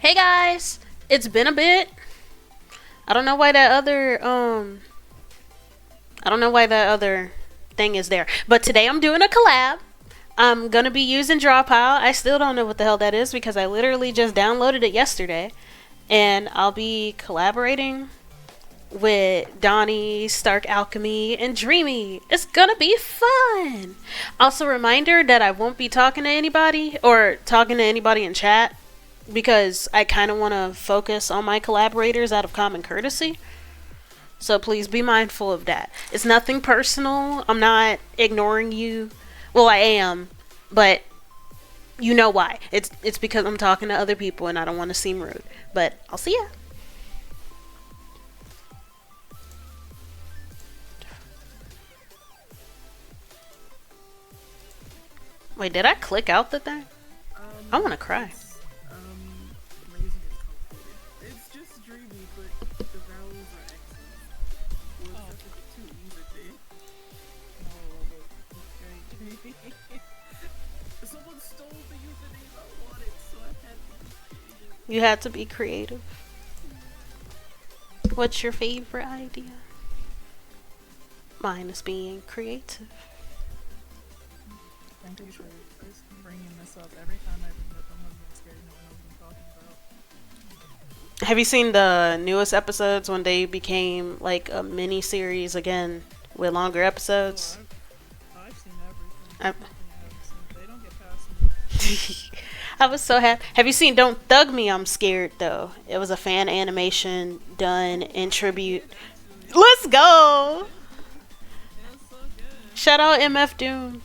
Hey guys, it's been a bit. I don't know why that other I don't know why that other thing is there. But today I'm doing a collab. I'm gonna be using Drawpile. I still don't know what the hell that is because I literally just downloaded it yesterday. And I'll be collaborating with Donnie, Stark Alchemy, and Dreamy. It's gonna be fun. Also, reminder that I won't be talking to anybody or talking to anybody in chat because I kind of want to focus on my collaborators out of common courtesy. So please be mindful of that. It's nothing personal. I'm not ignoring you. Well, I am, but you know why. It's because I'm talking to other people and I don't want to seem rude. But I'll see ya. Wait, did I click out the thing? I want to cry. Amazing is complicated. It's just dreamy, but the vowels are excellent. Was such a too easy thing. Oh, it's very dreamy. Someone stole the username I wanted, so I had to be creative. You had to be creative. What's your favorite idea? Mine is being creative. Thank you for bringing this up. Every time I bring it up, I'm not scared no one knows what I'm talking about. Have you seen the newest episodes when they became like a mini series again with longer episodes? Oh, I've seen everything. I- Nothing I haven't seen. They don't get past me. I was so happy. Have you seen Don't Thug Me, I'm Scared though? It was a fan animation done in tribute. Let's go! It's so good. Shout out MF Doom.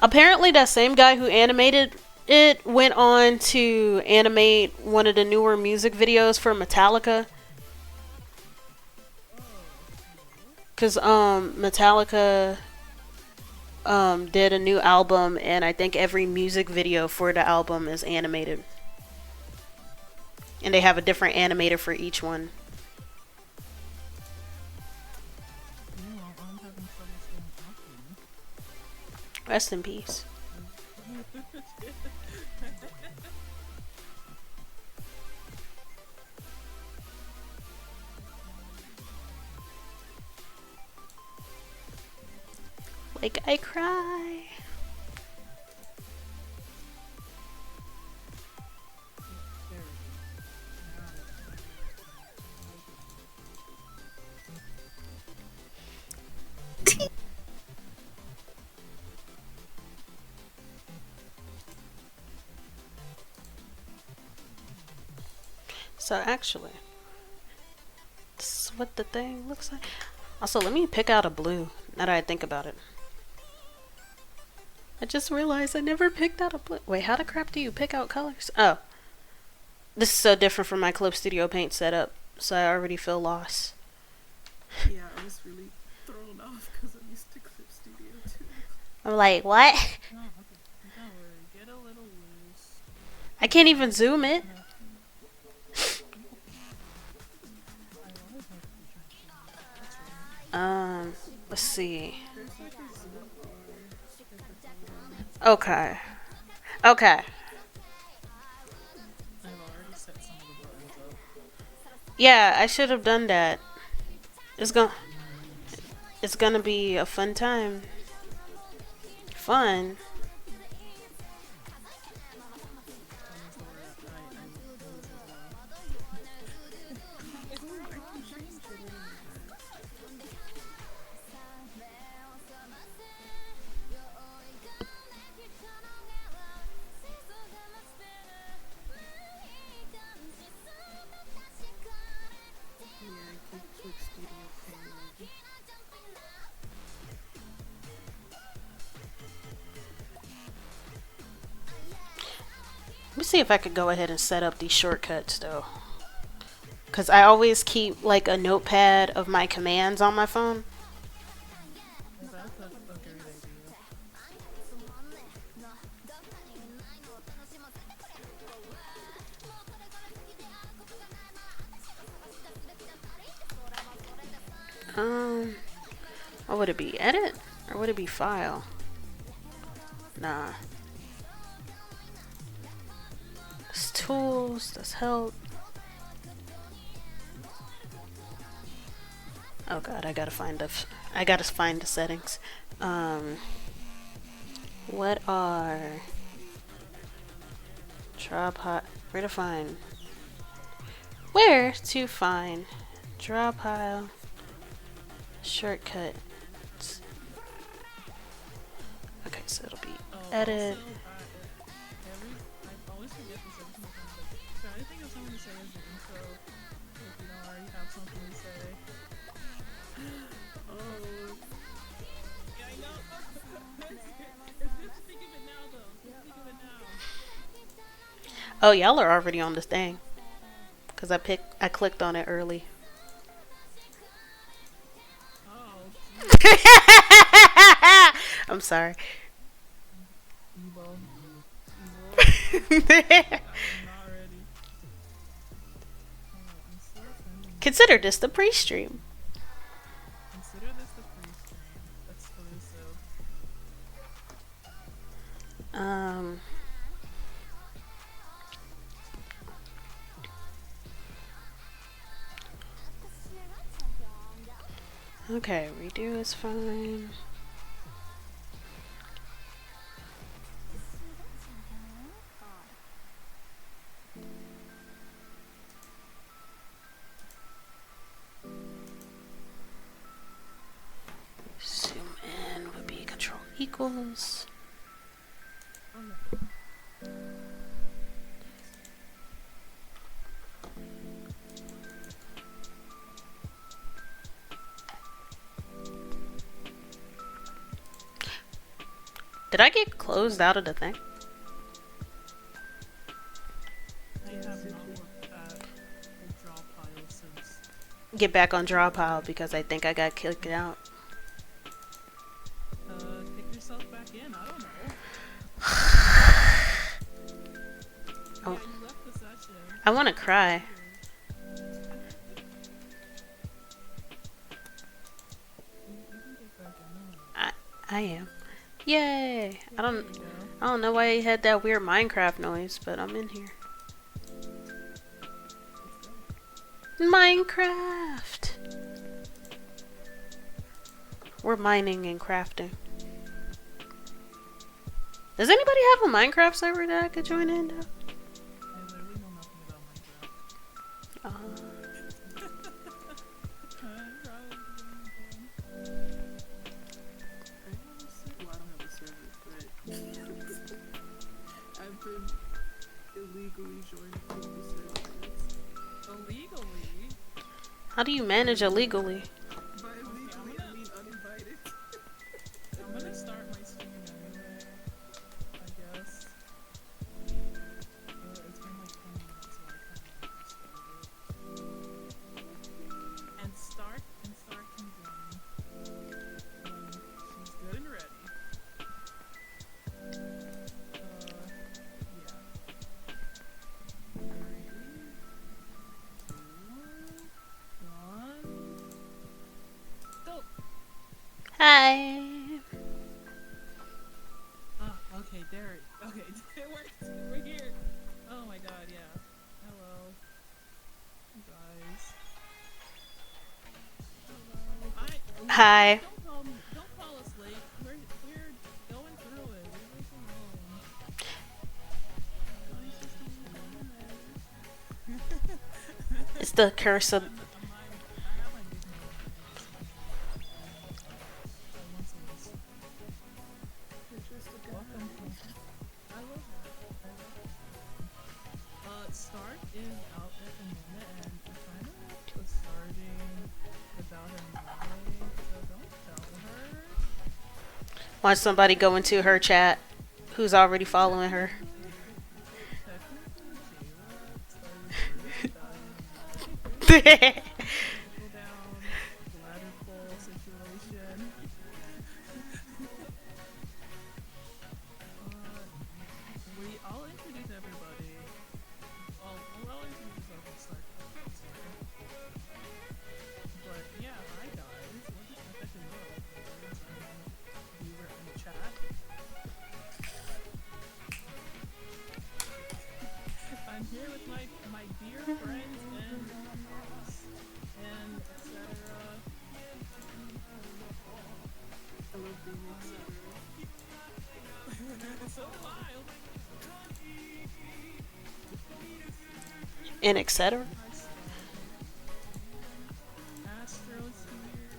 Apparently that same guy who animated it went on to animate one of the newer music videos for Metallica. Cause Metallica did a new album and I think every music video for the album is animated. And they have a different animator for each one. Meanwhile, I'm having trouble staying off. Rest in peace. Like I cry. So actually, this is what the thing looks like. Also, let me pick out a blue. Now that I think about it. I just realized I never picked out a blue. Wait, how the crap do you pick out colors? Oh. This is so different from my Clip Studio Paint setup, so I already feel lost. Yeah, I was really thrown off because I'm used to Clip Studio too. I'm like, what? No, okay. Don't worry. Get a little loose. I can't even zoom it. Let's see. Okay. Okay. I've already set some of the buttons up. Yeah, I should have done that. It's going It's gonna be a fun time. Fun. Let me see if I could go ahead and set up these shortcuts though. Cause I always keep like a notepad of my commands on my phone. That's a great What would it be? Edit? Or would it be file? Nah. That's tools. That's help. Oh god, I gotta find the settings. What are Drawpile? Where to find Drawpile shortcut? Okay, so it'll be edit. I always forget this every single time, but try to think of something to say as the intro if you don't already have something to say. Oh. Yeah, I know. It's good to think of it now, though. Think of it now. Oh, y'all are already on this thing. Cause I clicked on it early. Oh. I'm sorry. Evil. Consider this the pre-stream. Consider this the pre-stream exclusive. Okay, redo is fine. Zoom in would be control equals. Did I get closed out of the thing? I have not looked at the Drawpile since. Get back on Drawpile because I think I got kicked out. Kick yourself back in. I don't know. Oh. Yeah, you left the session. I want to cry. I am. Yay! I don't know why he had that weird Minecraft noise, but I'm in here. Minecraft! We're mining and crafting. Does anybody have a Minecraft server that I could join in? I literally know nothing about Minecraft. Well, I don't have a server, but I've been illegally joining people's servers. Illegally? How do you manage illegally? By illegally, I mean uninvited. I'm gonna start my stream anyway, I guess. It's been like 20 minutes, so I kind of started. And Stark can join when she's good and ready. Yeah. 3, 2, 1, go! Hi! Ah, okay, there. Okay, it worked. We're here. Oh my god, yeah. Hello. You guys. Hello. Hi. Don't call us late. We're going through it. Leave us alone. It's the curse of... I have my music. I want some of this. Welcome. I love that. Stark is out at the moment, and I kind of was starting without her anyway, so don't tell her. Watch somebody go into her chat who's already following her. Technically, Jayla started down ladder pull situation. I'll introduce everybody. I'll introduce myself and start. But yeah, hi guys. We're just affecting little viewer in the chat. I and etc. Astro's here.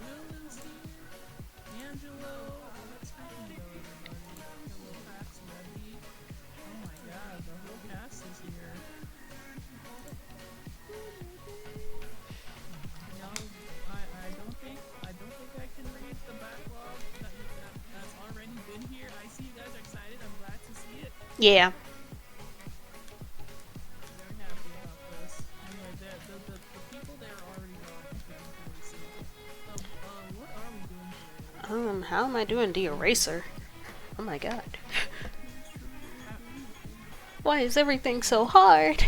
Will is here. Angelo. Let's freaking go, everybody. Hello, Pax, Levy. Oh my god, the whole cast is here. Y'all, I don't think I can read the backlog that's already been here. I see you guys are excited. I'm glad to see it. Yeah. Very happy about this. Anyway, the people there are already gone. If you can really see. What are we doing today? How am I doing the eraser? Oh my god. Why is everything so hard?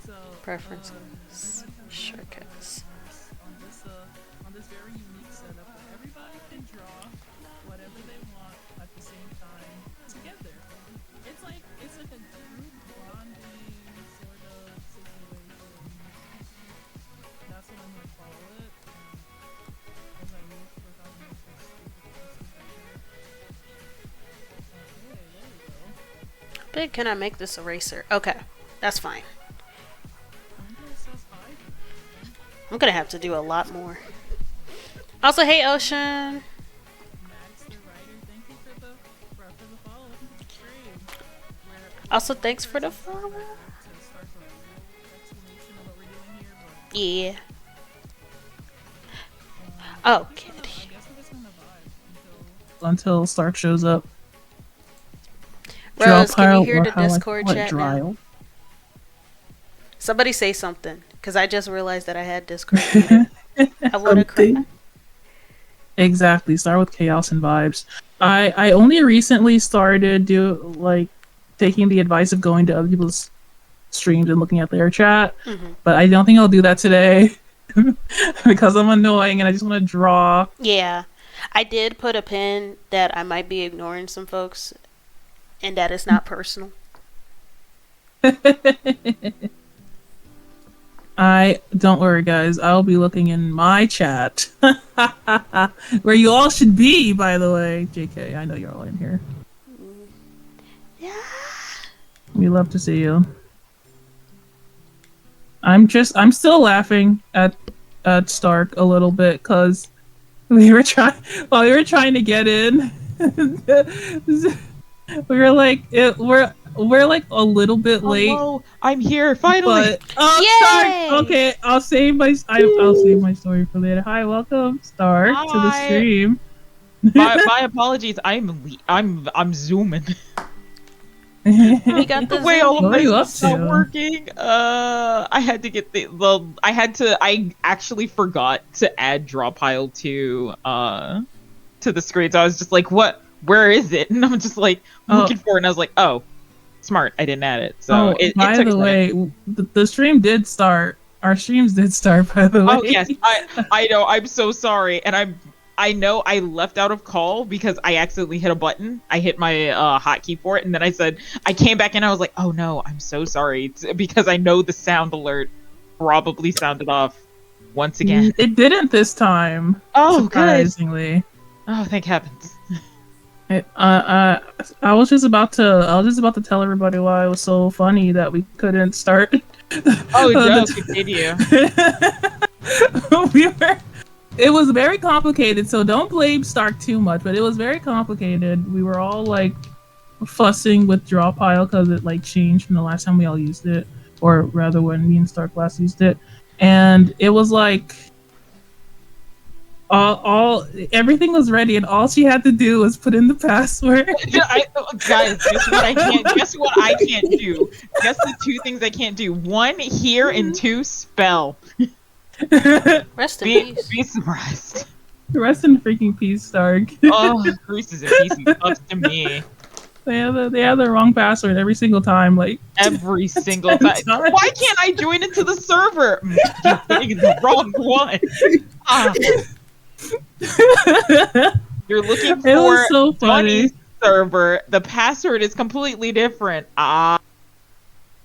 So, Preferences. Shortcuts. on this very unique setup where everybody can draw whatever they want at the same time together. It's like a group bonding sort of situation. That's what I'm gonna call it. As I look for how to make this stupid pieces right here. Okay, there we go. How big can I make this eraser? Okay, that's fine. I'm gonna have to do a lot more. Also, hey Ocean. Max the writer, thank you for the follow. Stream. Also, thanks for the follow. To start the real explanation of what we're doing here, but Yeah. Oh, I kitty. guess we're just gonna vibe until Stark shows up. Rose, can you hear or the how I Discord call it, chat now? Dryle. Somebody say something, because I just realized that I had Discord muted. I would have cried. Something. Exactly. Start with chaos and vibes. I only recently started taking the advice of going to other people's streams and looking at their chat, but I don't think I'll do that today because I'm annoying and I just want to draw. Yeah. I did put a pin that I might be ignoring some folks, and that is not personal. Don't worry, guys. I'll be looking in my chat, where you all should be, by the way. JK, I know you're all in here. Yeah. We love to see you. I'm still laughing at Stark a little bit because we were trying to get in. we were like we're like a little bit late. Hello, I'm here finally. Yay! Stark. Okay, I'll save my story for later. Hi, welcome, Stark, to the Hi. stream. my apologies. I'm zooming. We got the The way all Zoom. of What are you this up is not to? working. I had to get I actually forgot to add Drawpile to the screen. So I was just like, what? Where is it? And I'm just like looking for it, and I was like, oh, smart. I didn't add it. So by it took the a second. way, the stream did start. Our streams did start, by the way. Oh yes, I know. I'm so sorry, and I know I left out of call because I accidentally hit a button. I hit my hotkey for it, and then I came back and I was like, oh no, I'm so sorry, because I know the sound alert probably sounded off once again. It didn't this time. Oh, surprisingly. Oh, thank heavens. I was just about to tell everybody why it was so funny that we couldn't start. Oh no, continue. It was very complicated, so don't blame Stark too much, but it was very complicated. We were all like fussing with Drawpile because it like changed from the last time we all used it, or rather when me and Stark last used it, and it was like everything was ready, and all she had to do was put in the password. Guys, guess what I can't. Guess what I can't do. Guess the two things I can't do. One, hear, and two, spell. Rest in peace. Be surprised. Rest in freaking peace, Stark. Oh, Bruce is in pieces. Up to me. They have the wrong password every single time. Like Every single time. Why can't I join into the server? You're putting the wrong one. Ah. You're looking It was for so funny. Donny's server. The password is completely different. Ah.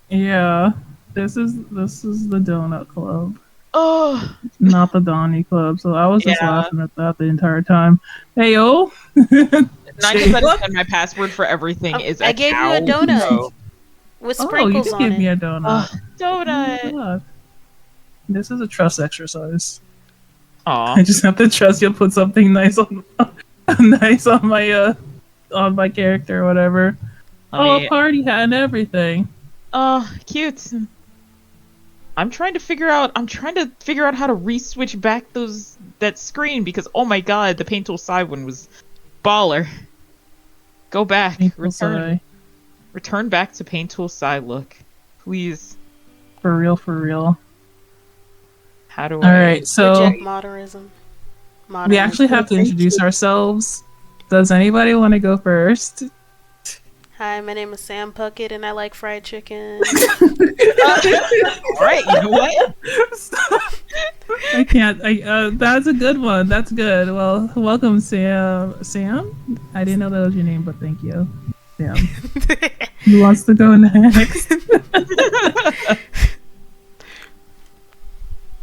Yeah, this is the Donut Club, Oh. not the Donny Club. So I was just Yeah. laughing at that the entire time. Hey yo, 9 out of 10, my password for everything is I a gave you cow. a donut. So, with Oh, you sprinkles can on give me it. a donut. Donut. God. This is a trust exercise. Aw. I just have to trust you'll put something nice on on my character or whatever. Let A me. party hat and everything. Oh, cute. I'm trying to figure out how to re-switch back that screen because oh my god, the Paint Tool side one was baller. Go back. Return back to Paint Tool side look. Please. For real. How do All right, so Reject modernism. we actually have to introduce ourselves. Does anybody want to go first? Hi, my name is Sam Puckett, and I like fried chicken. Alright, you know what? I can't. That's a good one. That's good. Well, welcome, Sam. Sam? I didn't know that was your name, but thank you. Sam. Who wants to go next?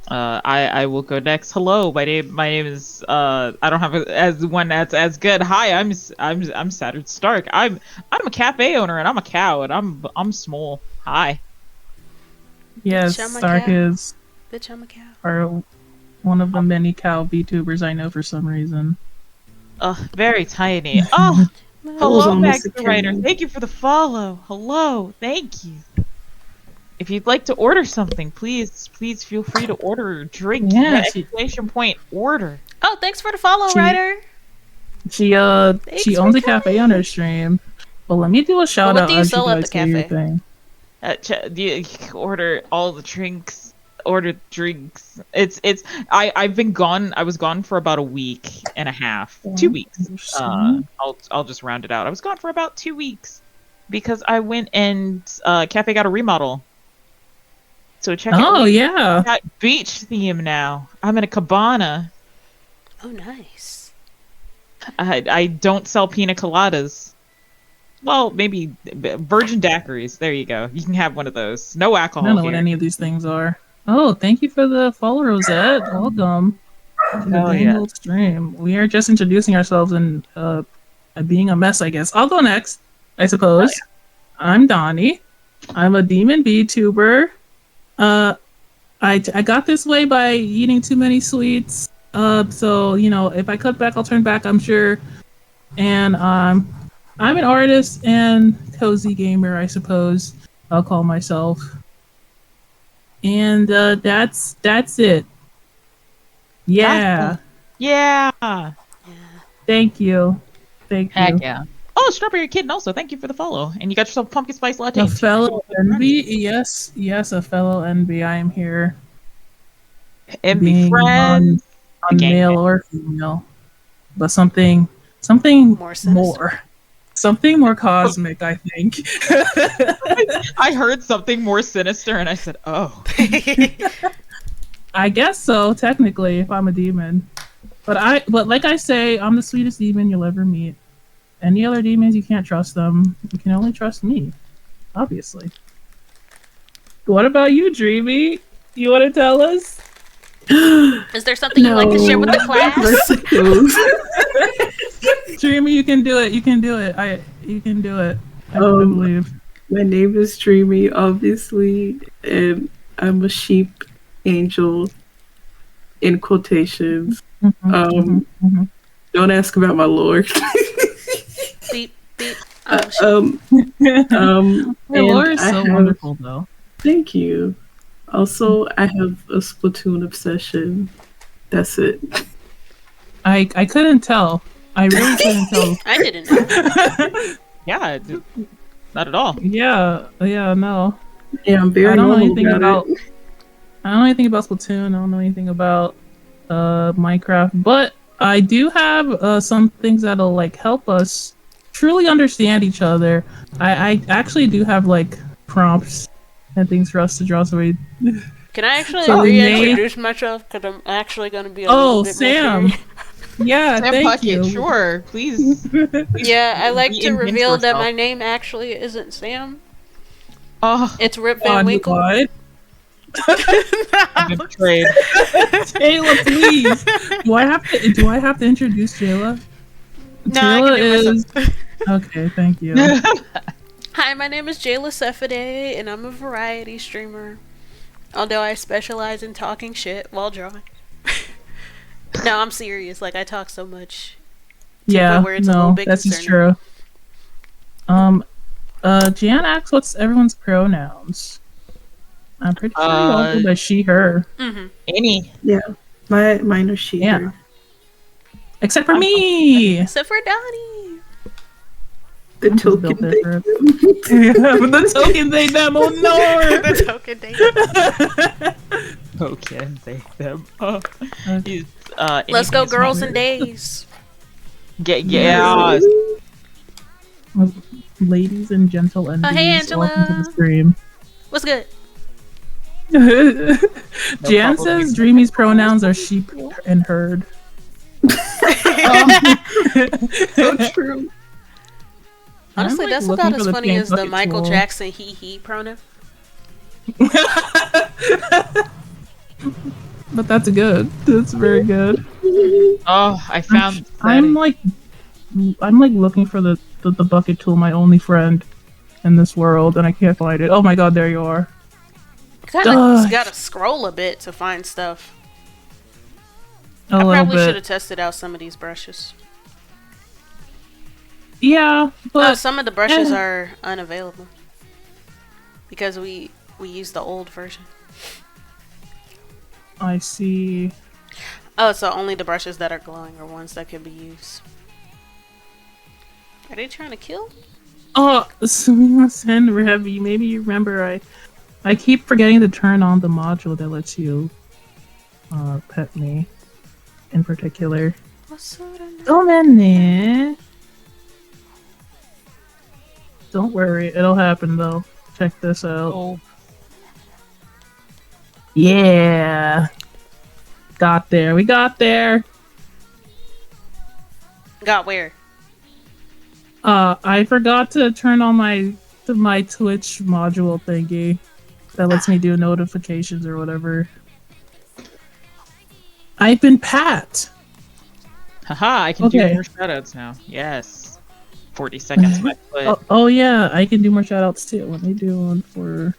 I will go next. Hello, my name is I don't have one that's as good. Hi, I'm Saturn Stark. I'm a cafe owner and I'm a cow and I'm small. Hi. Yes, Bitch, I'm a Stark cow. is Bitch, I'm a cow. one of the many cow VTubers I know for some reason. Very tiny. Oh, hello, almost Max a the Writer. cameo. Thank you for the follow. Hello, thank you. If you'd like to order something, please feel free to order a drink. Yeah, Exclamation point order. Oh, thanks for the follow, Ryder. She Thanks owns for a cafe on her stream. Well, let me do a shout what out do you as sell you at guys the do your cafe? thing. You order all the drinks. Order drinks. I've been gone. I was gone for about a week and a half, 2 weeks. I'll just round it out. I was gone for about 2 weeks because I went and cafe got a remodel. So check it out. Oh yeah. Got beach theme now. I'm in a cabana. Oh, nice. I don't sell pina coladas. Well, maybe virgin daiquiris. There you go. You can have one of those. No I alcohol don't know here. what any of these things are. Oh, thank you for the follow, Rosette. Welcome to the Oh, dang yeah. old stream. We are just introducing ourselves and being a mess, I guess. I'll go next, I suppose. I'm Donnie. I'm a demon VTuber. I got this way by eating too many sweets. So you know, if I cut back, I'll turn back, I'm sure. And I'm an artist and cozy gamer, I suppose I'll call myself. And that's it. Yeah. Yeah. Thank you. Thank you. Heck yeah. Oh, Strawberry Kitten also. Thank you for the follow. And you got yourself a pumpkin spice latte. A fellow envy, yes, a fellow envy. I am here. And be being friends. on Gang male bang. or female, but something More sinister. something more cosmic. I think. I heard something more sinister and I said, oh. I guess so. Technically, if I'm a demon, but like I say, I'm the sweetest demon you'll ever meet. Any other demons, you can't trust them. You can only trust me, obviously. What about you, Dreamy? You want to tell us? Is there something you'd like to share with the class? Dreamy, you can do it. You can do it. You can do it. I believe. My name is Dreamy, obviously, and I'm a sheep angel in quotations. Don't ask about my lore. Beep, beep. Your lore is so wonderful, though. Thank you. Also, I have a Splatoon obsession. That's it. I couldn't tell. I really couldn't tell. I didn't know. Yeah, not at all. Yeah, no. Yeah, I'm very I don't know normal anything about. it. I don't know anything about Splatoon. I don't know anything about Minecraft, but I do have some things that'll like help us truly understand each other. I actually do have like prompts and things for us to draw. So we. Can I actually So we may- reintroduce myself? Because I'm actually going to be a Oh, little bit Sam. more Yeah, Sam thank Puckett, you. sure, please. Yeah, I like to Reinvent reveal that yourself. my name actually isn't Sam. Oh, It's Rip Van Winkle. What? I've been betrayed. Jayla, please. Do I have to introduce Jayla? No, I can do Jayla it is okay. Thank you. Hi, my name is Jayla Cephidae, and I'm a variety streamer. Although I specialize in talking shit while drawing. No, I'm serious. Like, I talk so much. Yeah, where it's a little no, bit that's just concerning. true. Jan asks what's everyone's pronouns. I'm pretty sure you all go by she, her. Mm-hmm. Any. Yeah, mine are she. Yeah. Her. Except for me! Except for Donnie. The I'm just token built thing. different. The token they them, oh no! The token date. Okay, they them. He's, Let's go, anything is girls not- and days. Yeah. Ladies and gentle envies, hey, Angela. welcome to the stream. What's good? Jan says Dreamie's pronouns are sheep and herd. So true. Honestly, I'm, like, that's looking about for as the funny pink as the bucket Michael tool. Jackson he pronoun. But that's good. That's very good. Oh, I found. I'm like looking for the bucket tool, my only friend in this world, and I can't find it. Oh my god, there you are. Kinda gotta scroll a bit to find stuff. A I little probably should bit. have tested out some of these brushes. Yeah, but Some of the brushes are unavailable because we used the old version. I see. Oh, so only the brushes that are glowing are ones that can be used. Are they trying to kill? Oh, Sumimasen Revi, maybe you remember I keep forgetting to turn on the module that lets you pet me in particular. Oh man, don't worry, it'll happen though. Check this out. Oh, Yeah. Got there. We got there. Got where? I forgot to turn on my Twitch module thingy that lets me do notifications or whatever. I've been pat. haha! I can do Okay. more shoutouts now. Yes. 40 seconds left. Oh yeah, I can do more shoutouts too. Let me do one for.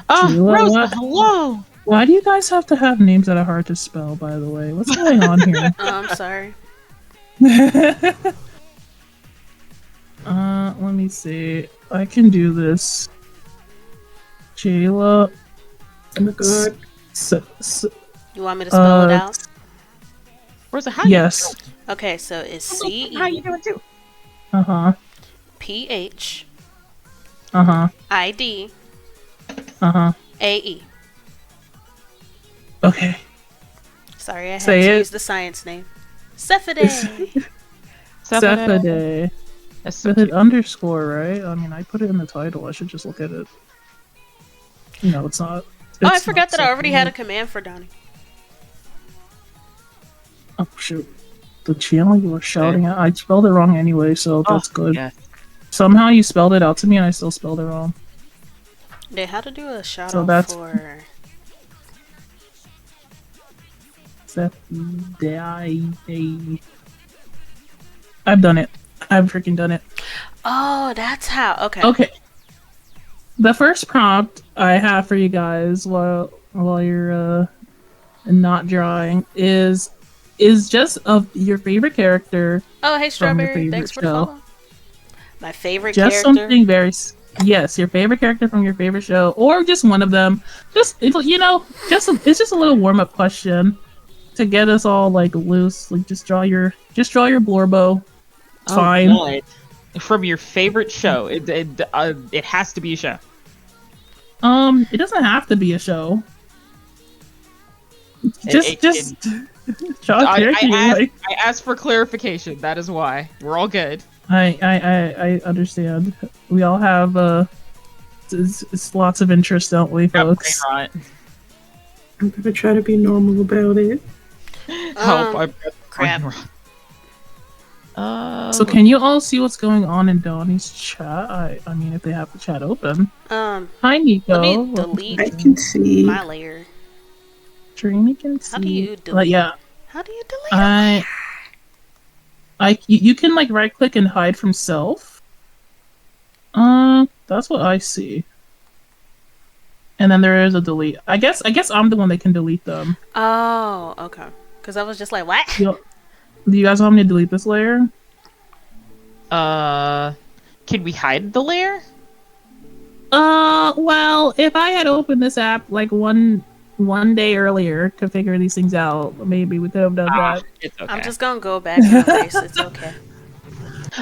Oh, Jayla, Rosa, what? hello. Why do you guys have to have names that are hard to spell? By the way, what's going on here? I'm sorry. Let me see. I can do this. Jayla. Oh my god. You want me to spell it out? Rosa, how Yes. Okay, so it's you doing? How you doing too? Uh-huh. CEPHIDAE. Uh-huh. Uh-huh. Okay. Sorry, I had Say to it. use the science name. Cephidae. Cephidae. That's so With an cute. underscore, right? I mean, I put it in the title. I should just look at it. No, it's not. Oh, I It's forgot not that I already had a Cephidae. command for Donnie. Oh, shoot. The channel you were shouting at, I spelled it wrong anyway, so that's good. Yes. Somehow you spelled it out to me and I still spelled it wrong. They had to do a shout So out that's- for. Cephidae. I've done it. I've freaking done it. Oh, that's how. Okay. Okay. The first prompt I have for you guys while you're not drawing is just of your favorite character. Oh, hey, From your Strawberry. favorite Thanks for the show. follow. My favorite Just character. something very yes, your favorite character from your favorite show, or just one of them. Just it's just a little warm up question to get us all like loose. Like just draw your Blorbo. It's fine. God. From your favorite show. It has to be a show. It doesn't have to be a show. Just draw a character you like. I asked for clarification. That is why. We're all good. I understand. We all have it's lots of interest, don't we, folks? Right. I'm gonna try to be normal about it. Help! I'm crap. So can you all see what's going on in Donnie's chat? I mean, if they have the chat open. Hi, Nico. Let me Welcome delete I can see. my layer. Dreamy can see. How do you delete? Like, yeah, How do you delete? you can like right click and hide from self. That That's what I see. And then there is a delete. I guess I'm the one that can delete them. Oh, okay. Because I was just like, what? Do you guys want me to delete this layer? Can we hide the layer? Well, if I had opened this app like one day earlier to figure these things out, maybe we could have done that. It's okay. I'm just gonna go back and erase. It's okay.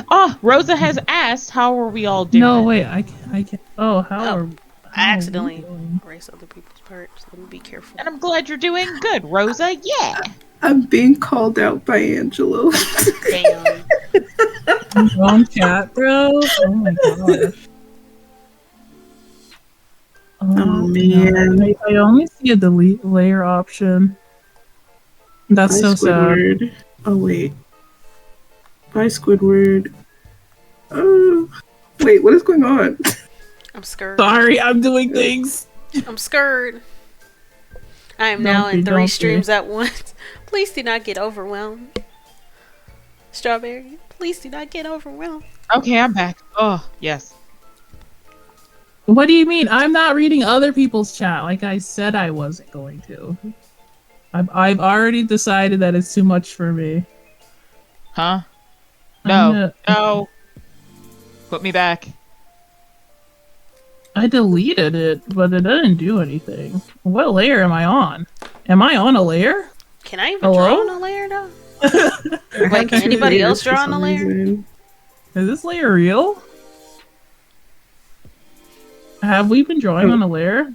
Oh, Rosa has asked, how are we all doing? No, wait, I can't. Oh, how are I accidentally erase other people's parts. Let me be careful. And I'm glad you're doing good, Rosa. Yeah. I'm being called out by Angelo. Damn. wrong chat, bro? Oh my gosh. Oh, man. No, I only see a delete layer option. That's Bye, so sad. Squidward. Oh, wait. Bye, Squidward. Oh, wait, what is going on? I'm scared. Sorry, I'm doing things. I'm scared. I am Don't now in be, 3 don't be. streams at once. Please do not get overwhelmed. Strawberry, please do not get overwhelmed. Okay, I'm back. Oh, yes. What do you mean? I'm not reading other people's chat like I said I wasn't going to. I've already decided that it's too much for me. Huh? I'm No. No. Put me back. I deleted it, but it didn't do anything. What layer am I on? Am I on a layer? Can I even Hello? draw on a layer though? I Wait, have can two anybody layers else for draw on some a layer? reason. Is this layer real? Have we been drawing on a layer?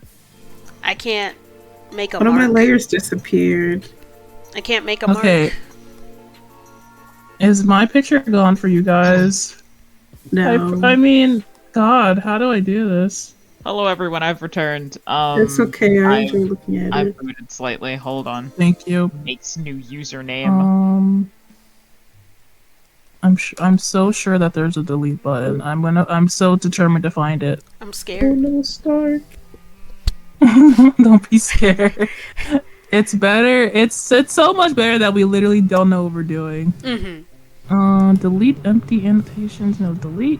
I can't make a One of my mark. layers disappeared. I can't make a Okay. mark. Is my picture gone for you guys? No, I mean, God, how do I do this? Hello, everyone. I've returned. it's okay. I I've- enjoy looking at I've it. booted slightly. Hold on. Thank you. Makes new username. I'm so sure that there's a delete button. I'm so determined to find it. I'm Oh scared. no, Stark. Don't be scared. It's better. It's so much better that we literally don't know what we're doing. Mm-hmm. Delete empty annotations. No, delete.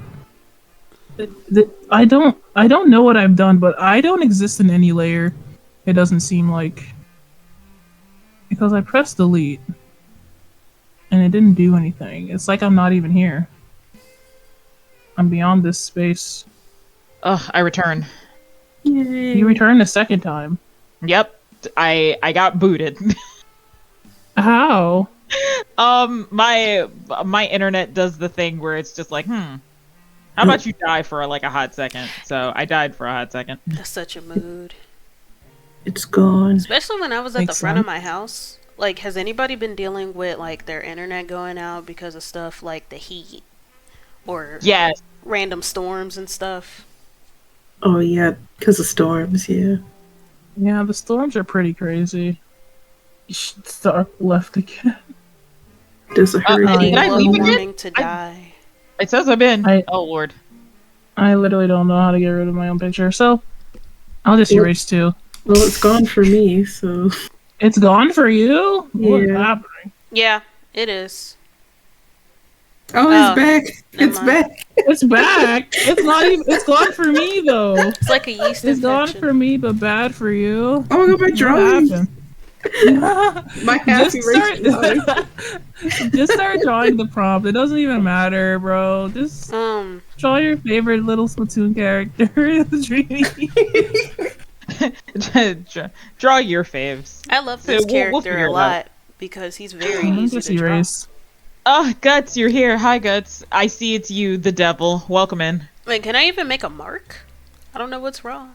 I don't know what I've done, but I don't exist in any layer. It doesn't seem like, because I pressed delete and it didn't do anything. It's like I'm not even here. I'm beyond this space. Ugh, I return. Yay. You returned a second time. Yep. I got booted. How? My internet does the thing where it's just like, how about you die for like a hot second? So I died for a hot second. That's such a mood. It's gone. Especially when I was at Makes the front of sense. my house. Like, has anybody been dealing with like their internet going out because of stuff like the heat or Yes. random storms and stuff? Oh yeah, because of storms. Yeah. Yeah, the storms are pretty crazy. Stark left again. There's a hurricane. did I People leave are again? wanting to die. It says I've been. I- Oh lord. I literally don't know how to get rid of my own picture, so I'll just Yep. erase too. Well, it's gone for me. So It's gone for you? What's Yeah. happening? Yeah, it is. oh, Oh, it's back. never It's mind. back. It's back. It's not even. It's gone for me though. It's like a yeast It's gone infection. for me, but bad for you. Oh my god, my What drawing. happened? My half just erased drawing. start. Just start drawing the prompt. It doesn't even matter, bro. Just draw your favorite little Splatoon character. Draw your faves. I love So this we'll character figure a it lot because he's very I'll easy just to draw. erase. Oh, Guts, you're here. Hi, Guts. I see it's you, the devil. Welcome in. Wait, can I even make a mark? I don't know what's wrong.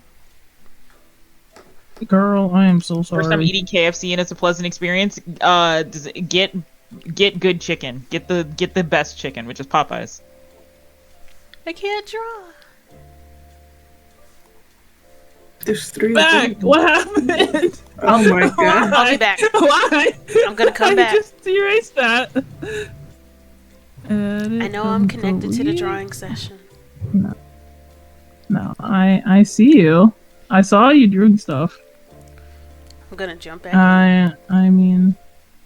Girl, I am so sorry. First time eating KFC and it's a pleasant experience. Get good chicken. Get the best chicken, which is Popeyes. I can't draw. There's 3 of Back. them. What happened? Oh my god. I'll be back. Why? I'm gonna come I back. just erased that. I know I'm connected to the drawing session. No, I see you. I saw you doing stuff. I'm gonna jump back. in. I mean,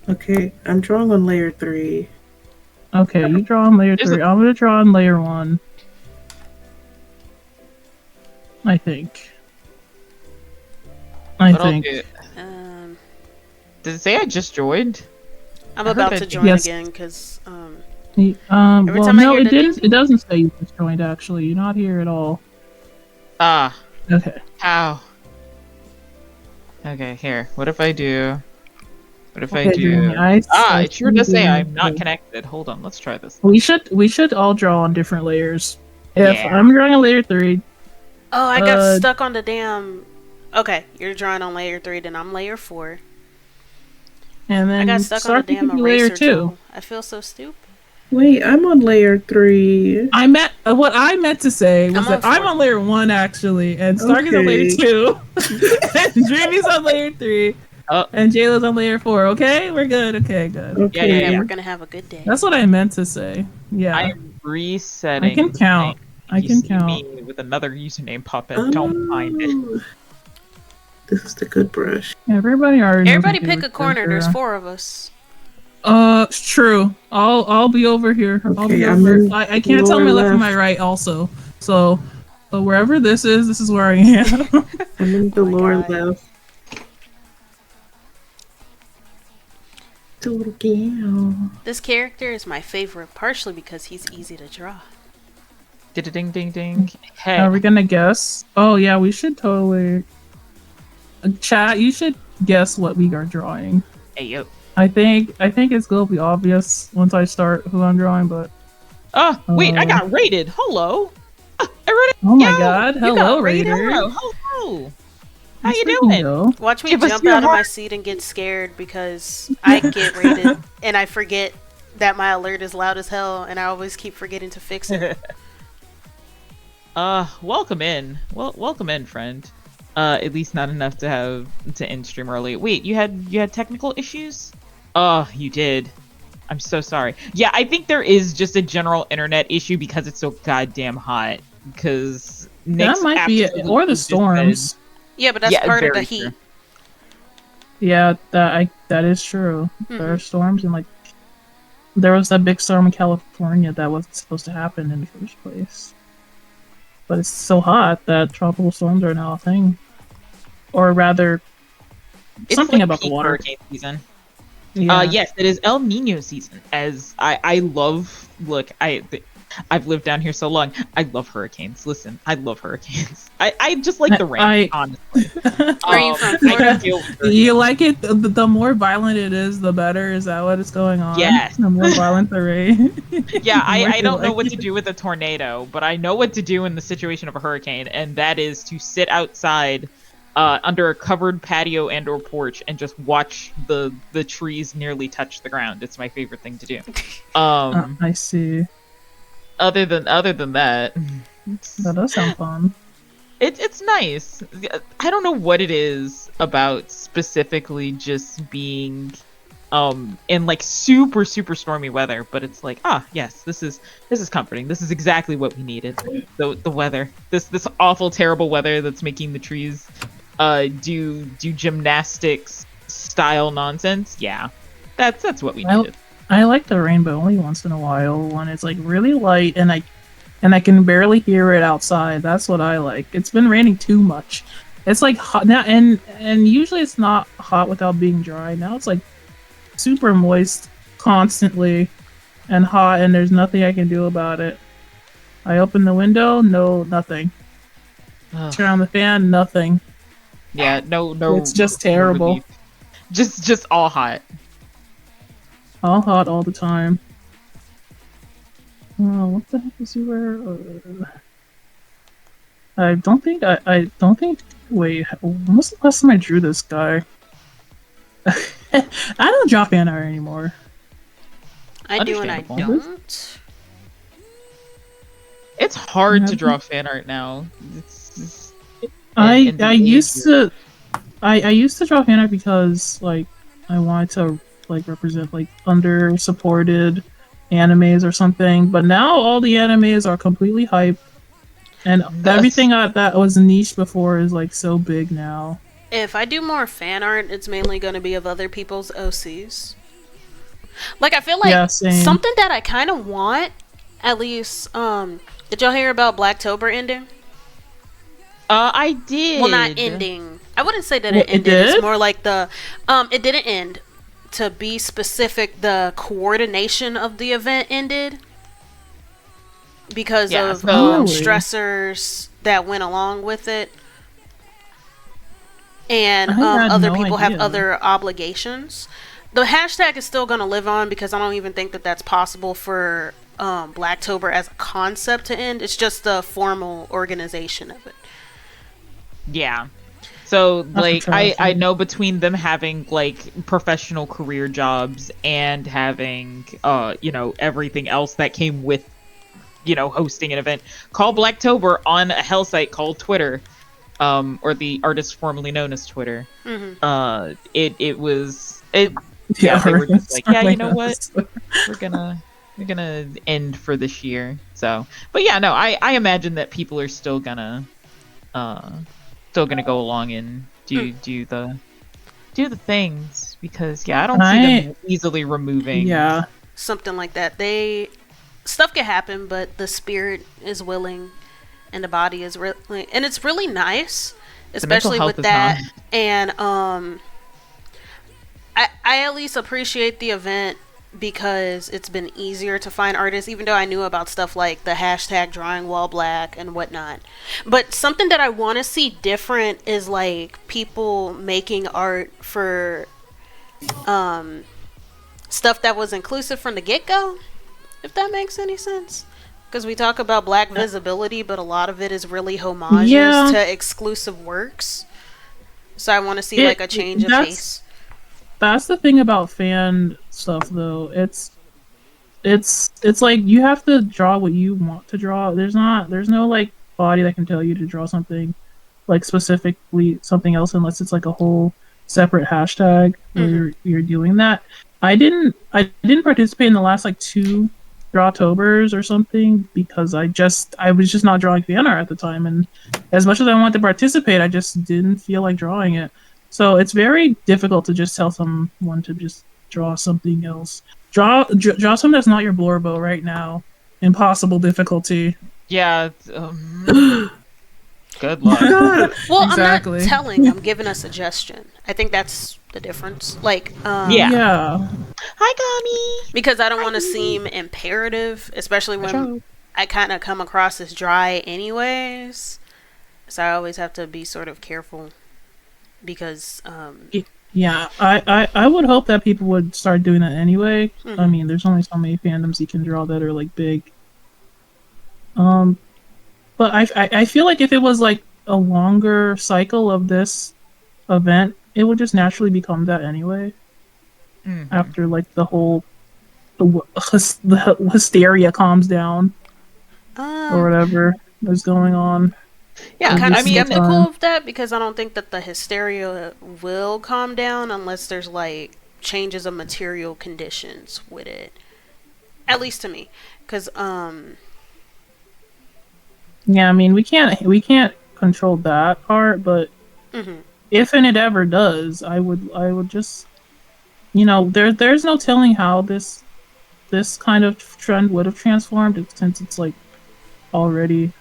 Okay, I'm drawing on layer 3. okay, you draw on layer There's 3. I'm gonna draw on layer 1. I think. But I'll think. do it. Um, Does it say I just joined? I'm I heard about that- to join Yes. again because Well, time I no, hear it the didn't. ding- It doesn't say you just joined. Actually, you're not here at all. Ah, Okay. how? Okay, here. What if I do? What if I Okay, do? Dreamy, I It sure does say I'm not okay. connected. Hold on, let's try this. We should all draw on different layers. If Yeah. I'm drawing on layer 3, oh, I got Uh, stuck on the damn. Okay, you're drawing on layer 3, then I'm layer 4. and I then got stuck on the start damn thinking layer eraser 2. tool. I feel so stupid. Wait, I'm on layer 3. What I meant to say was I'm on that I'm 4. on layer 1 actually, and Stark is on layer Okay. 2, and Dreamy's on layer 3, Oh. and Jayla's on layer 4. Okay, we're good. Okay, good. Okay. Okay, we're gonna have a good day. That's what I meant to say. Yeah, I'm resetting. I can count. my I can PC count. with another username puppet. Don't mind it. Oh. This is the good brush. Everybody already. knows Everybody my pick a favorite corner. There's character. 4 of us. It's true. I'll be over here. I'll Okay, be I'm over. in I can't tell my lower left and my left. right also. So, but wherever this is where I am. I'm in the Oh my lower God. left. The little gal. This character is my favorite, partially because he's easy to draw. Did a ding ding ding. Hey. Are we gonna guess? Oh yeah, we should totally. Chat, you should guess what we are drawing. Hey yo. I think it's gonna be obvious once I start who I'm drawing, but Oh, wait, I Uh, got rated. Hello. I read it. oh my Yo, god, you hello got rated. Raider. Hello. How Let's you freaking doing? go. Watch me Give us jump your out of my heart. seat and get scared because I get rated and I forget that my alert is loud as hell and I always keep forgetting to fix it. Welcome in. Welcome in, friend. At least not enough to have to end stream early. Wait, you had technical issues? Oh, you did. I'm so sorry. Yeah, I think there is just a general internet issue because it's so goddamn hot. Because That might be it, or the storms. Yeah, but that's Yeah, part of the very heat. true. Yeah, that is true. There Mhm. are storms and like there was that big storm in California that wasn't supposed to happen in the first place. But it's so hot that tropical storms are now a thing. Or rather, It's something like about the peak water. hurricane season. Yeah. Yes, it is El Nino season. As I love. Look, I've lived down here so long. I love hurricanes. Listen, I love hurricanes. I just like the rain, honestly. Where are you from, I Florida? can deal with hurricanes. You like it? The more violent it is, the better. Is that what is going on? Yes. The more violent the rain. Yeah, The more I you don't know like what it. to do with a tornado, but I know what to do in the situation of a hurricane, and that is to sit outside under a covered patio and or porch and just watch the trees nearly touch the ground. It's my favorite thing to do. I see. Other than that, That does sound fun. it's nice. I don't know what it is about specifically just being in like super stormy weather, but it's like, yes, this is comforting. This is exactly what we needed. The weather, this awful terrible weather that's making the trees do gymnastics style nonsense. Yeah, that's what we needed. I like the rain, but only once in a while when it's like really light and I can barely hear it outside. That's what I like. It's been raining too much. It's like hot now, and usually it's not hot without being dry. Now it's like super moist constantly and hot, and there's nothing I can do about it. I open the window, nothing. Ugh. Turn on the fan, nothing. Yeah, no. It's just terrible. relief. Just all hot. All hot all the time. Oh, what the heck is he wearing? I don't think. Wait, when was the last time I drew this guy? I don't draw fan art anymore. I do and I Understandable. don't. It's hard to Yeah. draw fan art now. It's I and the used age to. I used to draw fan art because like I wanted to like represent like under supported animes or something, but now all the animes are completely hype, and That's- everything that was niche before is like so big now. If I do more fan art, it's mainly going to be of other people's OCs. Like, I feel like Yeah, same. something that I kind of want, at least, did y'all hear about Blacktober ending? I did. Well, not ending. I wouldn't say that Well, it it ended. It's did? more like it didn't end. To be specific, the coordination of the event ended because Yeah, of so- Really? stressors that went along with it. And I had other no people have idea. other obligations. The hashtag is still going to live on because I don't even think that that's possible for Blacktober as a concept to end. It's just the formal organization of it. Yeah. So like I interesting. know between them having like professional career jobs and having everything else that came with hosting an event called Blacktober on a hell site called Twitter, or the artist formerly known as Twitter. Mm-hmm. It Yeah, they were just like, yeah, you know goodness. what? We're gonna end for this year. So, but yeah, no, I imagine that people are still gonna go along and do the things, because I don't see them easily removing. Yeah. Something like that. Stuff can happen, but the spirit is willing and the body is really, and it's really nice, The mental especially health with is that. not. And I at least appreciate the event because it's been easier to find artists, even though I knew about stuff like the hashtag drawing wall black and whatnot. But something that I want to see different is like people making art for stuff that was inclusive from the get-go, if that makes any sense. Because we talk about black visibility, but a lot of it is really homages Yeah. to exclusive works. So I want to see like a change of pace. That's the thing about fan stuff, though. It's like you have to draw what you want to draw. There's no like body that can tell you to draw something like specifically something else unless it's like a whole separate hashtag where you're doing that. I didn't participate in the last like 2 Drawtobers or something because I was just not drawing fan art at the time, and as much as I wanted to participate, I just didn't feel like drawing it. So it's very difficult to just tell someone to just draw something else. Draw something that's not your Blorbo right now. Impossible difficulty. Yeah. Good luck. Well, Exactly. I'm not telling. I'm giving a suggestion. I think that's the difference. Like, Yeah. Yeah. Hi, Gummy. because I don't want to seem imperative, especially when I kind of come across as dry, anyways. So I always have to be sort of careful because, Yeah, I would hope that people would start doing that anyway. I mean, there's only so many fandoms you can draw that are like big. But I feel like if it was like a longer cycle of this event, it would just naturally become that anyway. After like the whole the hysteria calms down or whatever is going on. Yeah, I'm kind of I mean, skeptical of that because I don't think that the hysteria will calm down unless there's like changes of material conditions with it. At least to me, because yeah, I mean we can't control that part, but if and it ever does, I would just there's no telling how this kind of trend would have transformed since it's like already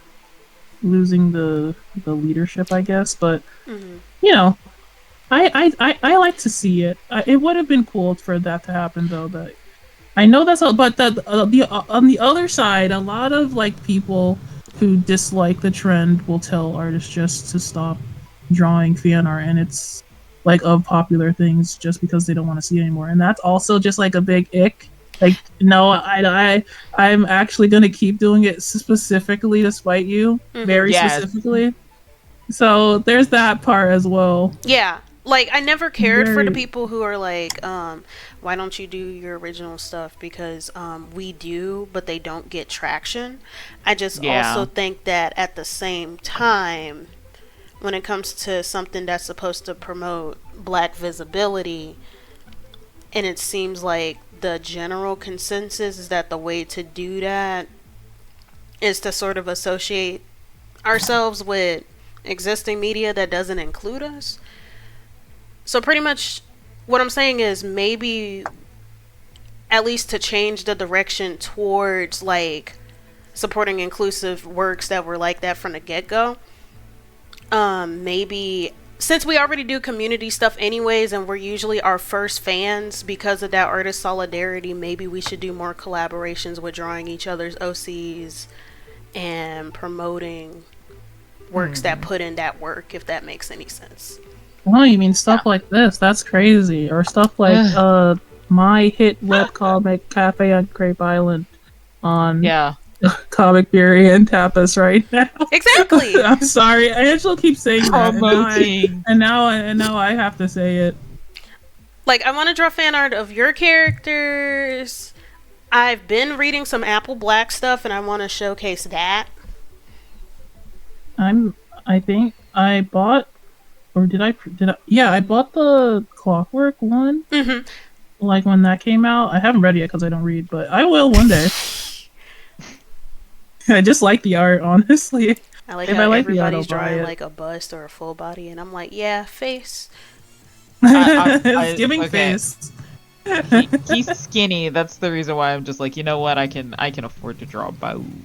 losing the leadership, I guess. But I like to see it. It would have been cool for that to happen, though. That I know that's but on the other side, a lot of like people who dislike the trend will tell artists just to stop drawing fan art, and it's like of popular things just because they don't want to see it anymore, and that's also just like a big ick. Like, no, I'm actually gonna keep doing it specifically to spite you, very specifically. So there's that part as well. yeah, like I never cared for the people who are like, why don't you do your original stuff? Because we do, but they don't get traction. I just also think that at the same time, when it comes to something that's supposed to promote black visibility, and it seems like the general consensus is that the way to do that is to sort of associate ourselves with existing media that doesn't include us. So pretty much what I'm saying is maybe at least to change the direction towards like supporting inclusive works that were like that from the get-go, maybe since we already do community stuff anyways, and we're usually our first fans because of that artist solidarity, maybe we should do more collaborations with drawing each other's OCs and promoting works that put in that work, if that makes any sense. Oh, you mean stuff like this? That's crazy. Or stuff like my hit webcomic Cafe on Grape Island on Comic Fury and Tapas right now. Exactly. I'm sorry. Angela keeps saying Promoting. that. And now I have to say it. Like, I want to draw fan art of your characters. I've been reading some Apple Black stuff, and I want to showcase that. I think I bought, or did I? Yeah, I bought the Clockwork one. Mm-hmm. Like when that came out. I haven't read it yet because I don't read, but I will one day. I just like the art, honestly. I like if how I like everybody's the art, I'll buy drawing it. like a bust or a full body, and I'm like, yeah, face. It's giving face. He's skinny. That's the reason why I'm just like, you know what? I can afford to draw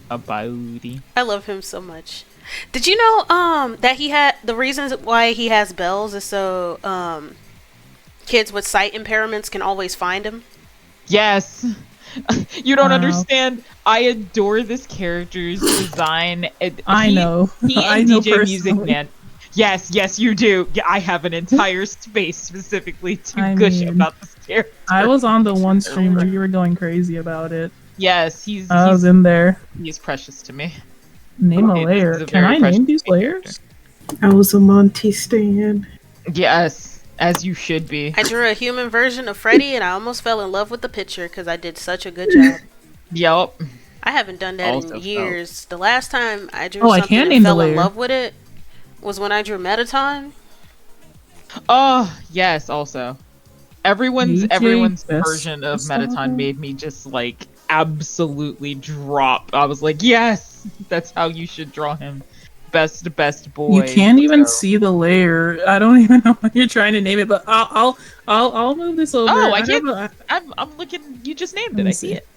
a body. I love him so much. Did you know that he had the reasons why he has bells is so kids with sight impairments can always find him? Yes. You don't understand. I adore this character's design. I know. He and I know DJ Music personally. Man. Yes, you do. Yeah, I have an entire space specifically to gush about this character. I was on the one stream where you were going crazy about it. Yes, I was in there. He's precious to me. Name a This layer. is a Can very I precious name these character. layers? I was a Monty stan. Yes, as you should be. I drew a human version of Freddy, and I almost fell in love with the picture because I did such a good job. Yup. I haven't done that Also in years. The last time I drew I something can and name the fell in layer. love with it was when I drew Metaton. Oh, yes, also. Everyone's DJ best version of saga? Metaton made me just like absolutely drop. I was like, yes, that's how you should draw him. Best boy. You can't even So- see the layer. I don't even know what you're trying to name it, but I'll move this over. Oh, I don't can't. know. I'm looking. You just named Let it. me I see see. it.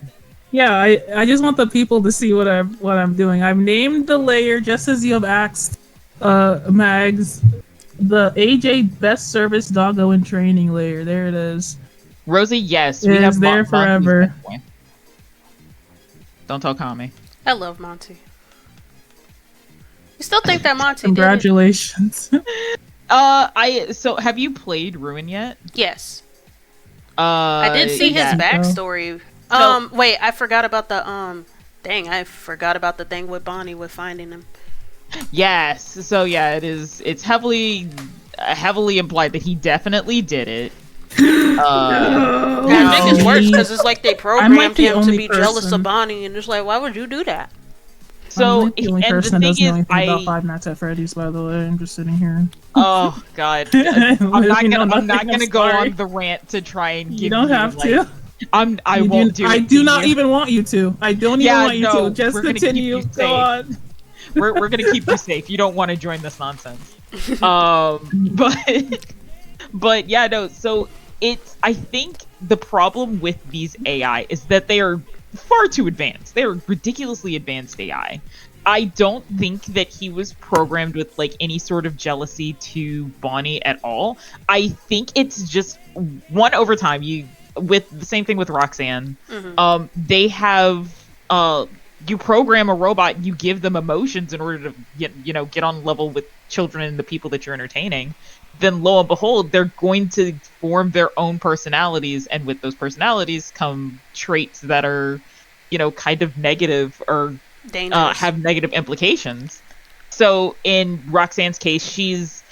Yeah, I just want the people to see what I'm doing. I've named the layer just as you have asked, Mags, the AJ Best Service Doggo in Training layer. There it is. Rosie, yes, It we is have there Monty's forever. best boy. Don't tell Kami. I love Monty. You still think that Monty Congratulations. So have you played Ruin yet? did it? Yes. I did see his yeah. backstory. So- Wait, I forgot about the I forgot about the thing with Bonnie with finding him. Yes. So yeah, it is. It's heavily implied that he definitely did it. I think it's worse because it's like they I'm programmed like the him to only be jealous person- of Bonnie, and it's like, why would you do that? So I'm like the only and person the that thing doesn't know is, anything about Five Nights at Freddy's. By the way, I'm just sitting here. Oh God, I'm not gonna go on the rant to try and give You don't have like, to. I You won't do, do. I it do to not you. even want you to. I don't even Yeah, want you no, to. Just we're gonna keep continue. you Go safe. on. We're gonna keep you safe. You don't want to join this nonsense. But yeah, no. So I think the problem with these AI is that they are far too advanced. They are ridiculously advanced AI. I don't think that he was programmed with like any sort of jealousy to Bonnie at all. I think it's just one over time. With the same thing with Roxanne. They have you program a robot, you give them emotions in order to get on level with children and the people that you're entertaining. Then lo and behold, they're going to form their own personalities, and with those personalities come traits that are, kind of negative or Dangerous. have negative implications. So in Roxanne's case, she's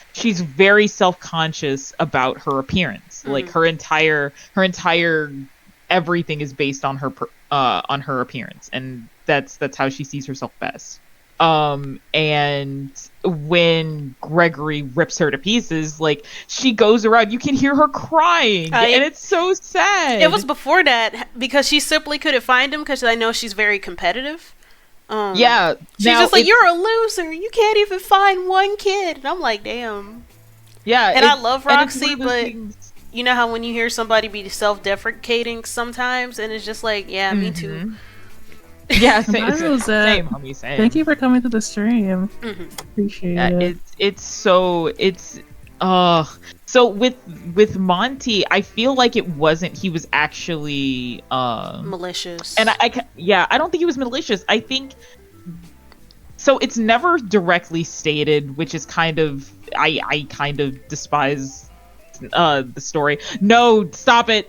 very self-conscious about her appearance. Like her entire everything is based on her appearance, and that's how she sees herself best. And when Gregory rips her to pieces, like she goes around, you can hear her crying, and it's so sad. It was before that because she simply couldn't find him because I know she's very competitive. Yeah, she's just like, you're a loser. You can't even find one kid. And I'm like, damn. Yeah, and I love and it's Roxy, one of those but things- you know how when you hear somebody be self-deprecating sometimes, and it's just like, yeah, me too. Yeah, Bye, Rosette. same, homie, same. Thank you for coming to the stream. Mhm. Appreciate Yeah, it. So with Monty, I feel like it wasn't. He was actually Malicious. and I don't think he was malicious. I think so. It's never directly stated, which is kind of I kind of despise the story. No, stop it.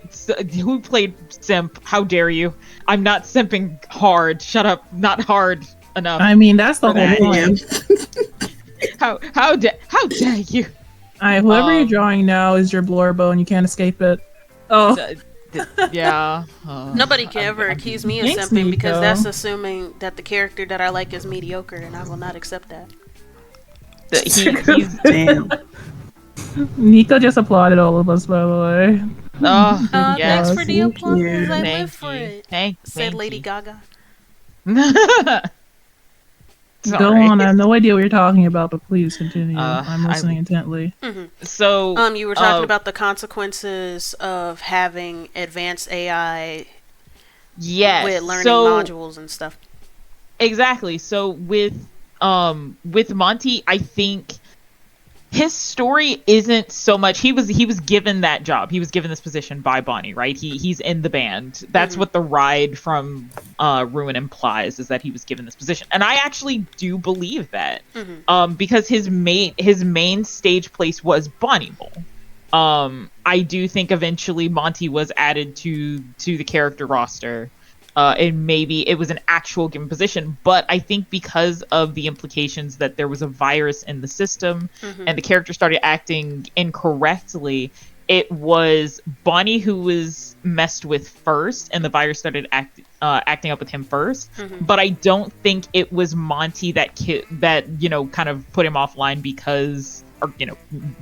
Who played simp? How dare you? I'm not simping hard. Shut up. Not hard enough. I mean, that's the for that. whole point. How dare you? Whoever you're drawing now is your blorbo, and you can't escape it. Oh, Yeah. Nobody can ever accuse me of Thanks, simping because Nico. that's assuming that the character that I like is mediocre, and I will not accept that. He's Damn. Nico just applauded all of us, by the way. oh yes. Thanks for the thank applause. you. I Thank live for you. it. Thank Said Lady you. Gaga. Go Sorry. on. I have no idea what you're talking about, but please continue. I'm I- listening intently. So You were talking about the consequences of having advanced AI yes. with learning so, modules and stuff. Exactly. So with Monty, I think his story isn't so much. He was given that job. He was given this position by Bonnie, right? He's in the band. That's what the ride from Ruin implies, is that he was given this position. And I actually do believe that. Because his main stage place was Bonnie Bowl. I do think eventually Monty was added to the character roster. And maybe it was an actual given position, but I think because of the implications that there was a virus in the system and the character started acting incorrectly, it was Bonnie who was messed with first, and the virus started acting up with him first. But I don't think it was Monty that kind of put him offline because, or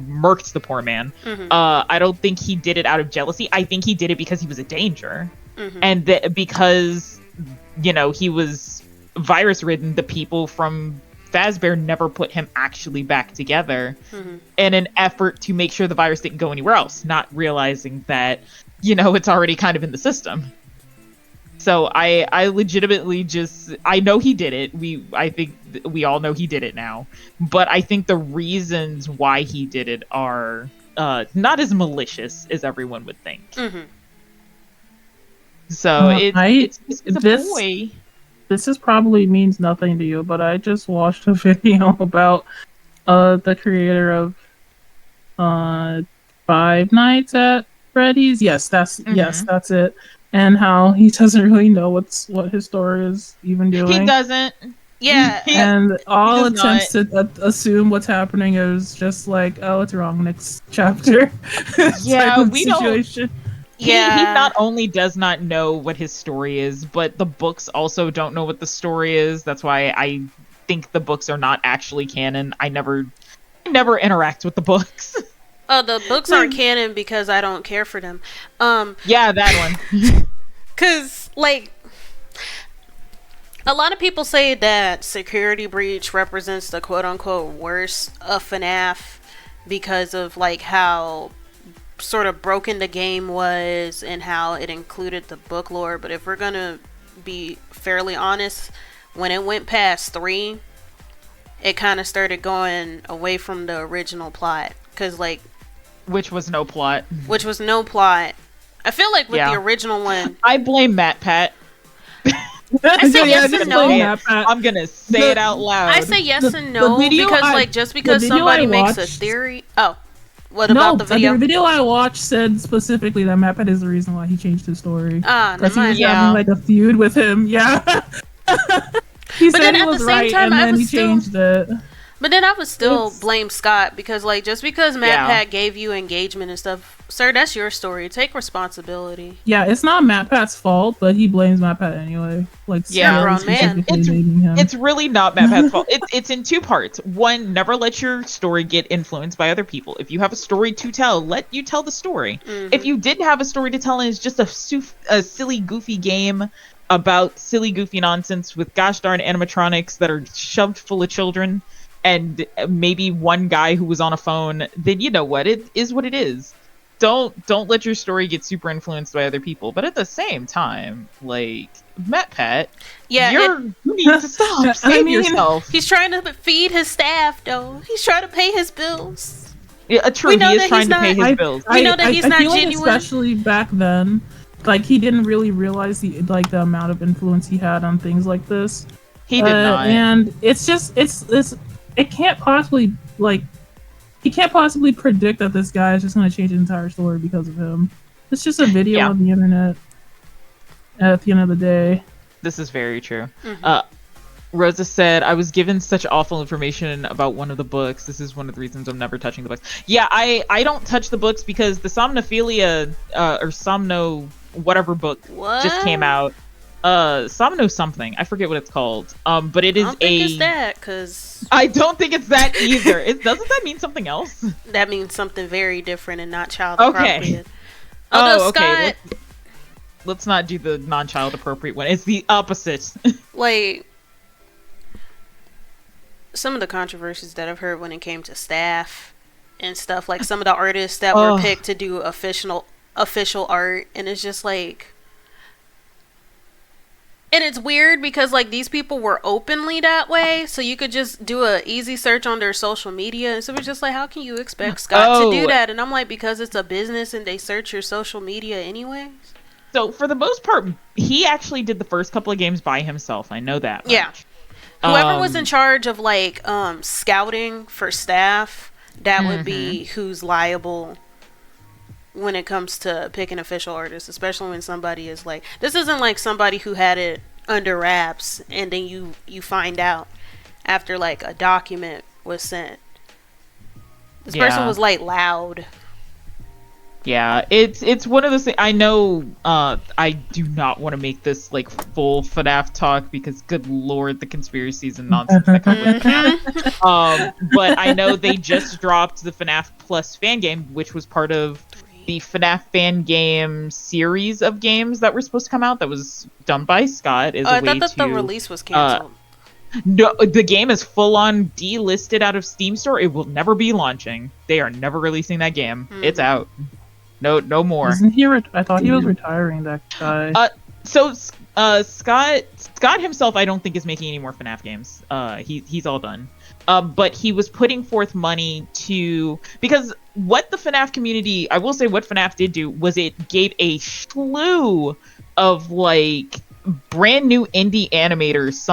murked the poor man. I don't think he did it out of jealousy. I think he did it because he was a danger. And because, he was virus ridden, the people from Fazbear never put him actually back together in an effort to make sure the virus didn't go anywhere else, not realizing that, it's already kind of in the system. So I legitimately I know he did it. I think we all know he did it now. But I think the reasons why he did it are not as malicious as everyone would think. So it's a boy. This probably means nothing to you, but I just watched a video about the creator of Five Nights at Freddy's. Yes, that's it. And how he doesn't really know what his story is even doing. He doesn't. Yeah. And all does attempts to assume what's happening is just like, oh, it's wrong. Next chapter. Yeah, type of we don't. situation. He not only does not know what his story is, but the books also don't know what the story is. That's why I think the books are not actually canon. I never interact with the books. Oh, the books aren't canon because I don't care for them. Yeah, that one. Cause a lot of people say that Security Breach represents the quote unquote worst of FNAF because of how sort of broken the game was and how it included the book lore. But if we're gonna be fairly honest, when it went past 3, it kind of started going away from the original plot, because which was no plot. I feel like with the original one, I blame Matt Pat. I say yes and no. I'm gonna say it out loud. I say yes and no because just because somebody makes a theory. Oh, what about the video? The video I watched said specifically that Matt Pat is the reason why he changed his story. Because he was having a feud with him. Yeah. He said he was right, and then he changed it. But then I would still blame Scott because, just because Matt Pat gave you engagement and stuff, sir, that's your story. Take responsibility. Yeah, it's not Matt Pat's fault, but he blames Matt Pat anyway. Grown man. It's really not Matt Pat's fault. It's in 2 parts. One, never let your story get influenced by other people. If you have a story to tell, let you tell the story. If you didn't have a story to tell and it's just a silly, goofy game about silly, goofy nonsense with gosh darn animatronics that are shoved full of children, and maybe one guy who was on a phone, then you know what? It is what it is. don't let your story get super influenced by other people. But at the same time, like MatPat, you need to stop. Save yourself. He's trying to feed his staff, though. He's trying to pay his bills. Yeah, true. He is trying to pay his bills. We know that he's not feel genuine. Like especially back then, like he didn't really realize the amount of influence he had on things like this. He did not. And it's just it can't possibly he can't possibly predict that this guy is just going to change the entire story because of him. It's just a video on the internet. At the end of the day, this is very true. Rosa said, "I was given such awful information about one of the books. This is one of the reasons I'm never touching the books." Yeah, I don't touch the books because the Somnophilia or Somno whatever book just came out. Somno something. I forget what it's called. But it is I don't think it's that, cause I don't think it's that either. Doesn't that mean something else? That means something very different and not child appropriate. Oh, okay. Scott, let's not do the non-child appropriate one. It's the opposite. Like some of the controversies that I've heard when it came to staff and stuff, like some of the artists that were picked to do official art, and it's just like. And it's weird because, like, these people were openly that way, so you could just do a easy search on their social media, and so it's just like, how can you expect Scott to do that? And I'm like, because it's a business and they search your social media anyways? So, for the most part, he actually did the first couple of games by himself. I know that much. Yeah. Whoever was in charge of, like, scouting for staff, that would be who's liable when it comes to picking official artists, especially when somebody is like, this isn't like somebody who had it under wraps and then you find out after like a document was sent. This person was like loud. Yeah, it's one of those things. I know I do not want to make this like full FNAF talk because good lord, the conspiracies and nonsense that come with it. But I know they just dropped the FNAF Plus fan game, which was part of the FNAF fan game series of games that were supposed to come out that was done by Scott. I thought that the release was canceled. No, the game is full on delisted out of Steam Store. It will never be launching. They are never releasing that game. It's out. No more. Isn't he? I thought he was retiring. That guy. So Scott himself, I don't think is making any more FNAF games. He's all done. But he was putting forth money because what the FNAF community, I will say, what FNAF did do was it gave a slew of like brand new indie animators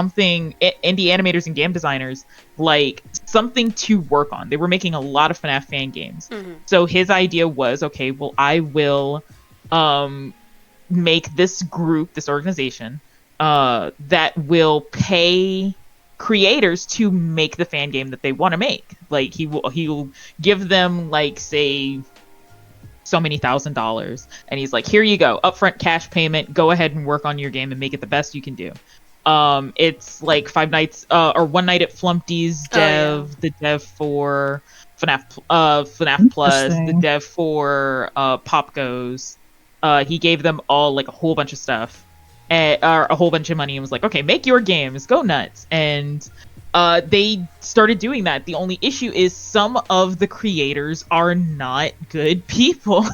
and game designers like something to work on. They were making a lot of FNAF fan games. So his idea was, okay, well, I will make this group, this organization that will pay creators to make the fan game that they want to make. Like he'll give them like, say, so many $1,000, and he's like, here you go, upfront cash payment, go ahead and work on your game and make it the best you can do. It's like 5 nights or 1 night at Flumpty's dev, the dev for FNAF Plus, the dev for Pop Goes. He gave them all like a whole bunch of stuff, or a whole bunch of money, and was like, okay, make your games, go nuts. And they started doing that. The only issue is some of the creators are not good people.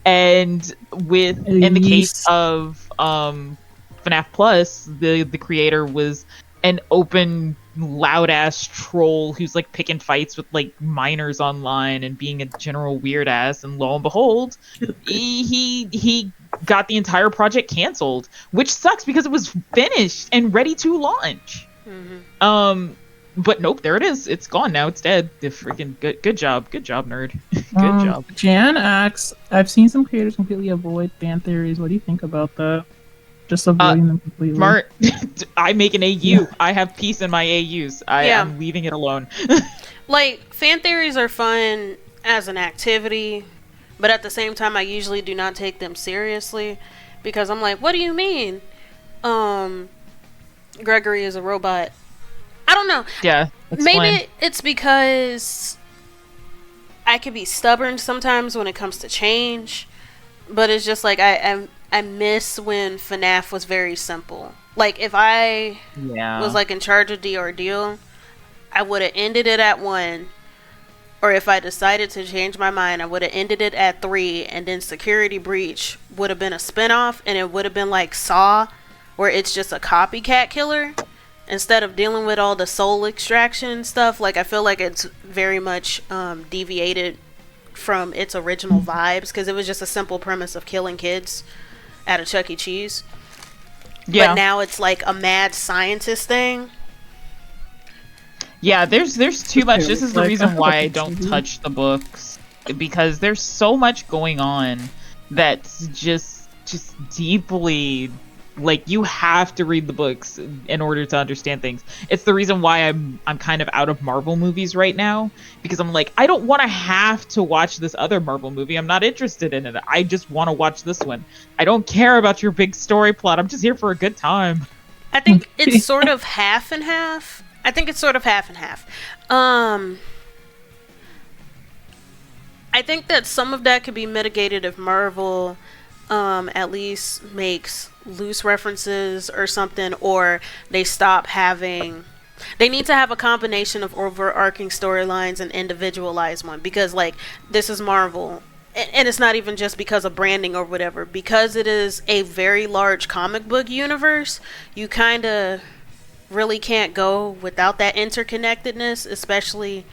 And in the case of FNAF Plus, the creator was an open, loud ass troll who's like picking fights with like minors online and being a general weird ass, and lo and behold, he got the entire project canceled, which sucks because it was finished and ready to launch. But nope, there it is. It's gone now. It's dead. The freaking good job, nerd. Good job. Jan asks, I've seen some creators completely avoid fan theories. What do you think about that? Just avoiding them completely. Smart. I make an AU. I have peace in my AUs. I'm leaving it alone. Like, fan theories are fun as an activity, but at the same time, I usually do not take them seriously because I'm like, what do you mean? Gregory is a robot. I don't know. Yeah. Maybe it's because I can be stubborn sometimes when it comes to change, but it's just like I miss when FNAF was very simple. Like, if I was like in charge of the ordeal, I would have ended it at 1, or if I decided to change my mind, I would have ended it at 3, and then Security Breach would have been a spinoff, and it would have been like Saw, where it's just a copycat killer instead of dealing with all the soul extraction stuff. Like, I feel like it's very much deviated from its original vibes, because it was just a simple premise of killing kids at a Chuck E. Cheese. Yeah. But now it's like a mad scientist thing. Yeah, there's too much. This is the Like, reason why I fucking don't TV. touch the books, because there's so much going on that's just deeply, like, you have to read the books in order to understand things. It's the reason why I'm kind of out of Marvel movies right now, because I'm like, I don't want to have to watch this other Marvel movie. I'm not interested in it. I just want to watch this one. I don't care about your big story plot. I'm just here for a good time. I think it's sort of half and half. I think that some of that could be mitigated if Marvel at least makes loose references or something, or they stop having... They need to have a combination of overarching storylines and individualize one, because, like, this is Marvel, and it's not even just because of branding or whatever. Because it is a very large comic book universe, you kind of really can't go without that interconnectedness, especially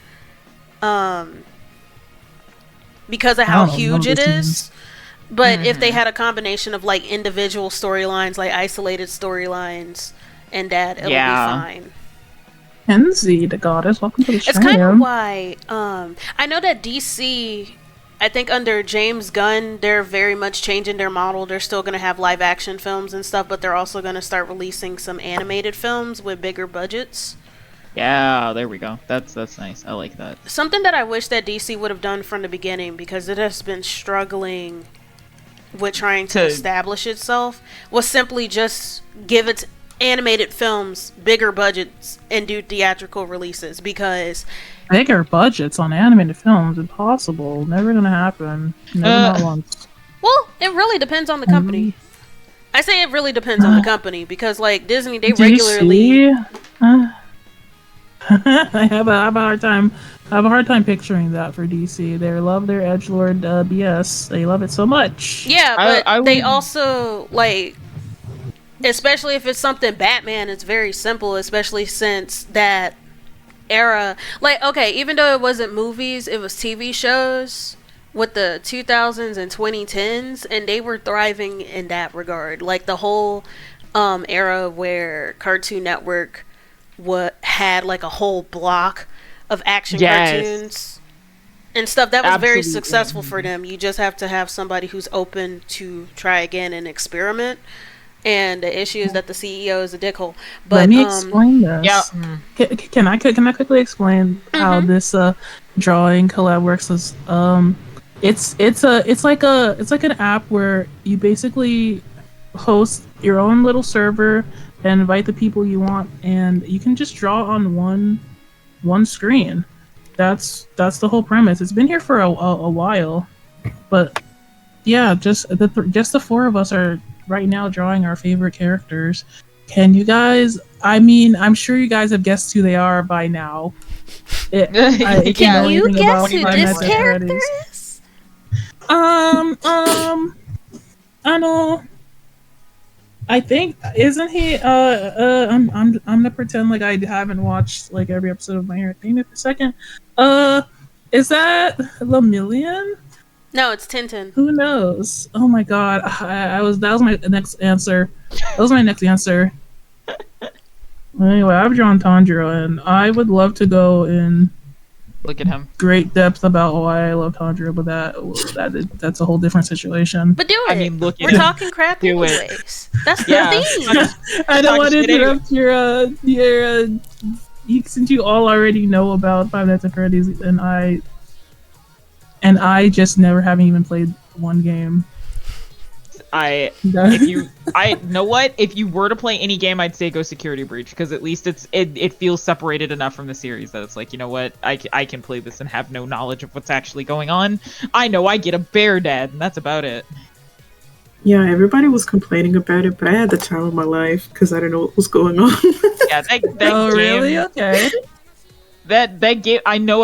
because of how huge it is. But if they had a combination of, like, individual storylines, like isolated storylines, and that, it'll be fine. Kenzie, the goddess, welcome to the It's kind of why I know that DC, I think under James Gunn, they're very much changing their model. They're still going to have live action films and stuff, but they're also going to start releasing some animated films with bigger budgets. Yeah, there we go. That's nice. I like that. Something that I wish that DC would have done from the beginning, because it has been struggling with trying to establish itself, was simply just give its animated films bigger budgets and do theatrical releases. Because bigger budgets on animated films, impossible, never gonna happen. Never, not once. Well, it really depends on the company. I say it really depends on the company, because, like, Disney, they regularly... I have a hard time. I have a hard time picturing that for DC. They love their edgelord BS. They love it so much. Yeah, but they also, like, especially if it's something Batman, it's very simple, especially since that era. Like, okay, even though it wasn't movies, it was TV shows with the 2000s and 2010s, and they were thriving in that regard. Like, the whole era where Cartoon Network had, like, a whole block of action cartoons and stuff. That was very successful for them. You just have to have somebody who's open to try again and experiment. And the issue is that the CEO is a dickhole. But let me explain this. Yeah. Can I quickly explain how this drawing collab works? It's like an app where you basically host your own little server and invite the people you want, and you can just draw on one screen. That's the whole premise. It's been here for a while, but yeah, just the four of us are right now drawing our favorite characters. Can you guys? I mean, I'm sure you guys have guessed who they are by now. Can you guess who this character is? I know. I think, isn't he? I'm gonna pretend like I haven't watched like every episode of My Hero Academia for a second. Is that Lemillion? No, it's Tintin. Who knows? Oh my god, that was my next answer. That was my next answer. Anyway, I've drawn Tanjiro, and I would love to go in Look at him. great depth about why I love Tanjiro, but that's a whole different situation. But do it. I mean, look at We're him. talking crap Do it. anyways. That's the Yeah. theme. I don't want to shit anyway. interrupt your since you all already know about Five Nights at Freddy's, and I just never haven't even played one game. Know what? If you were to play any game, I'd say go Security Breach, because at least it feels separated enough from the series that it's like, you know what, I can play this and have no knowledge of what's actually going on. I know I get a bear dad, and that's about it. Yeah, everybody was complaining about it, but I had the time of my life because I didn't know what was going on. Yeah, that Oh, game, really? Okay. that game, I know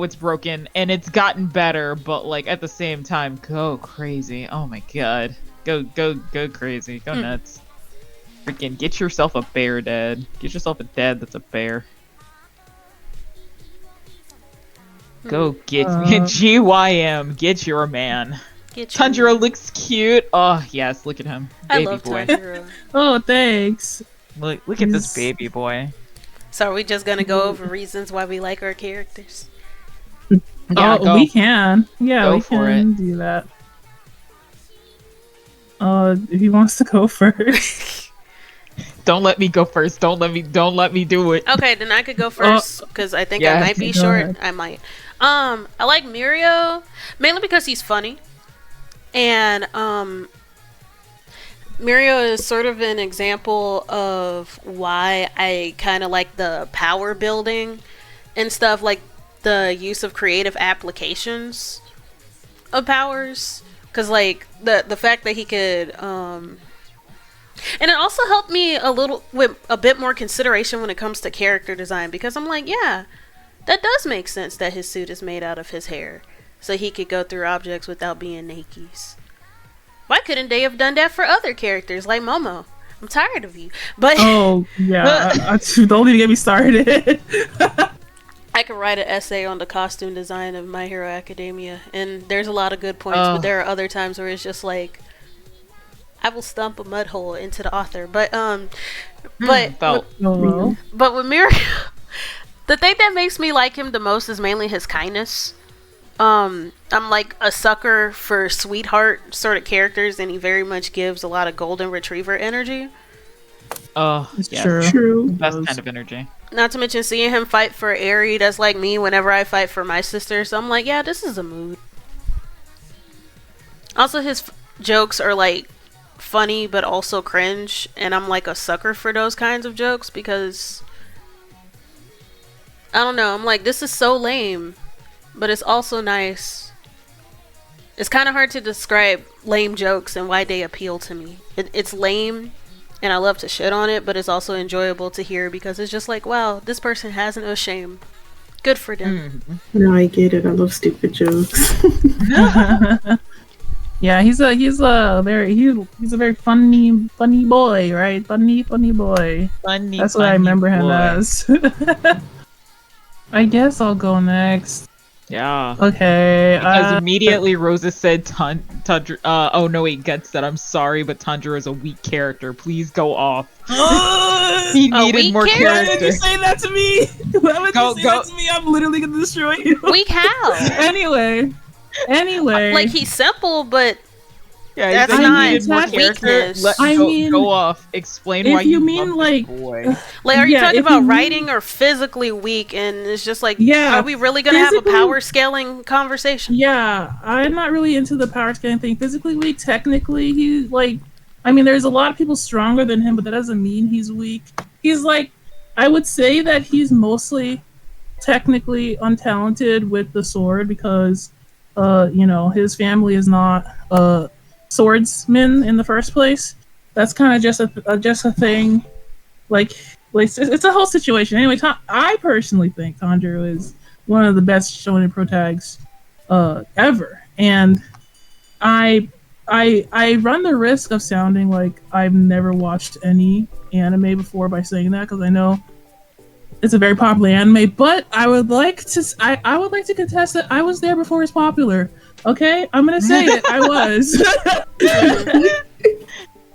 it's broken and it's gotten better, but like at the same time, go crazy. Oh my god. Go crazy. Go nuts. Freaking get yourself a bear, Dad. Get yourself a dad that's a bear. Go get GYM. Get your man. Tundra looks cute. Oh yes, look at him. Baby I love boy. Tundra. Oh, thanks. Look at this baby boy. So are we just gonna go over reasons why we like our characters? Yeah, oh, we can. Yeah, Go we for can do that. If he wants to go first. Don't let me go first. Don't let me do it. Okay, then I could go first because I think Yeah, I might be go short. ahead. I might. I like Mirio mainly because he's funny, and Mirio is sort of an example of why I kind of like the power building and stuff, like the use of creative applications of powers. Because, like, the fact that he could, and it also helped me a little with a bit more consideration when it comes to character design, because I'm like, yeah, that does make sense that his suit is made out of his hair, so he could go through objects without being naked. Why couldn't they have done that for other characters like Momo? I'm tired of you. But Oh, yeah. Don't even get me started. I could write an essay on the costume design of My Hero Academia, and there's a lot of good points, but there are other times where it's just like, I will stump a mud hole into the author. But Oh, well. but with Mirio, the thing that makes me like him the most is mainly his kindness. I'm like a sucker for sweetheart sort of characters, and he very much gives a lot of golden retriever energy. Oh, It's yes. true. Best kind of energy. Not to mention seeing him fight for Eri, that's like me whenever I fight for my sister. So I'm like, yeah, this is a mood. Also, his jokes are like funny but also cringe, and I'm like a sucker for those kinds of jokes because I don't know, I'm like, this is so lame, but it's also nice. It's kind of hard to describe lame jokes and why they appeal to me. It's lame and I love to shit on it, but it's also enjoyable to hear because it's just like, wow, this person has no shame. Good for them. No, I get it. I love stupid jokes. Yeah, he's a very funny boy, right? Funny boy. Funny. That's what I remember him as. I guess I'll go next. Yeah. Okay. Because immediately Rosa said Tundra. Oh no, wait, Guts said, I'm sorry, but Tundra is a weak character. Please go off. He needed weak more character? Why would character. you say that to me? Why would Go, you say go. that to me? I'm literally gonna destroy you. Weak how? Anyway. Like, he's simple, but Yeah, That's he not needed more weakness. character. I mean, go off. Explain if why you you mean, love like, this boy. like, are you Yeah, talking if about you mean- writing or physically weak? And it's just like, Yeah, are we really gonna have a physically- power scaling conversation? Yeah, I'm not really into the power scaling thing. Physically weak, technically, he's like, I mean, there's a lot of people stronger than him, but that doesn't mean he's weak. He's like, I would say that he's mostly technically untalented with the sword because, his family is not swordsmen in the first place. That's kind of just a thing. Like it's a whole situation. Anyway, I personally think Tanjiro is one of the best shonen protags ever, and I run the risk of sounding like I've never watched any anime before by saying that because I know it's a very popular anime, but I would like to contest that I was there before it's popular. Okay, I'm gonna say it. I was.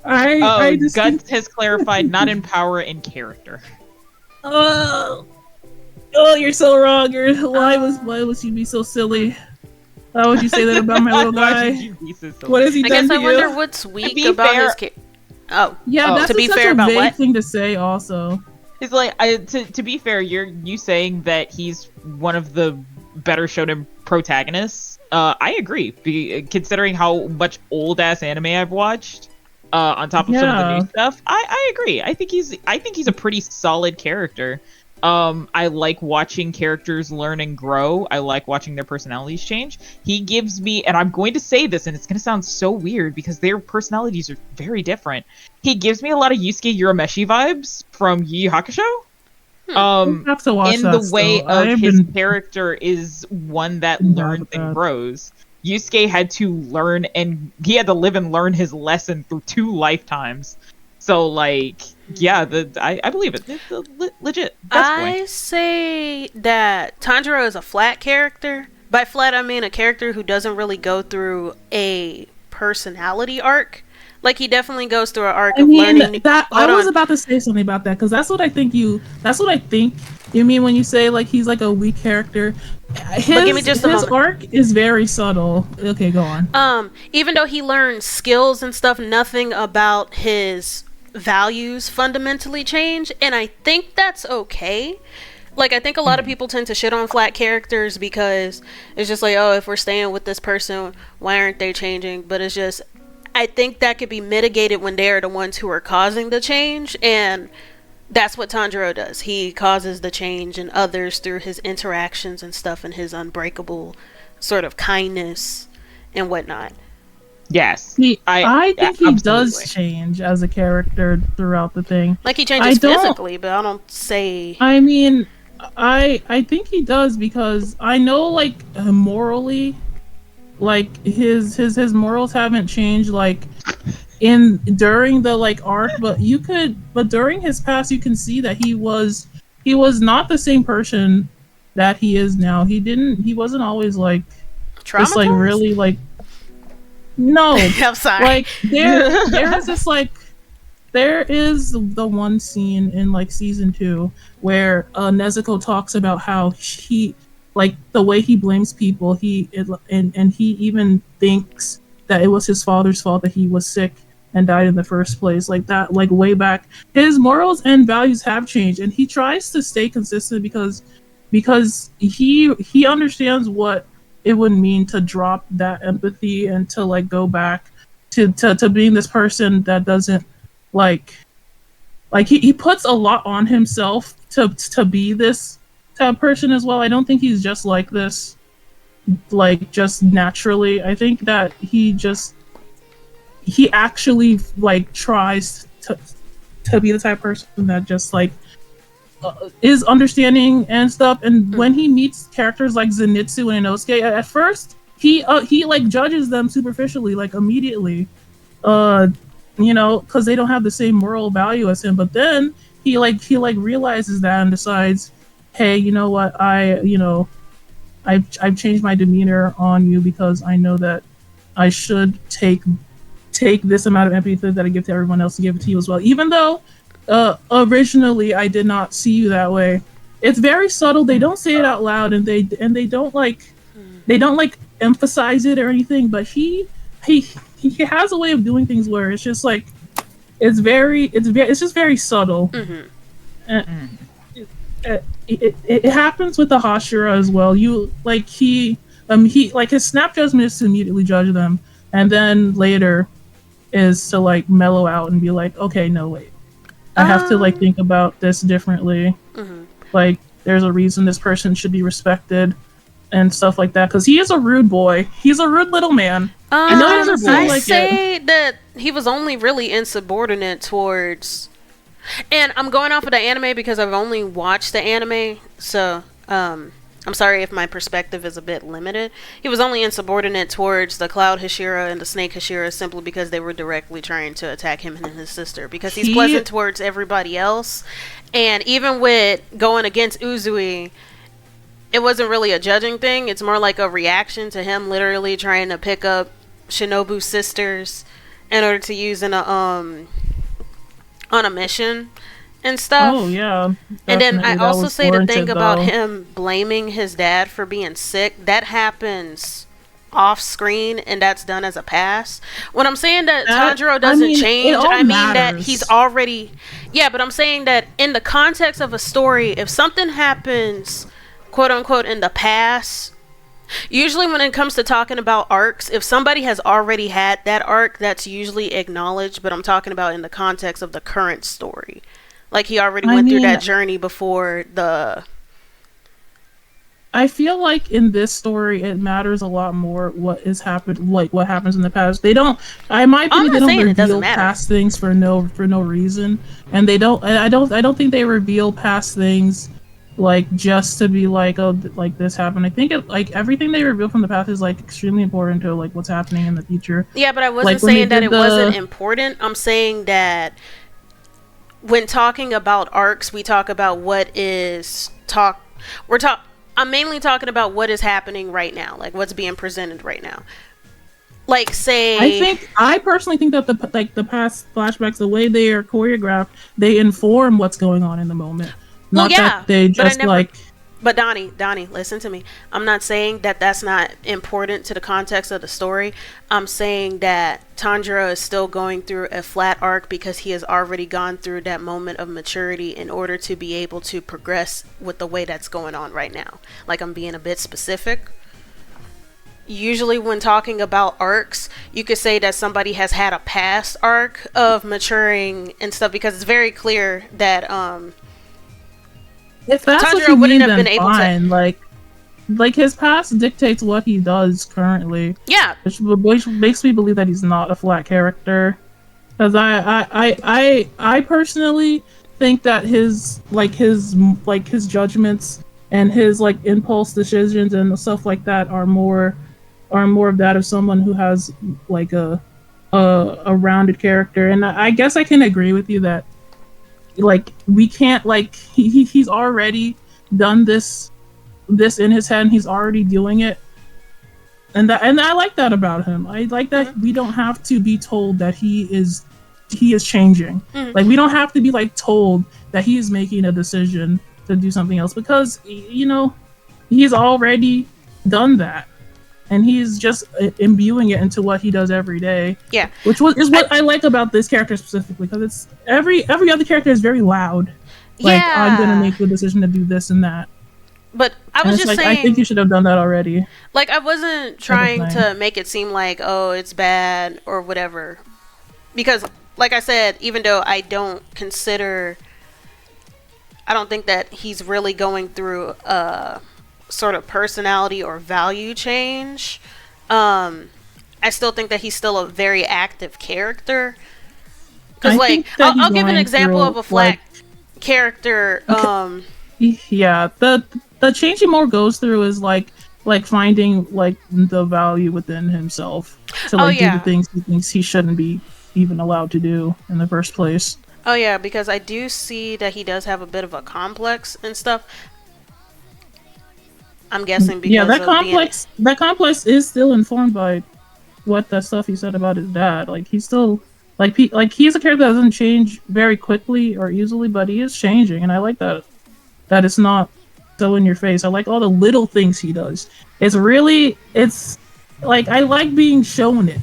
I just Guts has clarified, not in power, in character. Oh, you're so wrong. Why was you be so silly? Why would you say that about my little Why guy? should you be so silly? What has he I done guess I to wonder you? what's weak be about fair- his Oh, Yeah, Oh. that's To be such fair a about vague what? thing to say. Also, It's like, to be fair, you saying that he's one of the better shonen protagonists. I agree. Considering how much old ass anime I've watched, on top of some of the new stuff, I agree. I think he's a pretty solid character. I like watching characters learn and grow. I like watching their personalities change. He gives me, and I'm going to say this, and it's going to sound so weird because their personalities are very different. He gives me a lot of Yusuke Urameshi vibes from Yu Yu Hakusho. I have to watch in that the way still. I of have his been character is one that bad learns with and that. grows. Yusuke had to learn, and he had to live and learn his lesson through 2 lifetimes. So, like, yeah, I believe it. It's a legit best boy. I say that Tanjiro is a flat character. By flat, I mean a character who doesn't really go through a personality arc. Like, he definitely goes through an arc I of mean, learning. that I Hold was on. about to say something about that because that's what I think you mean when you say like he's like a weak character. But give me just a His moment. arc is very subtle. Okay, go on. Even though he learns skills and stuff, nothing about his values fundamentally change, and I think that's okay. Like, I think a lot of people tend to shit on flat characters because it's just like, oh, if we're staying with this person, why aren't they changing? But it's just, I think that could be mitigated when they're the ones who are causing the change, and that's what Tanjiro does. He causes the change in others through his interactions and stuff and his unbreakable sort of kindness and whatnot. Yes. I think he does absolutely. change as a character throughout the thing. Like, he changes physically, but I don't say... I mean, I think he does because I know like morally, like his morals haven't changed like during the like arc, but during his past you can see that he was not the same person that he is now. He wasn't always like just like Traumatized? really like no. I'm sorry. Like there is this like there is the one scene in like season 2 where Nezuko talks about how he like the way he blames people, and he even thinks that it was his father's fault that he was sick and died in the first place. Like that, like way back, his morals and values have changed, and he tries to stay consistent because he understands what it would mean to drop that empathy and to like go back to being this person that doesn't like he puts a lot on himself to be this type of person as well. I don't think he's just like this like just naturally. I think that he actually like tries to be the type of person that just like is understanding and stuff. And when he meets characters like Zenitsu and Inosuke, at first he like judges them superficially, like immediately, you know, because they don't have the same moral value as him. But then he realizes that and decides, hey, you know what, I've changed my demeanor on you because I know that I should take this amount of empathy that I give to everyone else to give it to you as well. Even though originally I did not see you that way. It's very subtle. They don't say it out loud, and they don't like emphasize it or anything. But he has a way of doing things where it's just like it's just very subtle. Mm-hmm. It happens with the Hashira as well. You like he like his snap judgment is to immediately judge them, and then later is to like mellow out and be like, okay, no, wait, I have to like think about this differently. Mm-hmm. Like, there's a reason this person should be respected and stuff like that. Because he is a rude boy. He's a rude little man. I know he doesn't seem like say that he was only really insubordinate towards, and I'm going off of the anime because I've only watched the anime, so I'm sorry if my perspective is a bit limited. He was only insubordinate towards the Cloud Hashira and the Snake Hashira simply because they were directly trying to attack him and his sister. Because he's pleasant towards everybody else. And even with going against Uzui, it wasn't really a judging thing. It's more like a reaction to him literally trying to pick up Shinobu's sisters in order to use on a mission and stuff. Oh yeah. And then I also say the thing about though. him blaming his dad for being sick, that happens off screen, and that's done as a pass. When I'm saying that Tanjiro doesn't change, I mean that he's already but I'm saying that in the context of a story, if something happens quote unquote in the past, usually when it comes to talking about arcs, if somebody has already had that arc, that's usually acknowledged. But I'm talking about in the context of the current story. Like, he already went through that journey before the... I feel like in this story it matters a lot more what is happened, like what happens in the past. They don't, in my opinion, they don't reveal past things for no reason, and they don't. I don't think they reveal past things like just to be like, oh, like this happened. I think it, like everything they reveal from the past is like extremely important to like what's happening in the future. Yeah, but I wasn't saying that it wasn't important. I'm saying that when talking about arcs, we talk about what is I'm mainly talking about what is happening right now, like what's being presented right now. Like, say, I personally think that the past flashbacks, the way they are choreographed, they inform what's going on in the moment. Not that they just But Donnie, listen to me. I'm not saying that that's not important to the context of the story. I'm saying that Tanjiro is still going through a flat arc because he has already gone through that moment of maturity in order to be able to progress with the way that's going on right now. Like, I'm being a bit specific. Usually when talking about arcs, you could say that somebody has had a past arc of maturing and stuff, because it's very clear that if that's Tanjiro what you wouldn't mean, have been able fine. to like his past dictates what he does currently. Yeah, which makes me believe that he's not a flat character. Because I personally think that his judgments and his like impulse decisions and stuff like that are more of that of someone who has like a rounded character. And I guess I can agree with you that like we can't, like he's already done this in his head and he's already doing it, and I like that about him. I like that we don't have to be told that he is changing. Like, we don't have to be like told that he is making a decision to do something else, because you know he's already done that and he's just imbuing it into what he does every day. Yeah, which is what I like about this character specifically, because it's every other character is very loud. Like, I'm gonna make the decision to do this and that. But I was just saying, I think you should have done that already. Like, I wasn't trying to make it seem like, oh, it's bad or whatever, because like I said, even though I don't think that he's really going through a sort of personality or value change, I still think that he's still a very active character. Because like, I'll give an example of a flat character. Yeah, the change he more goes through is like finding like the value within himself to like do the things he thinks he shouldn't be even allowed to do in the first place. Oh yeah, because I do see that he does have a bit of a complex and stuff. I'm guessing because that complex is still informed by what the stuff he said about his dad. Like, he's still he's a character that doesn't change very quickly or easily, but he is changing, and I like that it's not so in your face. I like all the little things he does. It's like, I like being shown it.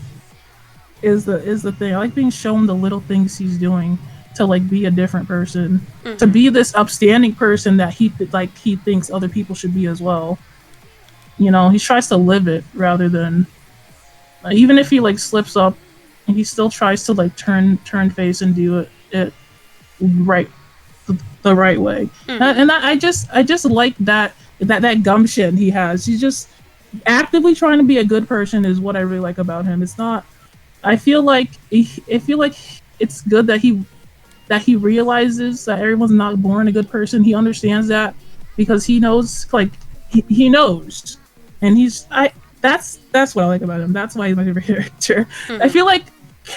Is the thing. I like being shown the little things he's doing to like be a different person, to be this upstanding person that he thinks other people should be as well. You know, he tries to live it rather than even if he like slips up, and he still tries to like turn face and do it right, the right way. And I just like that gumption he has. He's just actively trying to be a good person is what I really like about him. It's not. I feel like it's good that he realizes that everyone's not born a good person. He understands that because he knows, like he knows, and that's what I like about him. That's why he's my favorite character. I feel like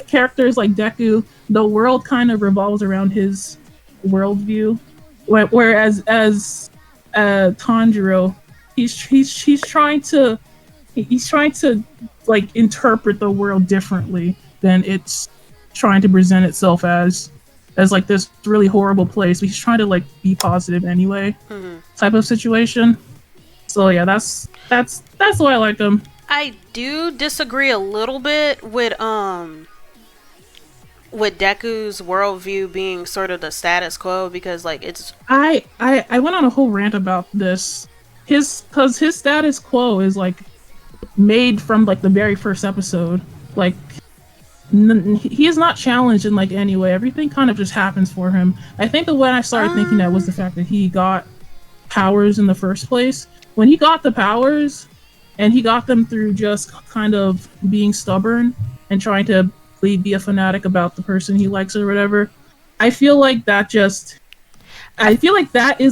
characters like Deku, the world kind of revolves around his worldview, whereas as Tanjiro, he's trying to like interpret the world differently than it's trying to present itself as like this really horrible place, but he's trying to like be positive anyway, type of situation. So yeah, that's why I like him. I do disagree a little bit with Deku's worldview being sort of the status quo, because like it's I went on a whole rant about this. Because his status quo is like made from like the very first episode. Like he is not challenged in like any way. Everything kind of just happens for him. I think the when I started thinking that was the fact that he got powers in the first place. When he got the powers, and he got them through just kind of being stubborn and trying to be a fanatic about the person he likes or whatever. I feel like that is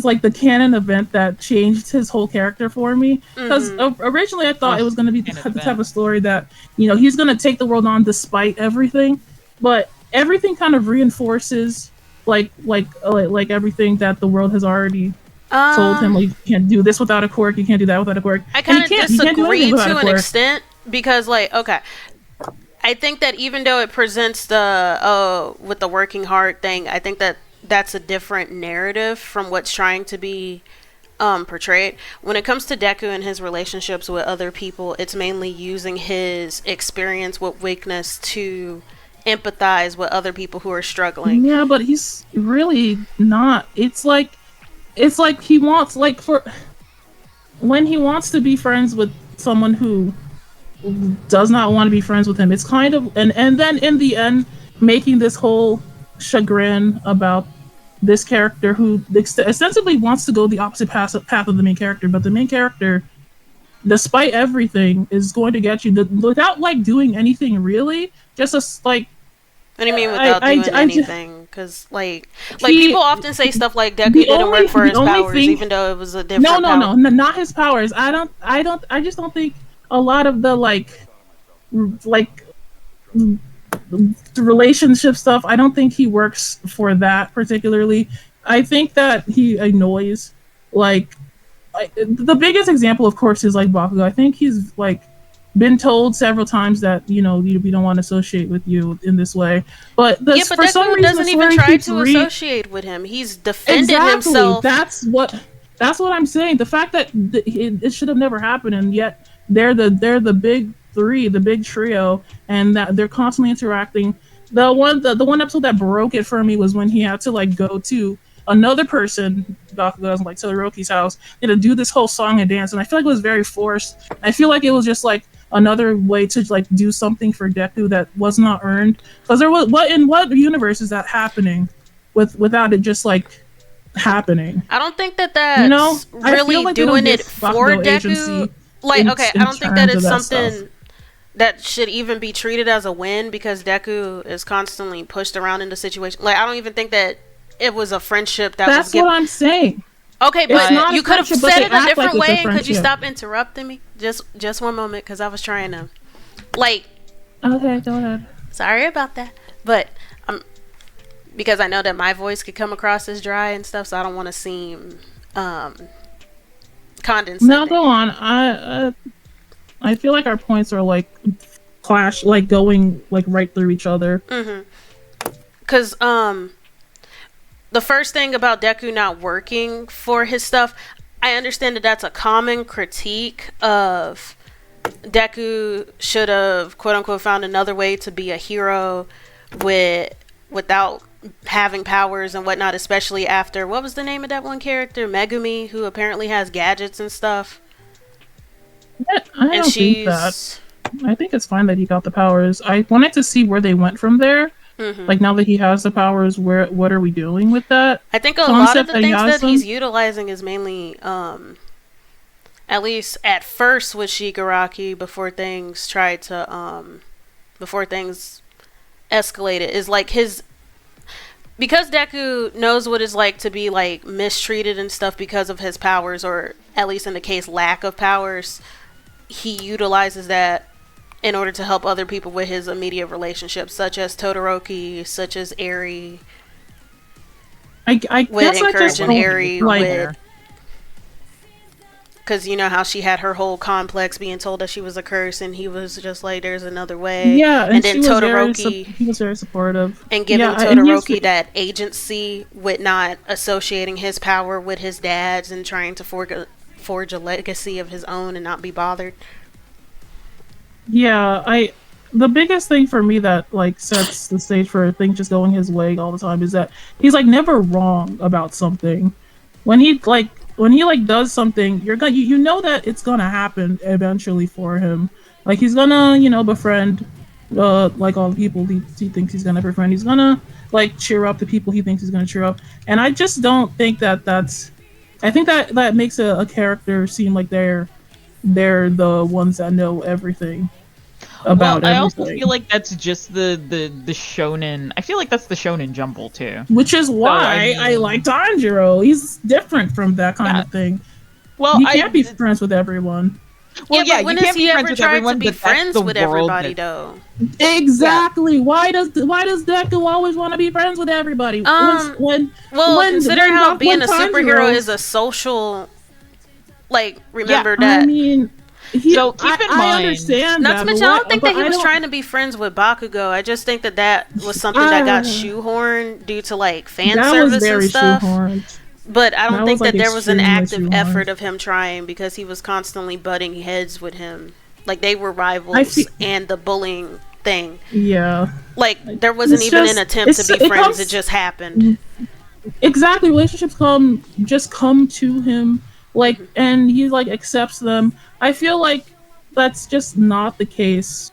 like the canon event that changed his whole character for me. Because originally I thought it was going to be the type of story that, you know, he's going to take the world on despite everything, but everything kind of reinforces like everything that the world has already told him. Like, you can't do this without a quirk, you can't do that without a quirk. I kind of disagree to an extent, because like, okay, I think that even though it presents the with the working hard thing, I think that that's a different narrative from what's trying to be portrayed. When it comes to Deku and his relationships with other people, it's mainly using his experience with weakness to empathize with other people who are struggling. Yeah, but he's really not. It's like he wants, like, for when he wants to be friends with someone who does not want to be friends with him, it's kind of, and then in the end making this whole chagrin about this character who ostensibly wants to go the opposite path of the main character, but the main character, despite everything, is going to get you without like doing anything really, just like. What do you mean without doing anything? Because like people often say stuff like Deku didn't work for his powers, even though it was a different. No, not his powers. I just don't think a lot of the the relationship stuff, I don't think he works for that particularly. I think that he annoys, the biggest example, of course, is like Bakugo. I think he's like been told several times that, you know, we don't want to associate with you in this way. But for Deku some reason, doesn't even try to associate with him. He's defended himself. That's what I'm saying. The fact that it should have never happened, and yet they're the big three, the big trio, and that they're constantly interacting. The one episode that broke it for me was when he had to like go to another person, Bakugo doesn't like, Todoroki's house, and to do this whole song and dance, and I feel like it was very forced. I feel like it was just like another way to like do something for Deku that was not earned. Because in what universe is that happening without it just like happening? I don't think that's, you know, really like doing it for Deku. Like, okay, I don't think that it's something that should even be treated as a win, because Deku is constantly pushed around into situations. Like, I don't even think that it was a friendship that was given. That's what I'm saying. Okay, but you could have said it a different way, and could you stop interrupting me? Just one moment, because I was trying to, like... Okay, go ahead. Sorry about that. But, because I know that my voice could come across as dry and stuff, so I don't want to seem condescending. No, go on. I feel like our points are, like, clash, like, going, like, right through each other. Mm-hmm. Because, the first thing about Deku not working for his stuff, I understand that that's a common critique of Deku should have, quote unquote, found another way to be a hero without having powers and whatnot, especially after, what was the name of that one character? Megumi, who apparently has gadgets and stuff. I don't think that. I think it's fine that he got the powers. I wanted to see where they went from there. Mm-hmm. Like, now that he has the powers, what are we doing with that? I think a lot of the things that he's utilizing is mainly, at least at first with Shigaraki, before things escalated, is like because Deku knows what it's like to be like mistreated and stuff because of his powers, or at least in the case lack of powers, he utilizes that in order to help other people with his immediate relationships, such as Todoroki, such as Eri. I guess encouraging Eri with, because you know how she had her whole complex being told that she was a curse, and he was just like, "There's another way." Yeah, and then Todoroki, he was very supportive, and giving Todoroki that agency with not associating his power with his dad's and trying to forge a legacy of his own and not be bothered. Yeah, the biggest thing for me that like sets the stage for things just going his way all the time is that he's like never wrong about something. When he does something, you know that it's gonna happen eventually for him. Like, he's gonna, you know, befriend like all the people he thinks he's gonna befriend. He's gonna like cheer up the people he thinks he's gonna cheer up. And I just don't think that that's I think that makes a character seem like they're the ones that know everything about I everything. also feel like that's just the shonen. I feel like that's the shonen jumble too. Which is why I mean- like Tanjiro. He's different from that kind of thing. Well, You can't be friends with everyone. Well, yeah, but when you has can't he be ever friends with tried everyone, to be but that's friends the with world everybody, that- though? Exactly. Why does Deku always want to be friends with everybody? When considering how being a superhero Tanjiro- is a social, like, remember that. I mean, So keep in I mind- understand Not that, to but mention, I what- don't think but that he I was don't- trying to be friends with Bakugo. I just think that was something that got shoehorned due to, like, fan that service was very and stuff. shoehorned. But I don't That think was, that like, there was an extremely active shoehorned. effort of him trying, because he was constantly butting heads with him. Like, they were rivals, and the bullying thing. Yeah. Like, there wasn't It's even just- an attempt to be it friends. comes- It just happened. Exactly. Relationships come to him, like, and he like accepts them. I feel like that's just not the case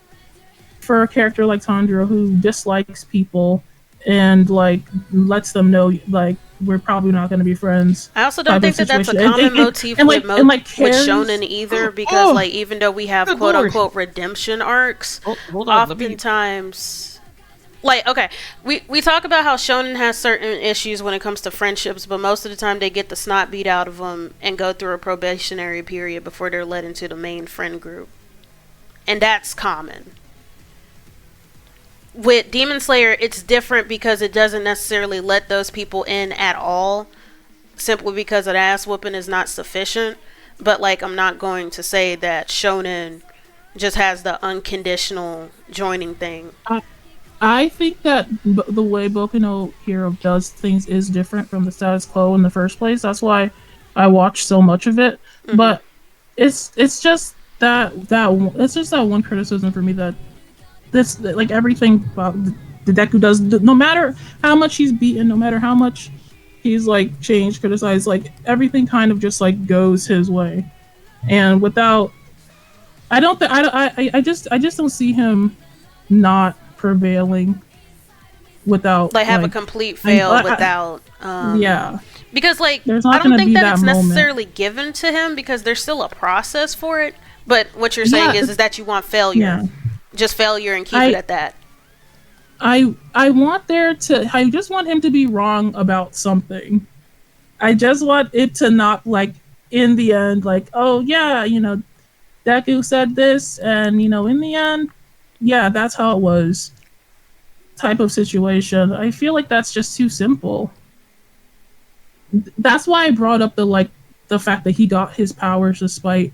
for a character like Tanjiro, who dislikes people and like lets them know like we're probably not going to be friends. I also don't type think of that that's a situation. common And- motif and, with, like- and, like, with carries- shonen either, because like even though we have Good quote lord. unquote redemption arcs, Hold on, let me- oftentimes, like, okay, we talk about how shonen has certain issues when it comes to friendships, but most of the time they get the snot beat out of them and go through a probationary period before they're led into the main friend group, and that's common. With Demon Slayer, it's different because it doesn't necessarily let those people in at all, simply because an ass whooping is not sufficient. But like, I'm not going to say that shonen just has the unconditional joining thing. I think that the way Boku no Hero does things is different from the status quo in the first place. That's why I watch so much of it. Mm-hmm. But it's just it's just that one criticism for me, that this, like, everything about the Deku does, no matter how much he's beaten, no matter how much he's like changed, criticized, like everything kind of just like goes his way, and without, I just don't see him not prevailing without Like, have a complete fail without yeah, because like There's not I don't gonna think be that that it's moment. necessarily given to him, because there's still a process for it. But what you're saying Yeah, is that you want failure. yeah. Just failure and keep it at that. I just want him to be wrong about something. I just want it to not, like, in the end, like, oh yeah, Deku said this, and in the end, yeah, that's how it was, type of situation. I feel like that's just too simple. That's why I brought up the fact that he got his powers despite,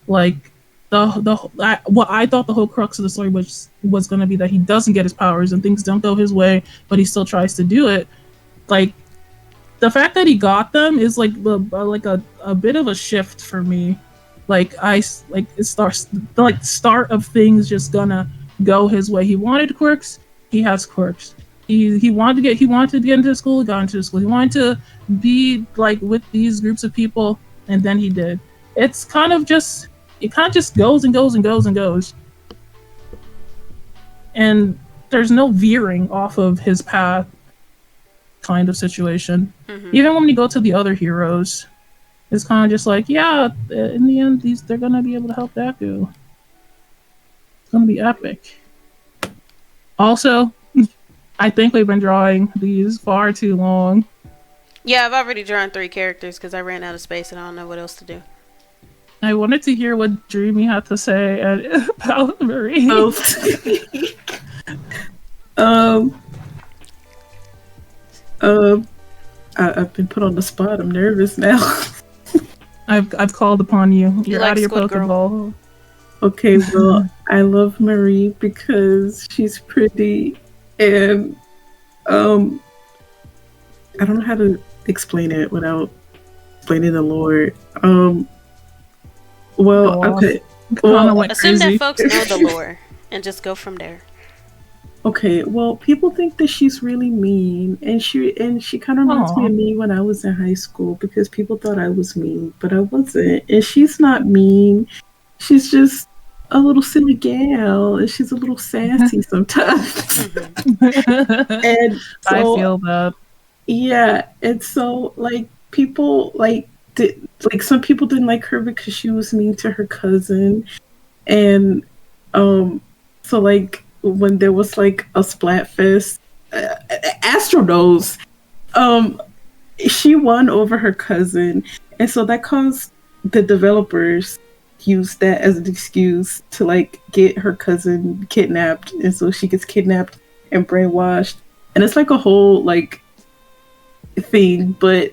like, what I thought the whole crux of the story was going to be that he doesn't get his powers and things don't go his way, but he still tries to do it. Like, the fact that he got them is like a bit of a shift for me. Like, it starts, the start of things just gonna go his way. He wanted quirks, he has quirks. He wanted to get into school, he got into school. He wanted to be like with these groups of people, and then he did. It kind of just goes and goes and goes and goes. And there's no veering off of his path, kind of situation. Mm-hmm. Even when we go to the other heroes, it's kind of just like, yeah, in the end, they're gonna be able to help Deku. It's gonna be epic. Also, I think we've been drawing these far too long. Yeah, I've already drawn 3 characters because I ran out of space and I don't know what else to do. I wanted to hear what Dreamy had to say about Marie. I've been put on the spot. I'm nervous now. I've called upon you. You're like out of your Squid Girl. Pokeball. Okay, well, I love Marie because she's pretty, and I don't know how to explain it without explaining the lore. Well, Go on. okay. Kinda Well, went Assume crazy. that folks know the lore and just go from there. okay, well, people think that she's really mean, and she kind of reminds me Aw. of me when I was in high school, because people thought I was mean, but I wasn't. And she's not mean. She's just a little silly gal, and she's a little sassy sometimes. And so, I feel that. yeah, and so like people like like some people didn't like her because she was mean to her cousin, and so like when there was like a Splatfest, Astronose, she won over her cousin, and so that caused the developers use that as an excuse to like get her cousin kidnapped, and so she gets kidnapped and brainwashed, and it's like a whole like thing. But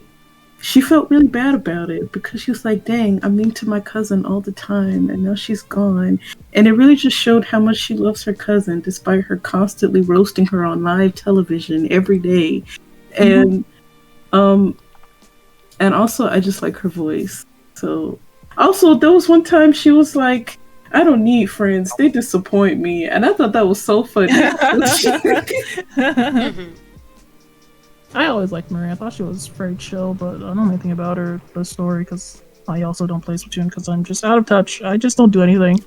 she felt really bad about it because she was like, dang, I'm mean to my cousin all the time and now she's gone. And it really just showed how much she loves her cousin despite her constantly roasting her on live television every day. And and also I just like her voice. So also there was one time she was like, I don't need friends, they disappoint me, and I thought that was so funny. I always liked Marie. I thought she was very chill, but I don't know anything about her, the story, because I also don't play Splatoon because I'm just out of touch. I just don't do anything.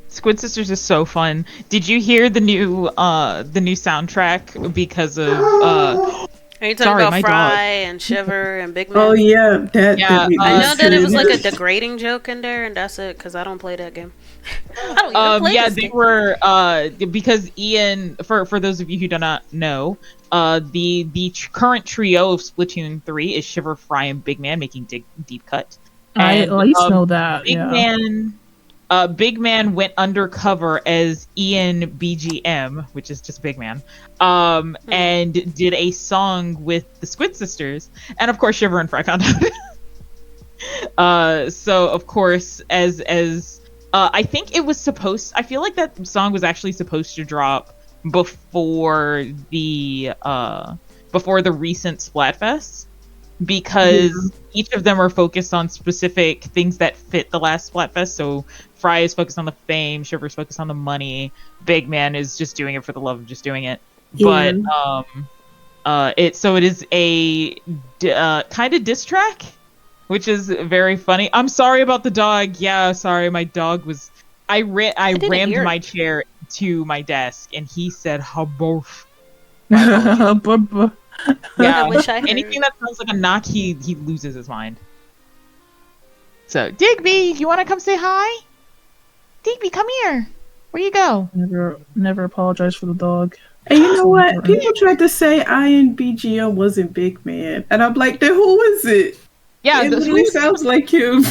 Squid Sisters is so fun. Did you hear the new soundtrack because of Are you talking Sorry, about my Fry dog. and Shiver and Big Man? Oh yeah, that Yeah, made me I know that it was sick. like a degrading joke in there, and that's it, because I don't play that game. I don't even play yeah, this they game. were because Ian, for those of you who do not know, the current trio of Splatoon 3 is Shiver, Fry, and Big Man making deep cut. I And, at least know that. Big Man went undercover as Ian BGM, which is just Big Man, and did a song with the Squid Sisters, and of course Shiver and Fry found out. So of course, as I think it was supposed, I feel like that song was actually supposed to drop before the recent Splatfest, because each of them are focused on specific things that fit the last Splatfest. So Fry is focused on the fame, Shiver's focused on the money, Big Man is just doing it for the love of just doing it. Yeah. But it is a kind of diss track, which is very funny. I'm sorry about the dog. Yeah, sorry, my dog was. I rammed my chair to my desk, and he said "haboof." Yeah, I wish I heard. anything that sounds like a knock, he loses his mind. So, Digby, you want to come say hi? Digby, come here. Where you go? Never apologize for the dog. And you know what? People tried to say Ian BGM wasn't Big Man, and I'm like, then who is it? Yeah, It literally sounds like him.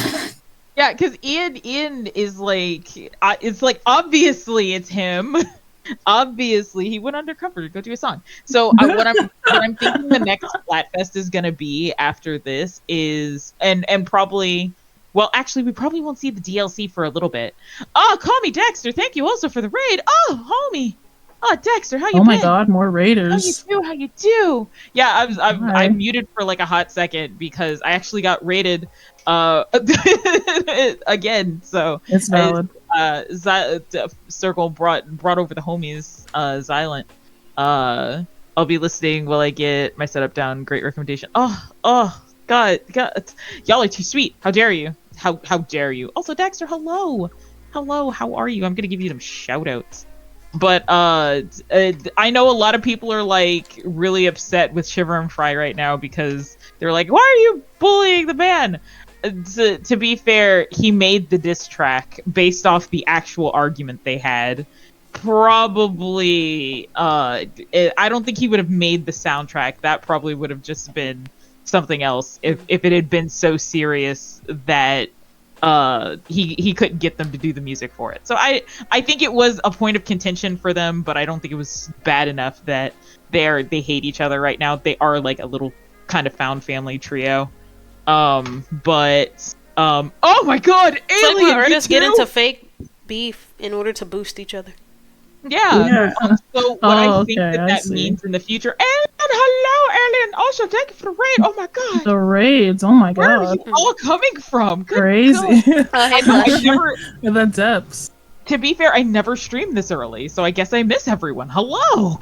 Yeah, because Ian is like, it's like obviously it's him. Obviously, he went undercover to go do a song. So what I'm thinking the next Splatfest is gonna be after this is and probably. Well, actually, we probably won't see the DLC for a little bit. Oh, call me Dexter. Thank you also for the raid. Oh, homie. Oh, Dexter, how you been? Oh my god, more raiders. How you do? Yeah, I muted for like a hot second because I actually got raided again. So It's valid. Circle brought over the homies. Xylent. I'll be listening while I get my setup down. Great recommendation. Oh. God, y'all are too sweet. How dare you? How dare you? Also, Dexter, hello, how are you? I'm gonna give you them shout outs. But I know a lot of people are like really upset with Shiver and Fry right now because they're like, why are you bullying the man? To be fair, he made the diss track based off the actual argument they had. Probably, I don't think he would have made the soundtrack. That probably would have just been something else if it had been so serious that he couldn't get them to do the music for it. So I think it was a point of contention for them, but I don't think it was bad enough that they hate each other right now. They are like a little kind of found family trio. Oh my god, It's like Alien, when artists you get too? into fake beef in order to boost each other. Yeah. So what I think okay, I that see. means in the future. And hello, Alien. Also, thank you for the raid. Oh my god. The raids, oh my Where are god. you all coming from? Good Crazy. God. Hey, I Flash. never. The depths. To be fair, I never stream this early, so I guess I miss everyone. Hello.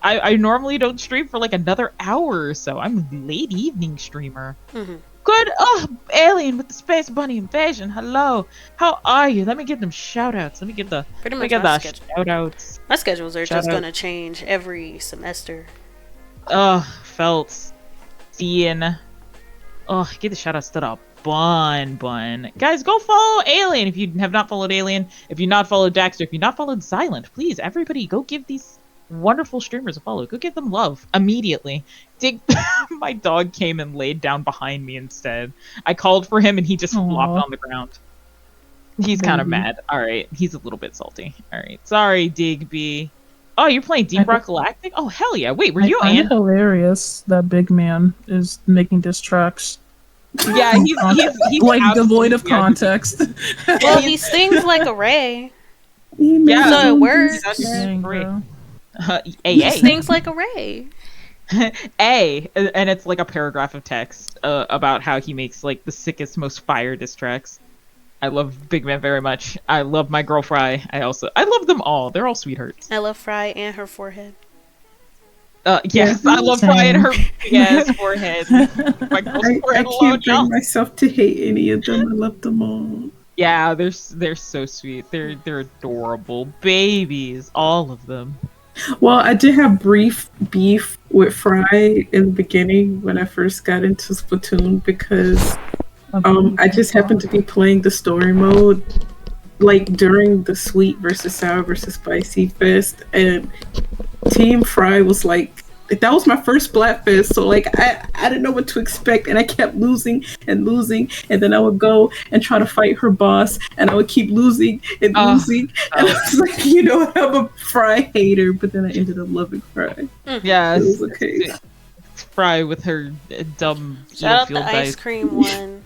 I normally don't stream for like another hour or so. I'm a late evening streamer. Mm-hmm. Good. Oh, Alien with the Space Bunny invasion. Hello. How are you? Let me give them shout outs. Let me give the Pretty let me much give my the schedule. shout outs. My schedules are Shout just out. gonna change every semester. Felt. Ian. Oh, give the shout outs to the bun. Guys, go follow Alien if you have not followed Alien. If you've not followed Daxter, if you've not followed Silent, please, everybody, go give these wonderful streamers a follow. Go give them love immediately. My dog came and laid down behind me instead. I called for him and he just flopped on the ground. He's kind of mad. All right, he's a little bit salty. All right, sorry, Digby. Oh, you're playing Deep Rock Galactic? Oh, hell yeah. Wait, were you and hilarious that big man is making diss tracks. Yeah, he's like devoid of context. Well, he stings like a ray. Yeah, so it works. Dang, bro. He stings like a ray. And it's like a paragraph of text about how he makes like the sickest, most fire diss tracks. I love Big Man very much. I love my girl Fry. I love them all. They're all sweethearts. I love Fry and her forehead. Yes, I love Fry and her big ass forehead. My girl's forehead I can't bring myself to hate any of them. I love them all. Yeah, they're so sweet. They're adorable babies, all of them. Well, I did have brief beef with Fry in the beginning when I first got into Splatoon because I just happened to be playing the story mode like during the sweet versus sour versus spicy fest, and Team Fry was like, that was my first Splatfest, so like I didn't know what to expect, and I kept losing, and then I would go and try to fight her boss, and I would keep losing, and I was like, you know what, I'm a Fry hater, but then I ended up loving Fry. Yeah, it was okay. Fry with her dumb shout out field the ice cream one.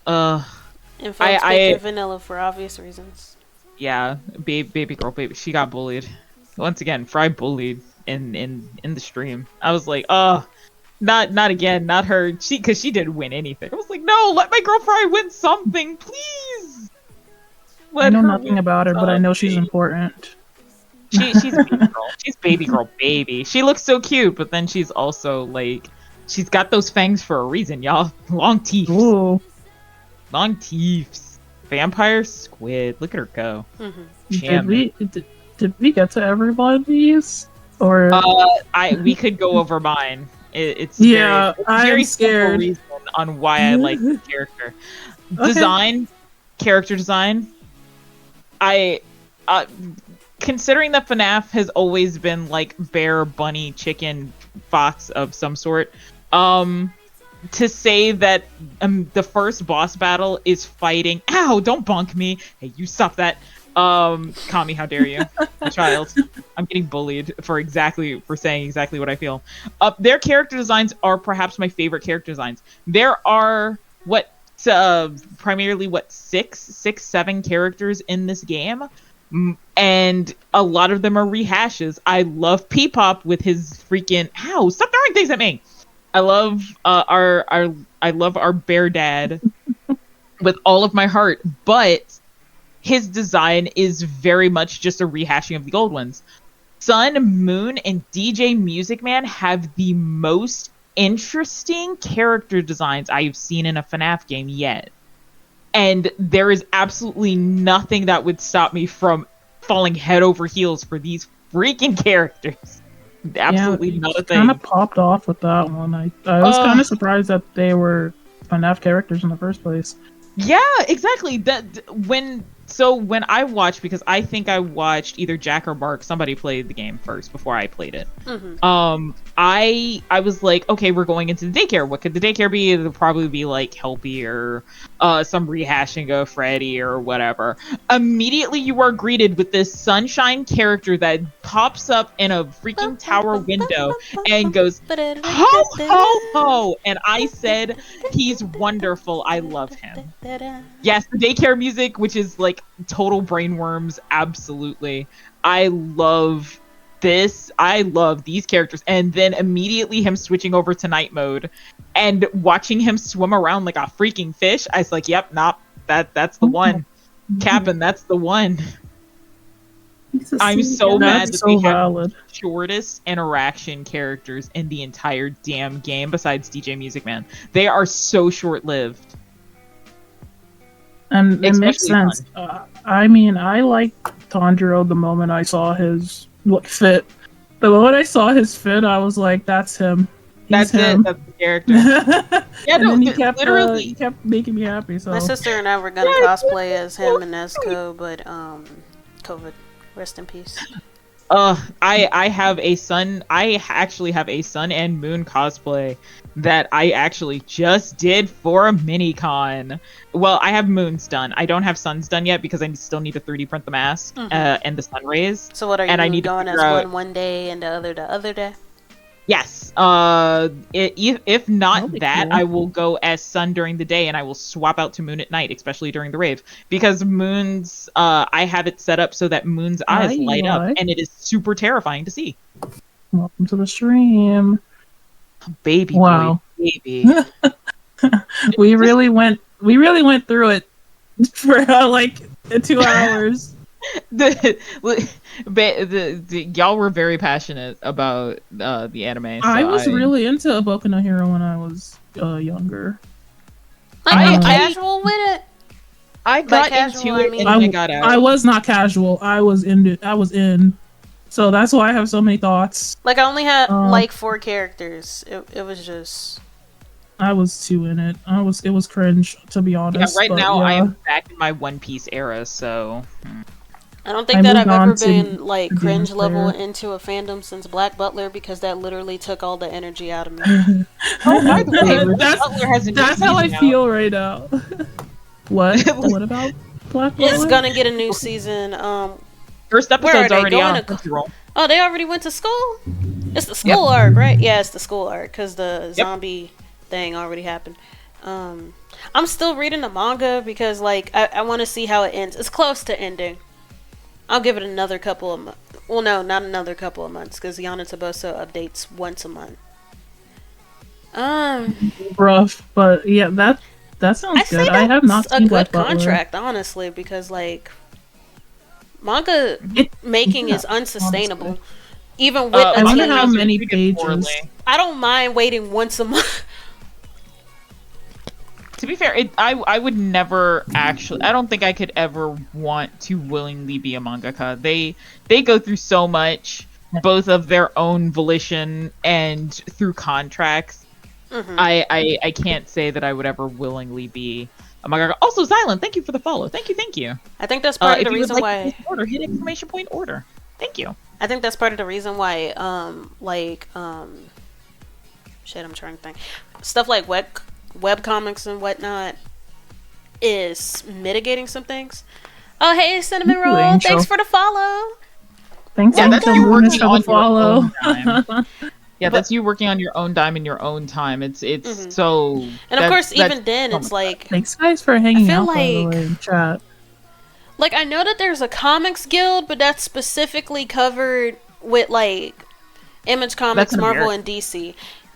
And folks picked vanilla for obvious reasons. Yeah, baby girl, she got bullied. Once again, Fry bullied in the stream. I was like, not again, not her. Because she didn't win anything. I was like, no, let my girl Fry win something, please. I know nothing about her, but I know she's important. She's a baby girl. She's baby girl, baby. She looks so cute, but then she's also like, she's got those fangs for a reason, y'all. Long teeth. Ooh. Long teeth. Vampire squid. Look at her go. Mm-hmm. Did we get to everybody's? Or we could go over mine. It's I'm very scared reason on why I like this character. Okay. Character design. I considering that FNAF has always been like bear, bunny, chicken, fox of some sort. To say that the first boss battle is fighting. Ow! Don't bonk me. Hey, you stop that. Kami, how dare you, child? I'm getting bullied for saying exactly what I feel. Their character designs are perhaps my favorite character designs. There are primarily six, seven characters in this game, and a lot of them are rehashes. I love P-Pop with his freaking stop throwing things at me. I love I love our bear dad with all of my heart, but his design is very much just a rehashing of the old ones. Sun, Moon, and DJ Music Man have the most interesting character designs I've seen in a FNAF game yet. And there is absolutely nothing that would stop me from falling head over heels for these freaking characters. Absolutely not a thing. Kind of popped off with that one. I was kind of surprised that they were FNAF characters in the first place. Yeah, exactly. When I watched, because I think I watched either Jack or Mark, somebody played the game first before I played it. Mm-hmm. I was like, okay, we're going into the daycare. What could the daycare be? It'll probably be like Helpy or some rehashing of Freddy or whatever. Immediately you are greeted with this sunshine character that pops up in a freaking tower window and goes, ho, ho, ho. And I said, he's wonderful. I love him. Yes, the daycare music, which is like total brainworms, absolutely. I love this. I love these characters. And then immediately him switching over to night mode and watching him swim around like a freaking fish. I was like, yep, that's the one. Captain, that's the one. I'm so mad that they have the shortest interaction characters in the entire damn game besides DJ Music Man. They are so short-lived. And it makes sense. I mean, I liked Tanjiro the moment I saw his fit. The moment I saw his fit, I was like, that's him. That's him. it. That's the character. Yeah, And no, then he kept literally. he kept making me happy. So My sister and I were gonna cosplay as him and Nesco, but COVID. Rest in peace. I have a son. I actually have a Sun and Moon cosplay that I actually just did for a mini con. Well, I have Moons done. I don't have Suns done yet because I still need to 3D print the mask and the sun rays. So what are And I you need to going as figure out- one day and the other day? Yes. If not That'll be that, cool. I will go as Sun during the day, and I will swap out to Moon at night, especially during the rave, because Moon's. I have it set up so that Moon's eyes light up, and it is super terrifying to see. welcome to the stream. Baby Wow. boy, baby. We really went through it for like 2 hours. the y'all were very passionate about the anime. So I was really into Boku no Hero when I was younger. Like, I- I'm casual with it. I got casual, into I it mean- and I got out. I was not casual. I was in. So that's why I have so many thoughts. Like, I only had Um, like 4 characters. It was just. I was too in it. It was cringe, to be Yeah, honest. right but now I yeah. am back in my One Piece era, so I don't think I that moved I've on ever to been like Demon cringe level Slayer. into a fandom since Black Butler because that literally took all the energy out of me. Oh, by the way, That's- Butler has a new That's how I season out. feel right now. What? What about Black It's Butler? gonna get a new season. First Where are episode's they already going on to- Crunchyroll. Oh, they already went to school? It's the school arc, right? Yeah, it's the school arc because the zombie thing already happened. I'm still reading the manga because like I want to see how it ends. It's close to ending. I'll give it another couple of months. Well, no, not another couple of months because Yana Toboso updates once a month. Rough, but yeah, that sounds I say good. I have that's not a seen good Black Butler. contract, honestly, because like manga It- making yeah, is unsustainable. honestly. Even with I a wonder team, how many Treated pages. poorly. I don't mind waiting once a month. To be fair, I would never actually. I don't think I could ever want to willingly be a mangaka. They go through so much, both of their own volition and through contracts. Mhm. I can't say that I would ever willingly be a mangaka. Also, Xylan, thank you for the follow. Thank you. I think that's part of If the you would reason like why. to place an order, hit exclamation point order. Thank you. I think that's part of the reason why, shit, I'm trying to think. Stuff like web comics and whatnot is mitigating some things. Oh, hey, Cinnamon Thank you, Roll, Angel. thanks for the follow. Thanks, Yeah, that's Angel you Lunas, working for on the your follow. own time. Yeah, that's you working on your own dime in your own time. It's Mhm. so. And of course, even then, so it's much like, Thanks, guys, for hanging feel out, by the like- way, in chat. I know that there's a comics guild, but that's specifically covered with like Image Comics, That's Marvel, American. and DC.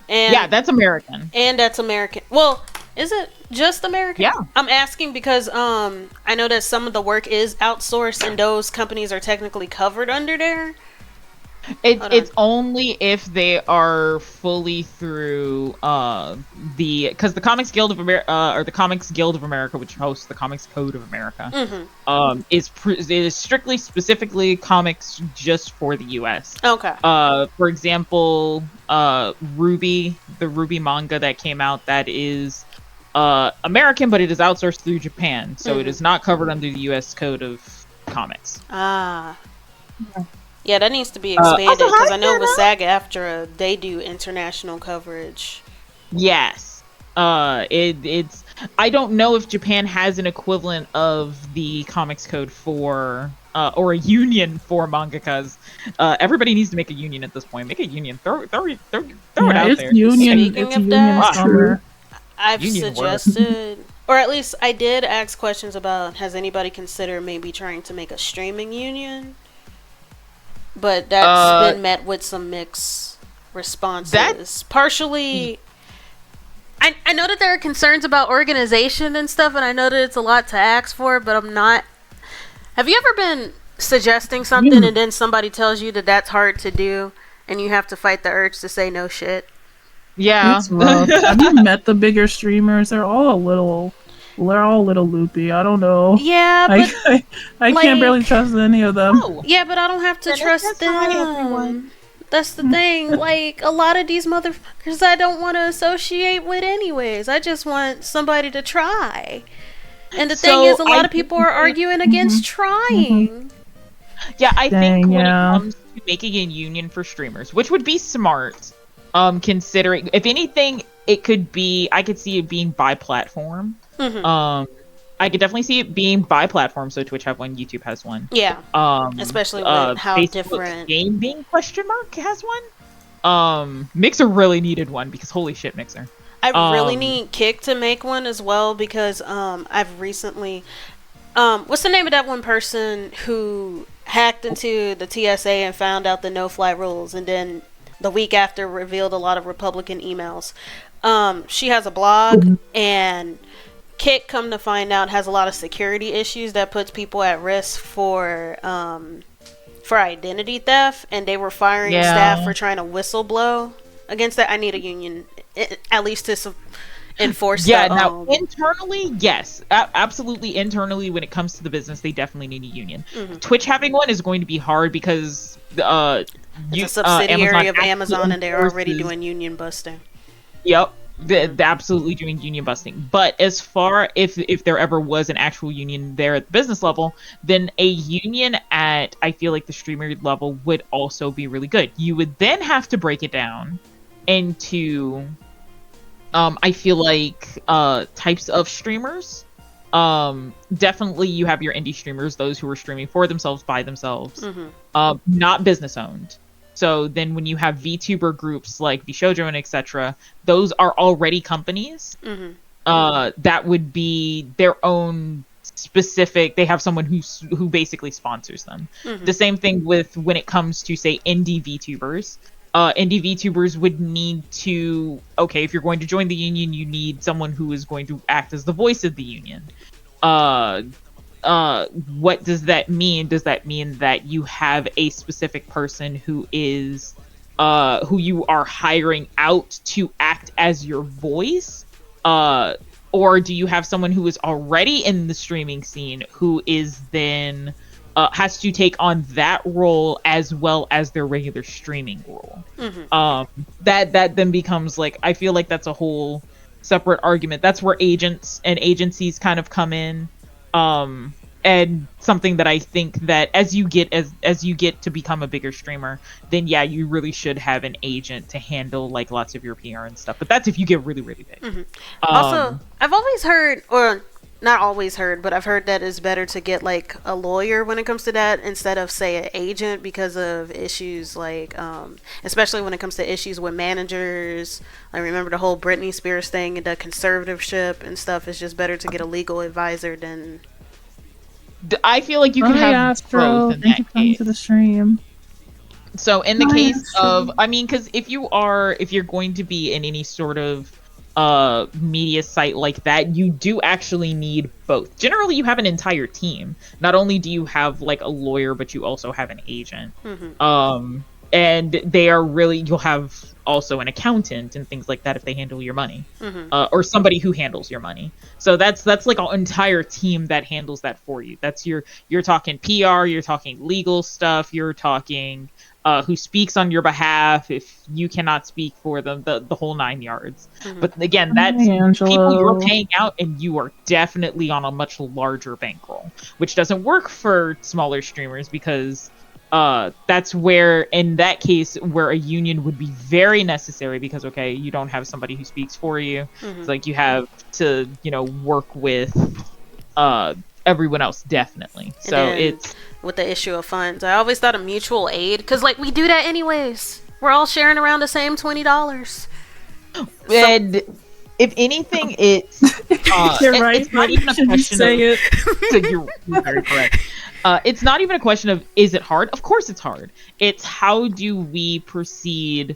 And Yeah, that's American. and that's American. Well, is it just American? Yeah. I'm asking because I know that some of the work is outsourced and those companies are technically covered under there. Hold on. It's only if they are fully through because the Comics Guild of America or the Comics Guild of America, which hosts the Comics Code of America, Mm-hmm. is strictly specifically comics just for the U.S. Okay. For example, Ruby, the Ruby manga that came out, that is American, but it is outsourced through Japan, so it Mhm. is not covered under the U.S. Code of Comics. Ah. Yeah, that needs to be expanded also, hi, because I know with Hannah. SAG-AFTRA they do international coverage. Yes. It's. I don't know if Japan has an equivalent of the Comics Code for or a union for mangakas. Everybody needs to make a union at this point. Make a union. Throw it out it's there. union. Speaking It's of union that- summer. I've Union work. suggested, or at least I did ask questions about, has anybody considered maybe trying to make a streaming union? But that's been met with some mixed responses. Partially, I know that there are concerns about organization and stuff, and I know that it's a lot to ask for, but I'm not. Have you ever been suggesting something and then somebody tells you that that's hard to do, and you have to fight the urge to say no shit? Yeah. It's rough. Have you met the bigger streamers? They're all a little loopy. I don't know. Yeah, but I can't barely trust any of them. Oh. yeah, but I don't have to Then trust that's hi, them. everyone. That's the thing. Like, a lot of these motherfuckers I don't want to associate with anyways. I just want somebody to try. And the thing is, a lot of people are arguing against trying. Yeah, I think when yeah. it comes to making a union for streamers, which would be smart, considering, if anything, it could be, I could see it being bi-platform. I could definitely see it being bi-platform, so Twitch have one, YouTube has one. Yeah. Especially with how Facebook's different... Gaming question mark has one. Mixer really needed one, because holy shit, Mixer. I really need Kick to make one as well, because I've recently... what's the name of that one person who hacked into the TSA and found out the no-fly rules, and then the week after revealed a lot of Republican emails? She has a blog, and Kick, come to find out, has a lot of security issues that puts people at risk for identity theft, and they were firing staff for trying to whistleblow against that. I need a union, at least to enforce that. Now internally, yes, absolutely. Internally, when it comes to the business, they definitely need a union. Twitch having one is going to be hard because it's a subsidiary of Amazon, and they're already doing union busting. Yep, they're absolutely doing union busting. But as far if there ever was an actual union there at the business level, then a union at, I feel like, the streamer level would also be really good. You would then have to break it down into I feel like types of streamers. Definitely you have your indie streamers, those who are streaming for themselves, by themselves, not business owned. So then when you have VTuber groups like VShojo and etc., those are already companies. That would be their own specific, they have someone who basically sponsors them. The same thing with when it comes to, say, indie VTubers. Indie VTubers would need to, okay, if you're going to join the union, you need someone who is going to act as the voice of the union. What does that mean? Does that mean that you have a specific person who is, who you are hiring out to act as your voice? Or do you have someone who is already in the streaming scene who is then has to take on that role as well as their regular streaming role? That then becomes, like, I feel like that's a whole separate argument. That's where agents and agencies kind of come in, and something that I think that as you get to become a bigger streamer, then yeah, you really should have an agent to handle like lots of your PR and stuff. But that's if you get really, really big. Also, I've always heard, or not always heard, but I've heard that it's better to get like a lawyer when it comes to that instead of, say, an agent, because of issues like especially when it comes to issues with managers. I remember the whole Britney Spears thing and the conservatorship and stuff. It's just better to get a legal advisor than... I feel like you can have both in that case. To the stream. So in the case of, I mean, because if you're going to be in any sort of media site like that, you do actually need both. Generally, you have an entire team. Not only do you have like a lawyer, but you also have an agent. And they are really, you'll have also an accountant and things like that if they handle your money, or somebody who handles your money. So that's like an entire team that handles that for you. That's you're talking PR, you're talking legal stuff, you're talking who speaks on your behalf if you cannot speak for them, the whole 9 yards. But again, that's people you're paying out, and you are definitely on a much larger bankroll, which doesn't work for smaller streamers, because that's where, in that case, where a union would be very necessary, because okay, you don't have somebody who speaks for you. It's like you have to, work with everyone else, definitely. So it's with the issue of funds, I always thought of mutual aid, because like we do that anyways. We're all sharing around the same $20. And if anything, it's you're right. It's not even a question of you're very correct. It's not even a question of, is it hard? Of course it's hard. It's how do we proceed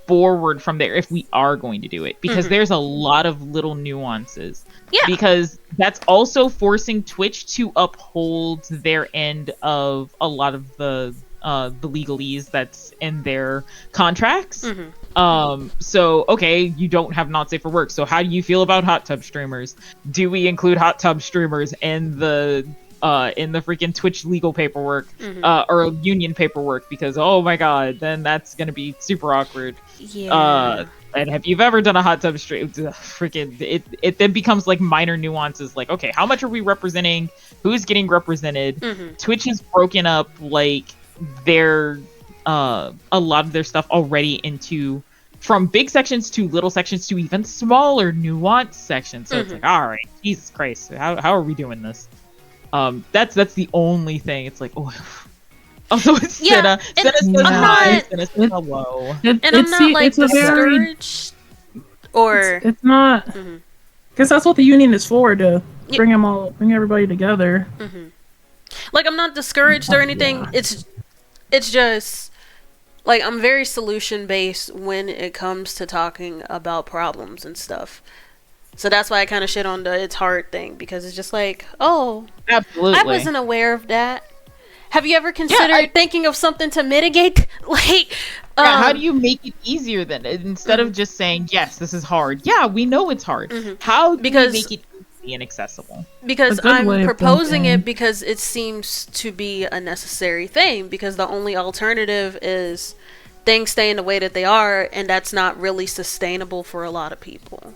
forward from there if we are going to do it, because there's a lot of little nuances. Because that's also forcing Twitch to uphold their end of a lot of the legalese that's in their contracts. So okay, you don't have not safe for work, so how do you feel about hot tub streamers? Do we include hot tub streamers in the in the freaking Twitch legal paperwork, Mm-hmm. or union paperwork, because oh my god, then that's gonna be super awkward. Yeah. And if you've ever done a hot tub stream, freaking it then becomes like minor nuances, like okay, how much are we representing? Who's getting represented? Mm-hmm. Twitch has broken up like their a lot of their stuff already into from big sections to little sections to even smaller nuanced sections. So it's like, all right, Jesus Christ, how are we doing this? That's the only thing. It's like, oh. Also, it's Yeah, Senna says I'm hi. not- Senna says hello. And I'm not like discouraged or It's not Mhm. because that's what the union is for, to Yeah. bring everybody together. like I'm not discouraged or anything. It's just like I'm very solution based when it comes to talking about problems and stuff. So that's why I kind of shit on the it's hard thing, because it's just like, oh, Absolutely. I wasn't aware of that. Have you ever considered thinking of something to mitigate? Like, how do you make it easier then? Instead of just saying, yes, this is hard. Yeah, we know it's hard. How do Because- we make it easy and accessible? because A good way I'm of proposing thinking. it because it seems to be a necessary thing, because the only alternative is things staying the way that they are, and that's not really sustainable for a lot of people.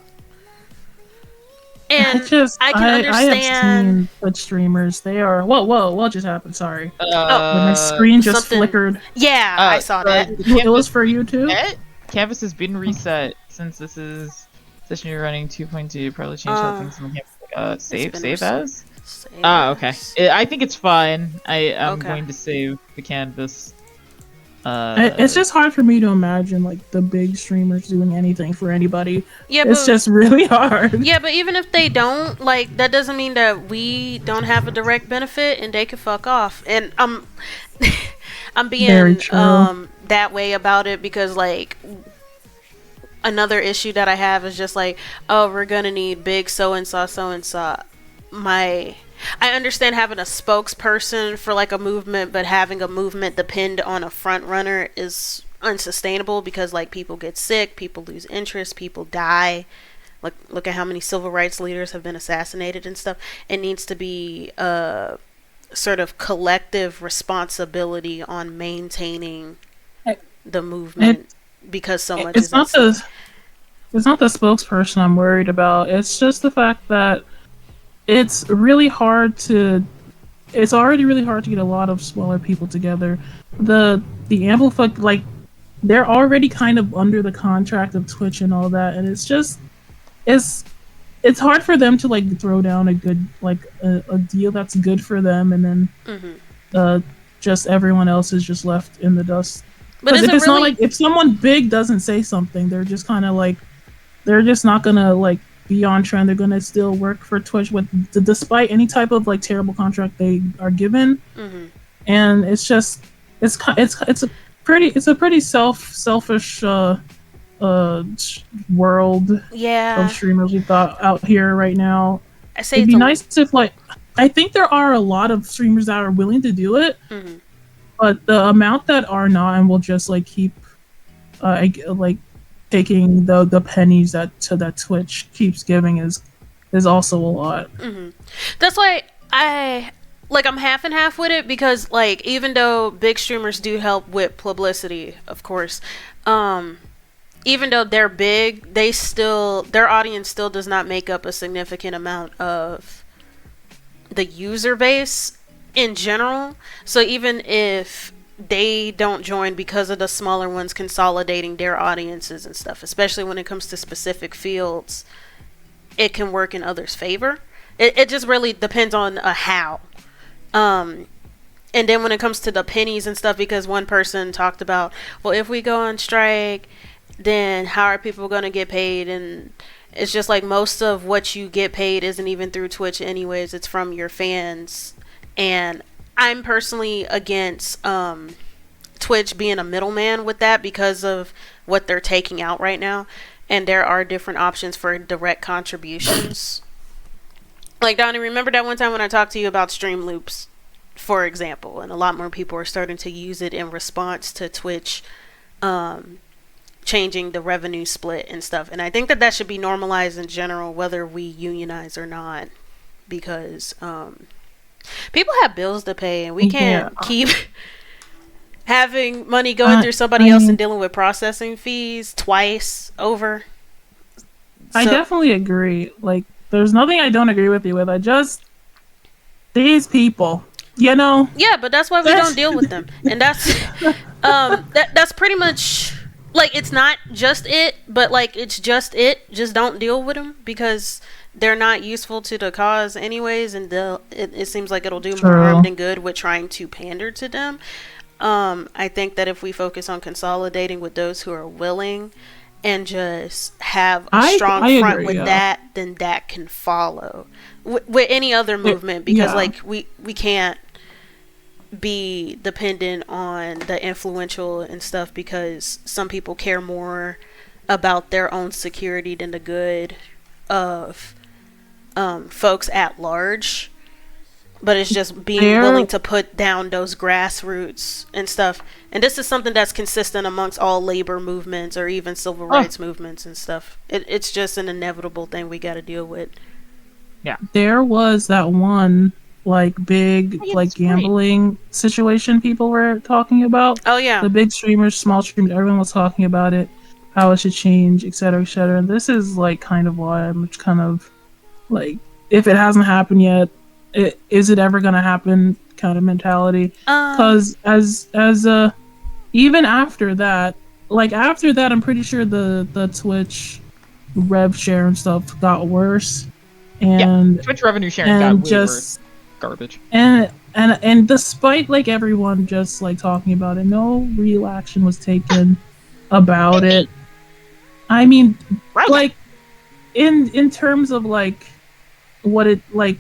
And I can I have understand. seen Twitch streamers. They are what just happened? Sorry, when Oh, my screen just something- flickered. Yeah, I saw that. It was for you too. Canvas has been reset since this is session you're running 2.2. Probably change how things in the canvas. Save been save reset. as. Okay. I think it's fine. I'm Okay. going to save the canvas. It's just hard for me to imagine like the big streamers doing anything for anybody. Yeah, It's but just really hard. yeah, but even if they don't, like, that doesn't mean that we don't have a direct benefit, and they can fuck off. And I'm Very being true. that way about it because, like, another issue that I have is just like, oh, we're gonna need big so and so. I understand having a spokesperson for like a movement, but having a movement depend on a front runner is unsustainable, because like people get sick, people lose interest, people die. Like, look at how many civil rights leaders have been assassinated and stuff. It needs to be a sort of collective responsibility on maintaining the movement, because so much It's is not at stake. it's not the spokesperson I'm worried about. It's just the fact that it's already really hard to get a lot of smaller people together. The Amplify, like, they're already kind of under the contract of Twitch and all that, and it's hard for them to like throw down a good a deal that's good for them, and then just everyone else is just left in the dust. But Because is if it it's really not like, if someone big doesn't say something, they're just kind of like, they're just not gonna like be on trend. They're gonna still work for Twitch despite any type of like terrible contract they are given. And it's just it's a pretty selfish world yeah, of streamers we've got out here right now. I say It'd it's be nice if, like, I think there are a lot of streamers that are willing to do it, but the amount that are not and will just like keep like taking the pennies that Twitch keeps giving is also a lot. That's why I'm half and half with it, because like, even though big streamers do help with publicity, of course, even though they're big, their audience still does not make up a significant amount of the user base in general. So even if they don't join because of the smaller ones consolidating their audiences and stuff, especially when it comes to specific fields, it can work in others' favor. It just really depends on how. And then when it comes to the pennies and stuff, because one person talked about, well, if we go on strike, then how are people going to get paid? And it's just like, most of what you get paid isn't even through Twitch anyways. It's from your fans. And I'm personally against Twitch being a middleman with that, because of what they're taking out right now. And there are different options for direct contributions. Like, Donnie, remember that one time when I talked to you about stream loops, for example, and a lot more people are starting to use it in response to Twitch changing the revenue split and stuff. And I think that should be normalized in general, whether we unionize or not, because People have bills to pay, and we can't Yeah. keep having money going through somebody else and dealing with processing fees twice over. I definitely agree. Like, there's nothing I don't agree with you with. I just these people, you know. Yeah, but that's why we don't deal with them, and that's that's pretty much like it's not just it, but like it's just it. Just don't deal with them because they're not useful to the cause anyways, and it seems like it'll do more harm than good with trying to pander to them. I think that if we focus on consolidating with those who are willing and just have a strong front agree, with that, then that can follow with any other movement, because like we can't be dependent on the influential and stuff, because some people care more about their own security than the good of folks at large. But it's just being willing to put down those grassroots and stuff. And this is something that's consistent amongst all labor movements or even civil rights movements and stuff. It's just an inevitable thing we got to deal with. Yeah. There was that one like big like gambling situation people were talking about. Oh yeah. The big streamers, small streamers, everyone was talking about it, how it should change, etc., etc. And this is like kind of why I'm kind of like, if it hasn't happened yet, is it ever gonna happen kind of mentality? Because as even after that, I'm pretty sure the Twitch rev share and stuff got worse, and Twitch revenue sharing got way worse. Garbage. And despite like everyone just like talking about it, no real action was taken about it. I mean, like in terms of like what it like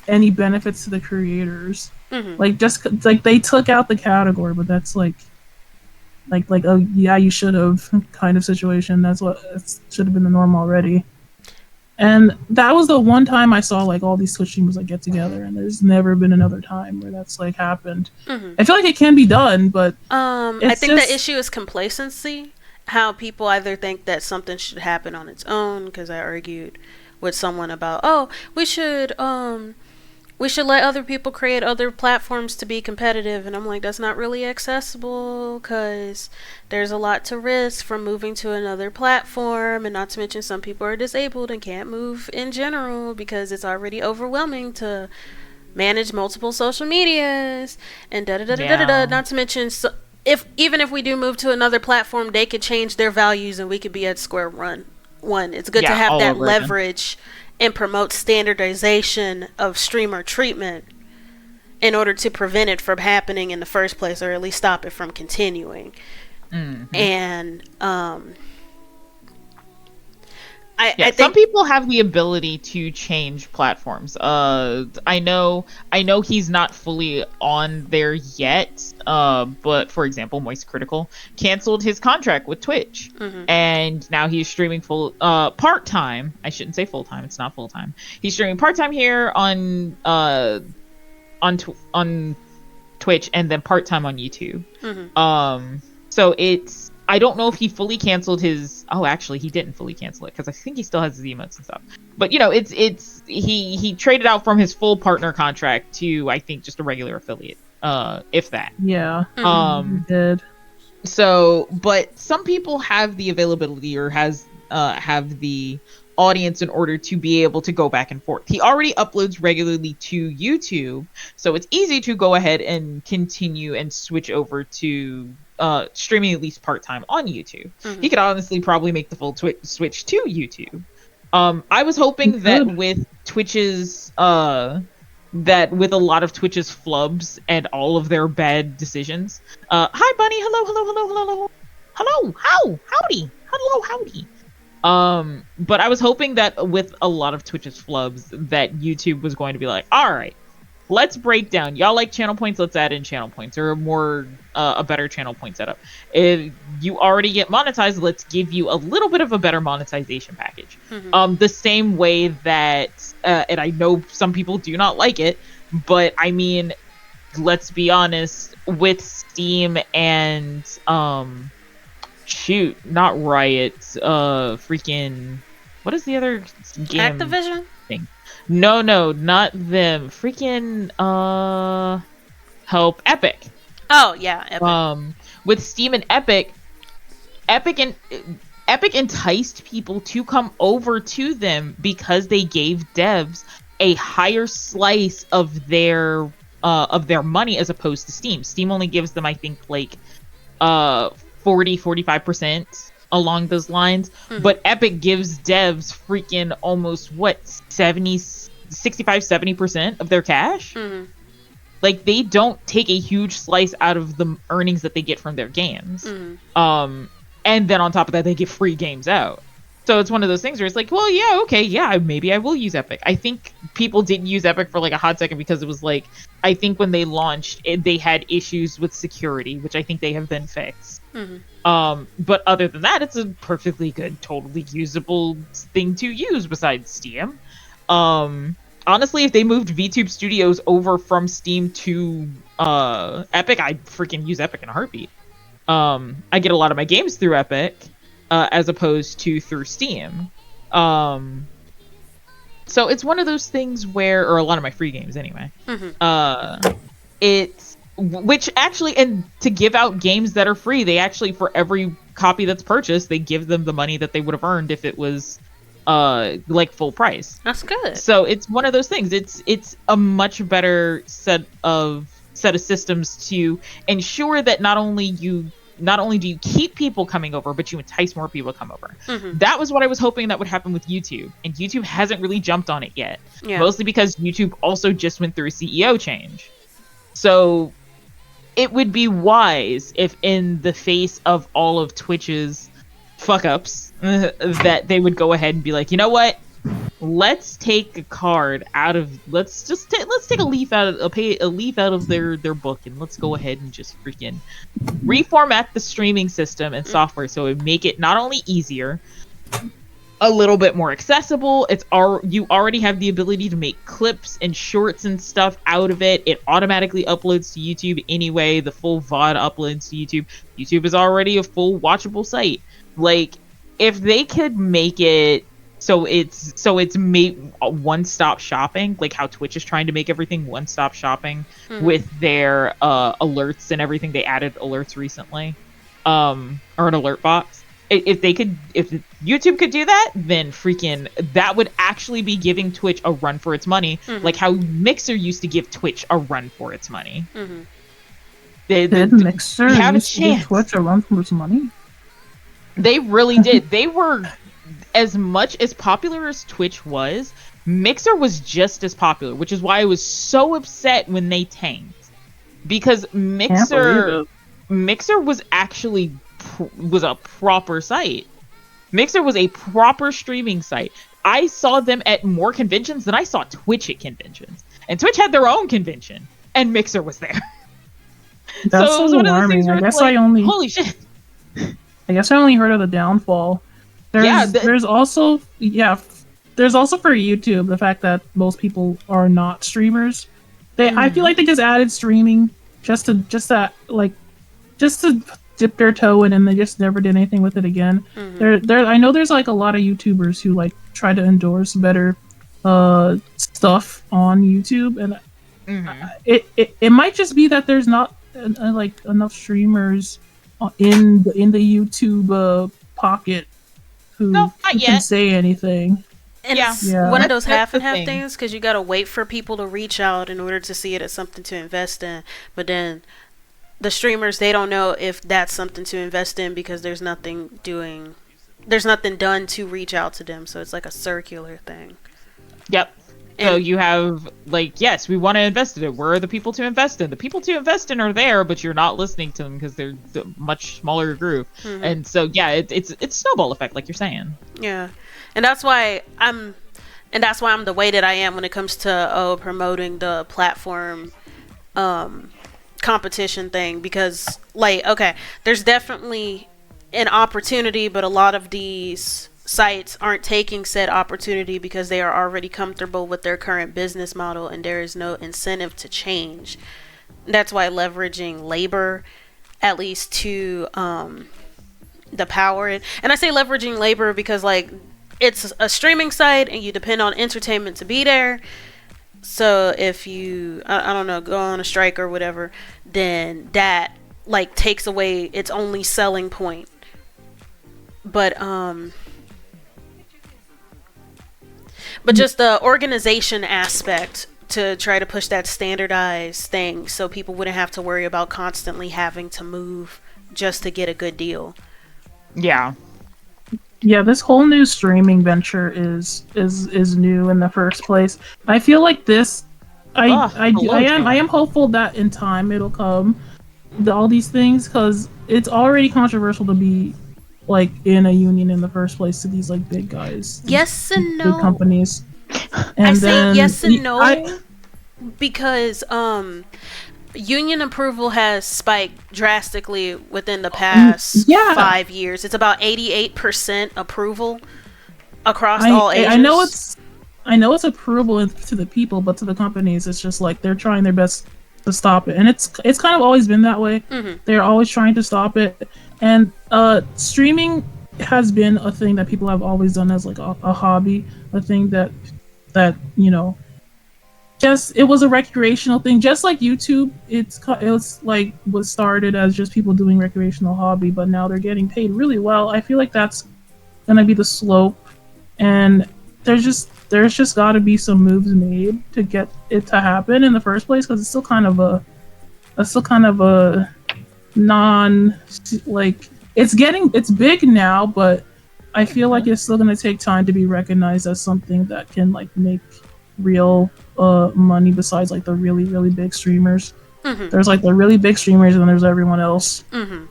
any benefits to the creators, like just like they took out the category, but that's like oh yeah, you should have kind of situation. That's what should have been the norm already. And that was the one time I saw like all these Twitch streamers like get together, and there's never been another time where that's like happened. I feel like it can be done, but I think the issue is complacency. How people either think that something should happen on its own, because I argued with someone about, we should let other people create other platforms to be competitive, and I'm like, that's not really accessible, because there's a lot to risk from moving to another platform, and not to mention some people are disabled and can't move in general because it's already overwhelming to manage multiple social medias and not to mention even if we do move to another platform, they could change their values and we could be at square one. It's good to have that leverage and promote standardization of streamer treatment in order to prevent it from happening in the first place, or at least stop it from continuing. And I think some people have the ability to change platforms. I know he's not fully on there yet. But for example, Moist Critical canceled his contract with Twitch, and now he's streaming part time. I shouldn't say full time. It's not full time. He's streaming part time here on Twitch, and then part time on YouTube. So it's. I don't know if he fully canceled his. Oh, actually, he didn't fully cancel it, because I think he still has his emotes and stuff. But it's he traded out from his full partner contract to, I think, just a regular affiliate, if that. Yeah. He did. So, but some people have the availability or have the audience in order to be able to go back and forth. He already uploads regularly to YouTube, so it's easy to go ahead and continue and switch over to streaming at least part-time on YouTube. He could honestly probably make the full switch to YouTube. I was hoping that with Twitch's that with a lot of Twitch's flubs and all of their bad decisions. Hi Bunny, howdy. But I was hoping that with a lot of Twitch's flubs that YouTube was going to be like, all right, let's break down. Y'all like channel points? Let's add in channel points, or a better channel point setup. If you already get monetized, let's give you a little bit of a better monetization package. The same way that, and I know some people do not like it, but I mean, let's be honest, with Steam and not Riot, freaking, what is the other game Activision thing? No, not them. Freaking help Epic. Oh yeah, Epic. With Steam and Epic enticed people to come over to them because they gave devs a higher slice of their money as opposed to Steam. Steam only gives them, I think, like 45% along those lines. Mm-hmm. But Epic gives devs freaking almost 65-70% of their cash. Mm-hmm. Like, they don't take a huge slice out of the earnings that they get from their games. Mm-hmm. And then on top of that, they give free games out. So it's one of those things where it's like, well, yeah, okay, yeah, maybe I will use Epic. I think people didn't use Epic for like a hot second because it was like, I think when they launched, they had issues with security, which I think they have been fixed. Mm-hmm. But other than that, it's a perfectly good, totally usable thing to use besides Steam. Honestly, if they moved VTube Studios over from Steam to Epic, I'd freaking use Epic in a heartbeat. I get a lot of my games through Epic, as opposed to through Steam. So it's one of those things where, or a lot of my free games anyway. Mm-hmm. Which actually, and to give out games that are free, they actually, for every copy that's purchased, they give them the money that they would have earned if it was like full price. That's good. So it's one of those things. It's a much better set of systems to ensure that not only do you keep people coming over, but you entice more people to come over. Mm-hmm. That was what I was hoping that would happen with YouTube, and YouTube hasn't really jumped on it yet. Yeah. Mostly because YouTube also just went through a CEO change. So it would be wise if, in the face of all of Twitch's fuck ups, that they would go ahead and be like, you know what? Let's take a card out of let's take a leaf out of their book, and let's go ahead and just freaking reformat the streaming system and software so it make it not only easier, a little bit more accessible. You already have the ability to make clips and shorts and stuff out of it. It automatically uploads to YouTube anyway. The full VOD uploads to YouTube. YouTube is already a full watchable site. Like, if they could make it so it's made one-stop shopping, like how Twitch is trying to make everything one-stop shopping with their alerts and everything. They added alerts recently, or an alert box. If YouTube could do that, then freaking that would actually be giving Twitch a run for its money, like how Mixer used to give Twitch a run for its money. Mm-hmm. Did Mixer have a used to give chance. Twitch a run for its money? They really did. They were, as much as popular as Twitch was, Mixer was just as popular, which is why I was so upset when they tanked. Because Mixer was actually was a proper site. Mixer was a proper streaming site. I saw them at more conventions than I saw Twitch at conventions. And Twitch had their own convention, and Mixer was there. That's so alarming. I guess I only holy shit. I guess I only heard of the downfall. There's also for YouTube the fact that most people are not streamers. I feel like they just added streaming just to dip their toe in, and they just never did anything with it again. I know there's like a lot of YouTubers who like try to endorse better stuff on YouTube, and it might just be that there's not like enough streamers in the YouTube pocket who can say anything. And it's one of those half and half things, because you gotta wait for people to reach out in order to see it as something to invest in. But then the streamers, they don't know if that's something to invest in because there's nothing done to reach out to them. So it's like a circular thing. Yep. So you have, like, yes, we want to invest in it. Where are the people to invest in? The people to invest in are there, but you're not listening to them because they're a much smaller group. And so, yeah, it's snowball effect, like you're saying. Yeah. And that's why I'm the way that I am when it comes to promoting the platform competition thing, because, like, okay, there's definitely an opportunity, but a lot of these sites aren't taking said opportunity because they are already comfortable with their current business model, and there is no incentive to change. That's why leveraging labor, at least to the power, and I say leveraging labor because, like, it's a streaming site and you depend on entertainment to be there. So if you, I don't know, go on a strike or whatever, then that like takes away its only selling point. But just the organization aspect to try to push that standardized thing so people wouldn't have to worry about constantly having to move just to get a good deal. Yeah. Yeah, this whole new streaming venture is new in the first place. I feel like this. I am hopeful that in time it'll come. All these things, because it's already controversial to be like in a union in the first place to these like big guys. Yes and no. Big companies. And I say yes and no because union approval has spiked drastically within the past 5 years. It's about 88% approval across all ages. I know it's approval to the people, but to the companies, it's just like they're trying their best to stop it, and it's kind of always been that way. Mm-hmm. They're always trying to stop it, and streaming has been a thing that people have always done as like a hobby, a thing that you know. Just it was a recreational thing, just like YouTube. It was started as just people doing recreational hobby, but now they're getting paid really well. I feel like that's gonna be the slope, and there's just got to be some moves made to get it to happen in the first place, because it's still kind of a non like it's big now, but I feel like it's still gonna take time to be recognized as something that can like make real money besides like the really really big streamers. Mm-hmm. There's like the really big streamers and then there's everyone else. Mm-hmm.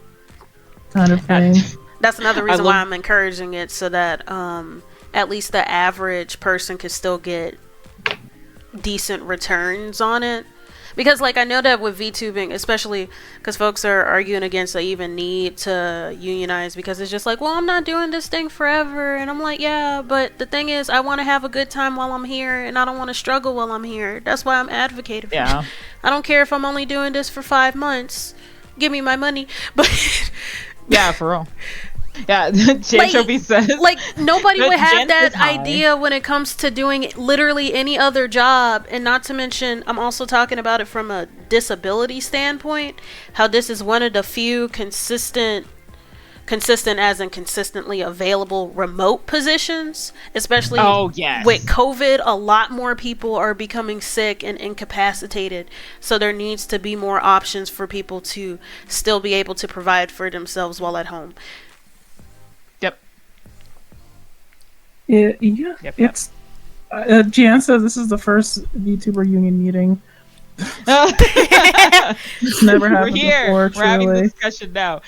Kind of thing. That's another reason why I'm encouraging it, so that at least the average person could still get decent returns on it. Because like I know that with VTubing, especially because folks are arguing against the even need to unionize, because it's just like, well, I'm not doing this thing forever. And I'm like, yeah, but the thing is, I want to have a good time while I'm here, and I don't want to struggle while I'm here. That's why I'm advocating for it. I don't care if I'm only doing this for 5 months. Give me my money. But yeah, for real. Yeah, J-Trophy says. Like, nobody would have that idea when it comes to doing literally any other job. And not to mention, I'm also talking about it from a disability standpoint. How this is one of the few consistent as in consistently available remote positions. Especially with COVID, a lot more people are becoming sick and incapacitated. So there needs to be more options for people to still be able to provide for themselves while at home. It's Jan says this is the first VTuber union meeting. It's never happened before. We're having the discussion now.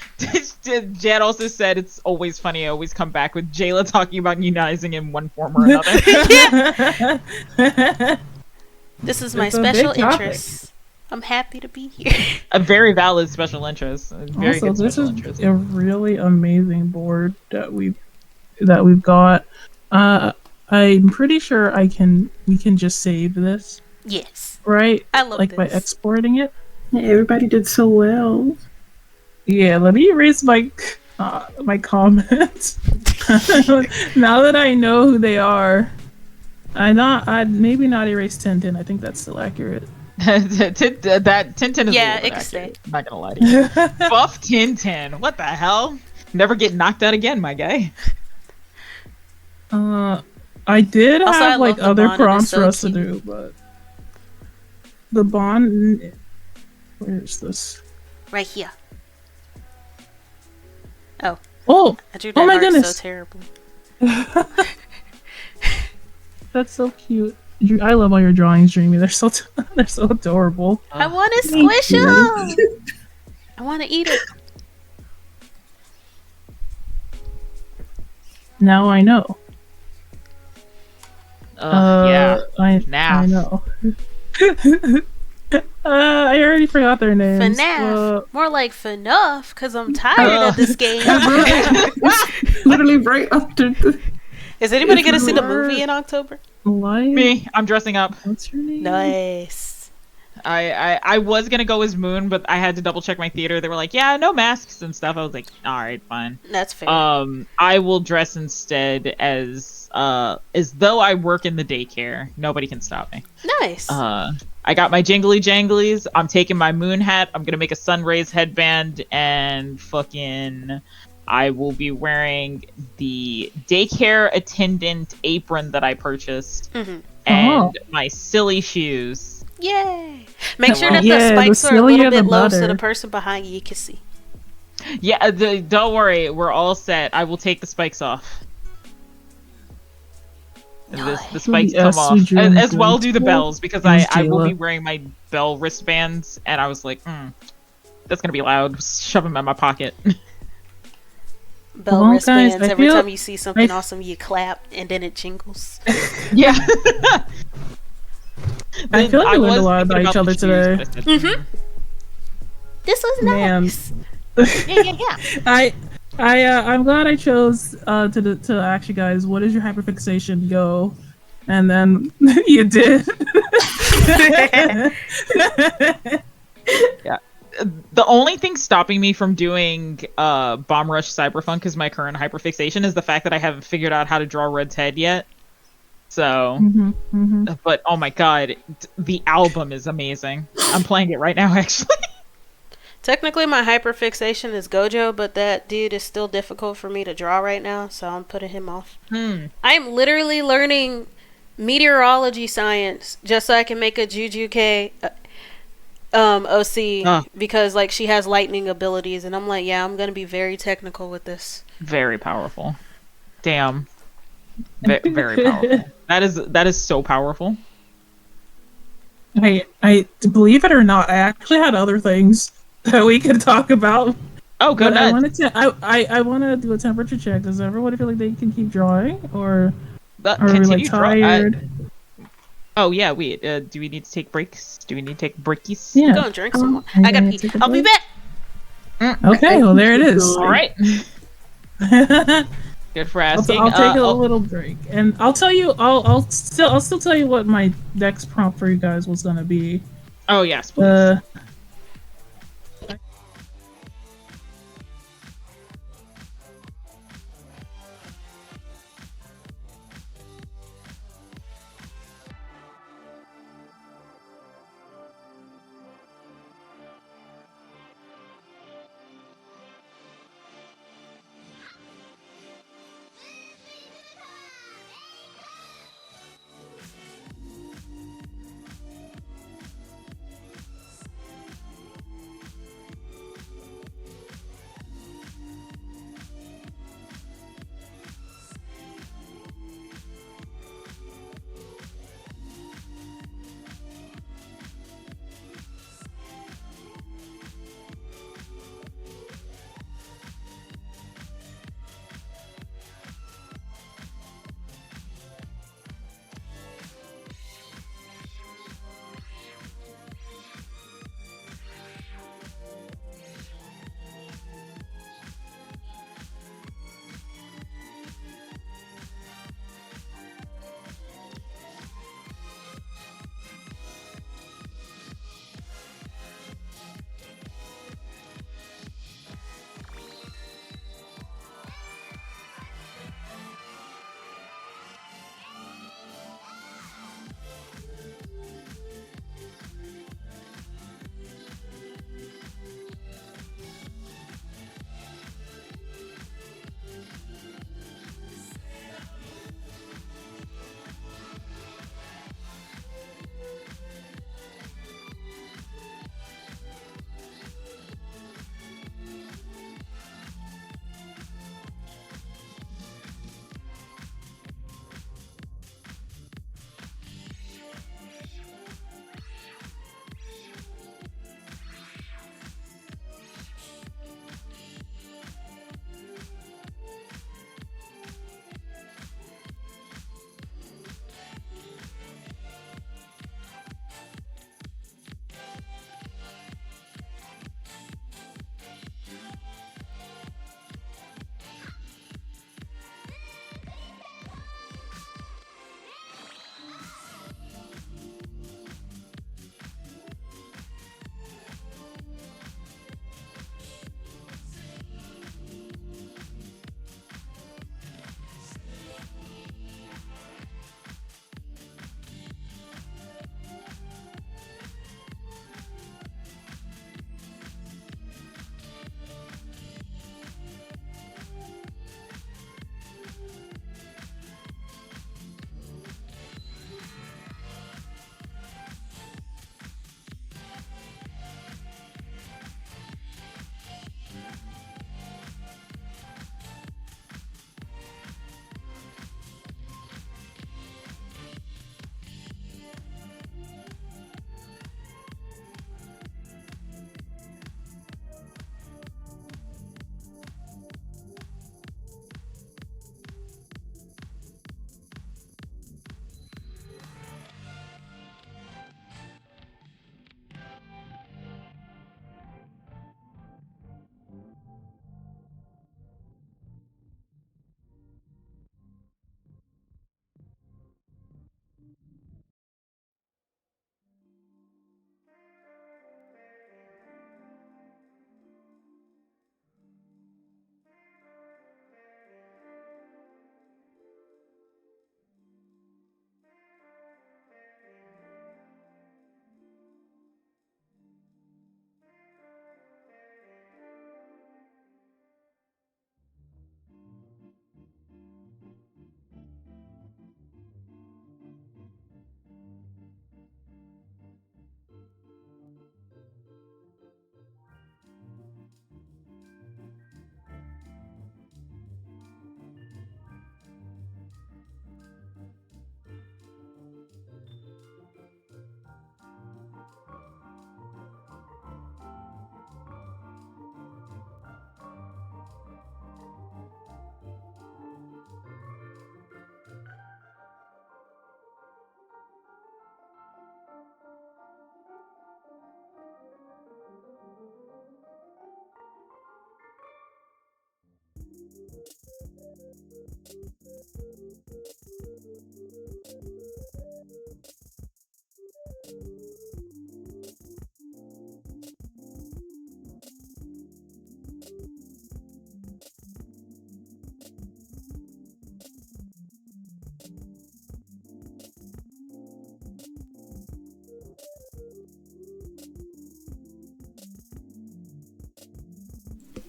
Jan also said it's always funny. I always come back with Jayla talking about unionizing in one form or another. This is my special interest. I'm happy to be here. A very valid special interest. Very good this special is interest. A really amazing board that we've got. I'm pretty sure we can just save this. Yes. Right? I love this. By exporting it. Yeah, everybody did so well. Yeah, let me erase my comments. Now that I know who they are. I'd maybe not erase Tintin. I think that's still accurate. That Tintin is it can stay. I'm not gonna lie to you. Buff Tintin. What the hell? Never get knocked out again, my guy. I did also, have like other prompts for us to do, but the bond. Where's this? Right here. Oh. Oh. I drew that my goodness. So terribly. That's so cute. I love all your drawings, Dreamy. They're so adorable. I want to squish them. I want to eat it. Now I know. I know. I already forgot their names. FNAF. More like FNUF, because I'm tired of this game. Literally right after the... Is anybody going to see the movie in October? Live? Me. I'm dressing up. What's your name? Nice. I was gonna go as Moon, but I had to double check my theater. They were like, yeah, no masks and stuff. I was like, all right, fine. That's fair. I will dress instead as though I work in the daycare. Nobody can stop me. Nice. I got my jingly janglies. I'm taking my moon hat. I'm gonna make a sun rays headband and fucking. I will be wearing the daycare attendant apron that I purchased and my silly shoes. Yay! Make sure that Yeah, the spikes the are a little sillier the bit low so better. the person behind you can see. Yeah, don't worry. We're all set. I will take the spikes off. The spikes come off. As well do the bells because I will be wearing my bell wristbands and I was like, that's gonna be loud. Shove them in my pocket. Bell Well, wristbands. guys, I Every feel- time you see something awesome, you clap and then it jingles. Yeah. I feel like we learned a lot about each other today. This was Man. nice. I'm glad I chose to ask you guys, what is your hyperfixation go? And then you did. Yeah. The only thing stopping me from doing Bomb Rush Cyberpunk is my current hyperfixation is the fact that I haven't figured out how to draw Red's head yet. So, but oh my god, the album is amazing. I'm playing it right now, actually. Technically, my hyperfixation is Gojo, but that dude is still difficult for me to draw right now, so I'm putting him off. I am literally learning meteorology science just so I can make a Jujuke OC because like she has lightning abilities, and I'm like, yeah, I'm gonna be very technical with this. Very powerful. Damn. Very powerful. That is so powerful. I believe it or not, I actually had other things that we could talk about. Oh, good. I wanted to. I want to do a temperature check. Does everyone feel like they can keep drawing, or are we like tired? Oh yeah, wait. Do we need to take breaks? Do we need to take breakies? Yeah. Go and drink some more. I gotta pee. I'll be back. Okay, well there it is. All right. Good for asking. I'll take a little break, and I'll tell you. I'll still tell you what my next prompt for you guys was gonna be. Oh yes, please.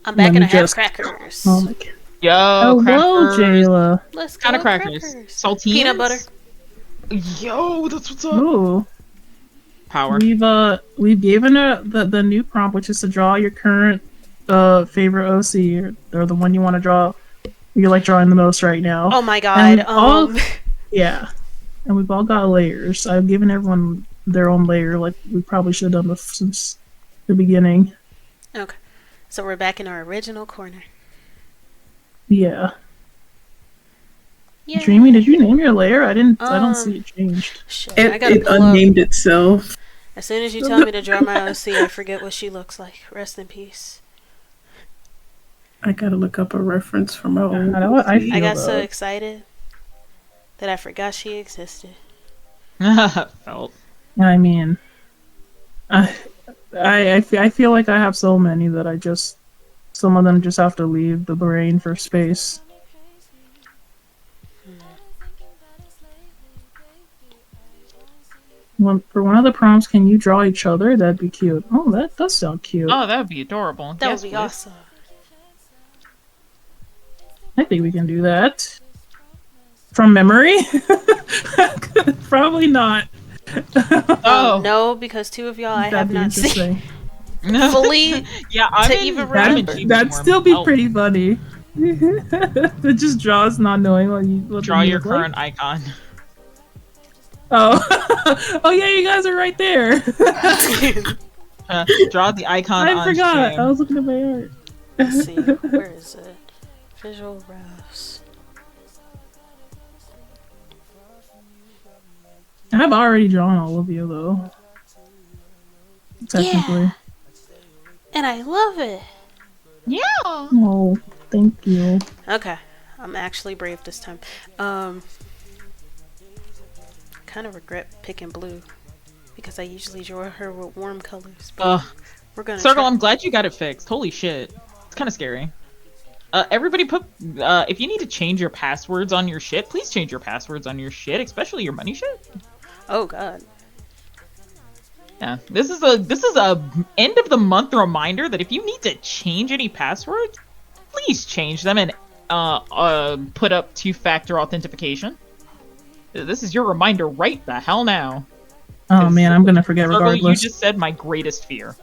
I'm back Let and me I have just- crackers. Oh my god. Yo, Hello, crackers. Jayla. Let's go Kind of crackers. Saltines? Peanut butter. Yo, that's what's up. Ooh. Power. We've given her the new prompt, which is to draw your current favorite OC or the one you want to draw. You like drawing the most right now. Oh my And god. Yeah, and we've all got layers. I've given everyone their own layer, like we probably should have done since the beginning. Okay. So we're back in our original corner. Yeah. Yeah. Dreamy, did you name your layer? I don't see it changed. Shit, I gotta It pull up. unnamed itself. As soon as you tell me to draw my OC, I forget what she looks like. Rest in peace. I gotta look up a reference from my old. I know what I OC. I got so though. excited that I forgot she existed. Felt. I mean, I feel like I have so many that some of them just have to leave the brain for space. For one of the prompts, can you draw each other? That'd be cute. Oh, that does sound cute. Oh, that would be adorable. That Yes, would be please. awesome. I think we can do that. From memory? Probably not. Oh. No, because two of y'all I That'd have be not seen interesting. fully. Yeah, I'm To in, even I'm in remember. Gmail That'd form. still be Oh, pretty funny. It just draws not knowing what Draw they your look like. current icon. Oh. Oh yeah, you guys are right there. Draw the icon I on forgot. stream. I was looking at my art. Let's see, where is it? Visual refs. I've already drawn all of you though. Technically. Yeah. And I love it. Yeah. Oh, thank you. Okay, I'm actually brave this time. Kind of regret picking blue because I usually draw her with warm colors. But we're gonna Circle, try. I'm glad you got it fixed. Holy shit. It's kind of scary. Everybody put, if you need to change your passwords on your shit, please change your passwords on your shit, especially your money shit. Oh god. Yeah, this is a end of the month reminder that if you need to change any passwords, please change them and put up two-factor authentication. This is your reminder right the hell now. Oh man, I'm gonna forget Circle, regardless. you just said my greatest fear.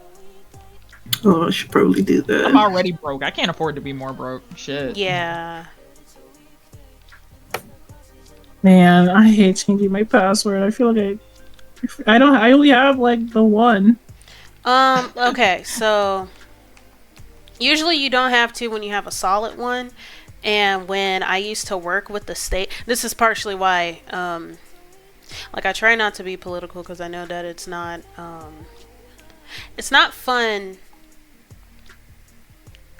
Oh, I should probably do that. I'm already broke. I can't afford to be more broke. Shit. Yeah. Man, I hate changing my password. I feel like I only have like the one. Okay, so usually you don't have to when you have a solid one. And when I used to work with the state, this is partially why, like I try not to be political because I know that it's not fun.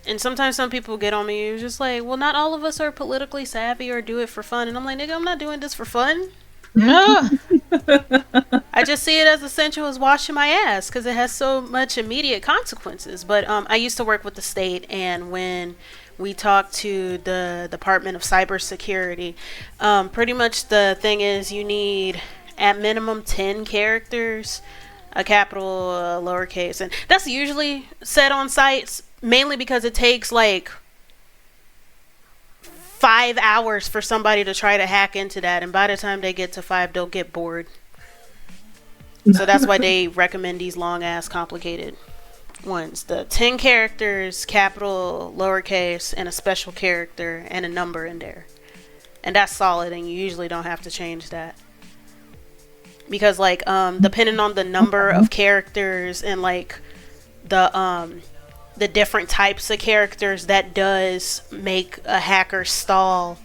And sometimes some people get on me, it's just like, well, not all of us are politically savvy or do it for fun. And I'm like, nigga, I'm not doing this for fun. No. I just see it as essential as washing my ass because it has so much immediate consequences. But I used to work with the state, and when we talked to the Department of Cybersecurity, pretty much the thing is you need at minimum 10 characters, a capital, a lowercase, and that's usually set on sites mainly because it takes like 5 hours for somebody to try to hack into that, and by the time they get to 5 they'll get bored. So that's why they recommend these long ass complicated ones. The 10 characters, capital, lowercase, and a special character and a number in there. And that's solid, and you usually don't have to change that. Because like depending on the number of characters and like the different types of characters, that does make a hacker stall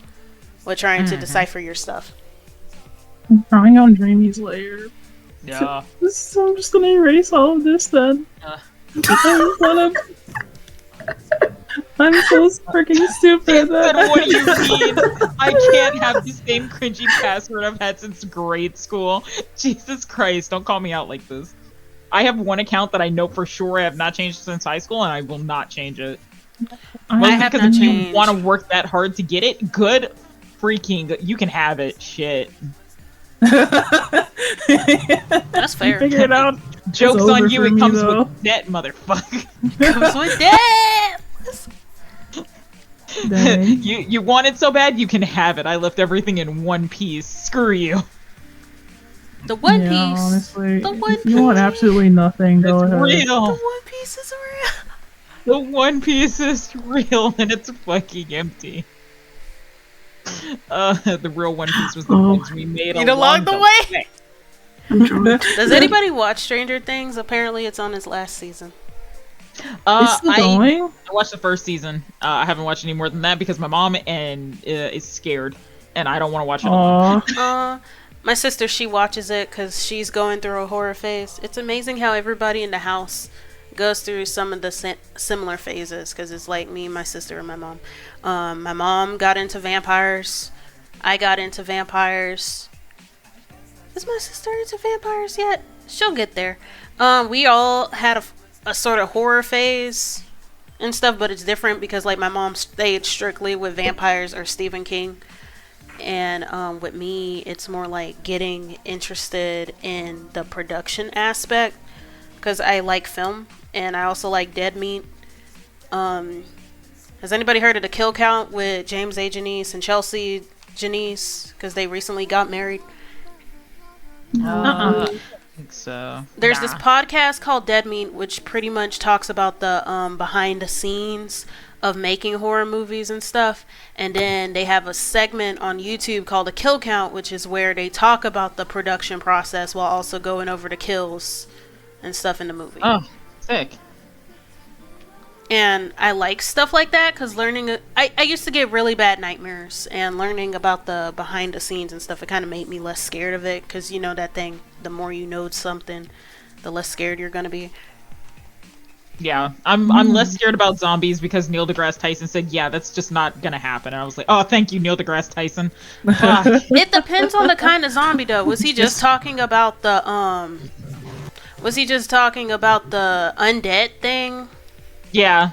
with trying to decipher your stuff. I'm drawing on Dreamy's layer. Yeah. So I'm just gonna erase all of this then. I'm so freaking stupid. What do you mean? I can't have the same cringy password I've had since grade school. Jesus Christ, don't call me out like this. I have one account that I know for sure I have not changed since high school, and I will not change it. I have Because not if you changed. want to work that hard to get it, good freaking good. You can have it. Shit. That's fair. Figure it out. Joke's over on you, for it me, comes though. with debt, motherfucker. Comes with that. pieces. Dang. You want it so bad, you can have it. I left everything in one piece. Screw you. The One Yeah, Piece. honestly, The One if you want Piece. absolutely nothing, go It's ahead. The real. One Piece is real. The One Piece is real and it's fucking empty. The real One Piece was the ones we made along the way. I'm drunk. Does anybody watch Stranger Things? Apparently, it's on its last season. It's still going? I watched the first season. I haven't watched any more than that because my mom is scared, and I don't want to watch it alone. Aw. My sister, she watches it because she's going through a horror phase. It's amazing how everybody in the house goes through some of the similar phases because it's like me, my sister, and my mom. My mom got into vampires. I got into vampires. Is my sister into vampires yet? She'll get there. We all had a sort of horror phase and stuff, but it's different because like my mom stayed strictly with vampires or Stephen King. And with me, it's more like getting interested in the production aspect because I like film and I also like dead meat. Has anybody heard of the Kill Count with James A. Janice and Chelsea Janice? Because they recently got married. I think so. There's this podcast called Dead Meat, which pretty much talks about the behind the scenes of making horror movies and stuff. And then they have a segment on YouTube called a Kill Count, which is where they talk about the production process while also going over the kills and stuff in the movie. Oh, sick. And I like stuff like that because learning... I used to get really bad nightmares, and learning about the behind the scenes and stuff, it kind of made me less scared of it because you know that thing, the more you know something, the less scared you're going to be. Yeah, I'm less scared about zombies because Neil deGrasse Tyson said, yeah, that's just not gonna happen. And I was like, oh, thank you, Neil deGrasse Tyson. It depends on the kind of zombie, though. Was he just talking about the, Was he just talking about the undead thing? Yeah.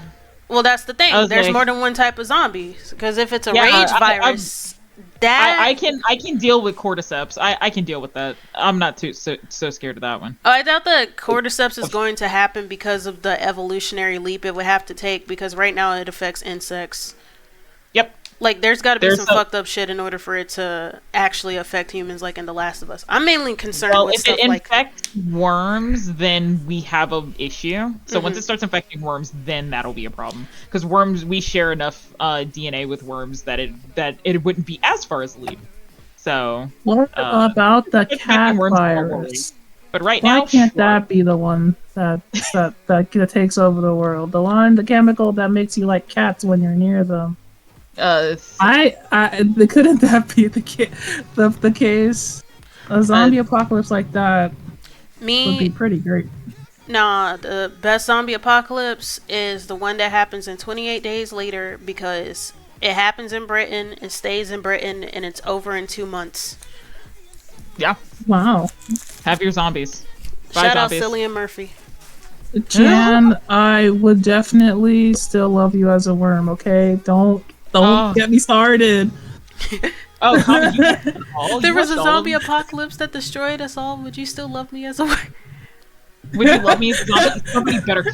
Well, that's the thing. There's more than one type of zombies. Because if it's a rage virus... I can deal with cordyceps. I can deal with that. I'm not so scared of that one. Oh, I doubt that cordyceps is going to happen because of the evolutionary leap it would have to take, because right now it affects insects. Yep. Like, there's got to be some fucked up shit in order for it to actually affect humans, like in The Last of Us. I'm mainly concerned with stuff like... If it infects worms, then we have an issue. So once it starts infecting worms, then that'll be a problem. Because worms, we share enough DNA with worms that it wouldn't be as far as leap. So... What about the cat virus? But right now... Why can't that be the one that takes over the world? The chemical that makes you like cats when you're near them. Couldn't that be the case? A zombie apocalypse like that would be pretty great. Nah, the best zombie apocalypse is the one that happens in 28 days later, because it happens in Britain, it stays in Britain, and it's over in 2 months. Yeah. Wow. Have your zombies. Bye, Shout zombies. out Cillian Murphy. Jan, I would definitely still love you as a worm, okay? Don't get me started. There was a zombie apocalypse that destroyed us all. Would you still love me as a worm? Would you love me as a zombie? Somebody better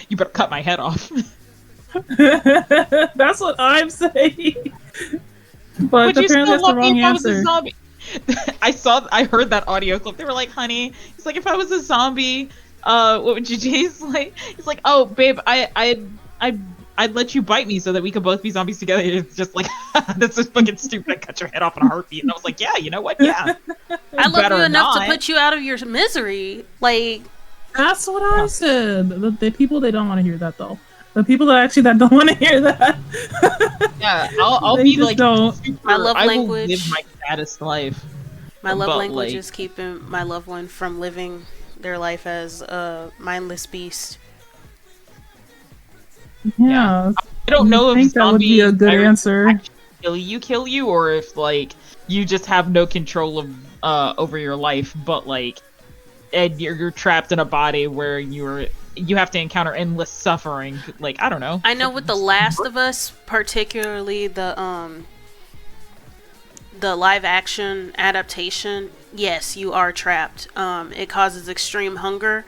you better cut my head off. That's what I'm saying. But apparently that's the wrong answer. I heard that audio clip. They were like, honey, it's like, if I was a zombie, what would you do? He's like, oh, babe, I'd let you bite me so that we could both be zombies together. It's just like, that's just fucking stupid. I cut your head off in a heartbeat. And I was like, yeah, you know what? Yeah. I love you enough to put you out of your misery. Like, that's what I said. The people, they don't want to hear that, though. The people that don't want to hear that. Yeah, I'll be like, my love I language. will live my saddest life. My love language is keeping my loved one from living their life as a mindless beast. Yeah. I don't know if that would be a good answer. Kill you, or if like you just have no control of over your life, but like, and you're trapped in a body where you have to encounter endless suffering. Like, I don't know. I know with The Last of Us, particularly the live action adaptation, yes, you are trapped. It causes extreme hunger.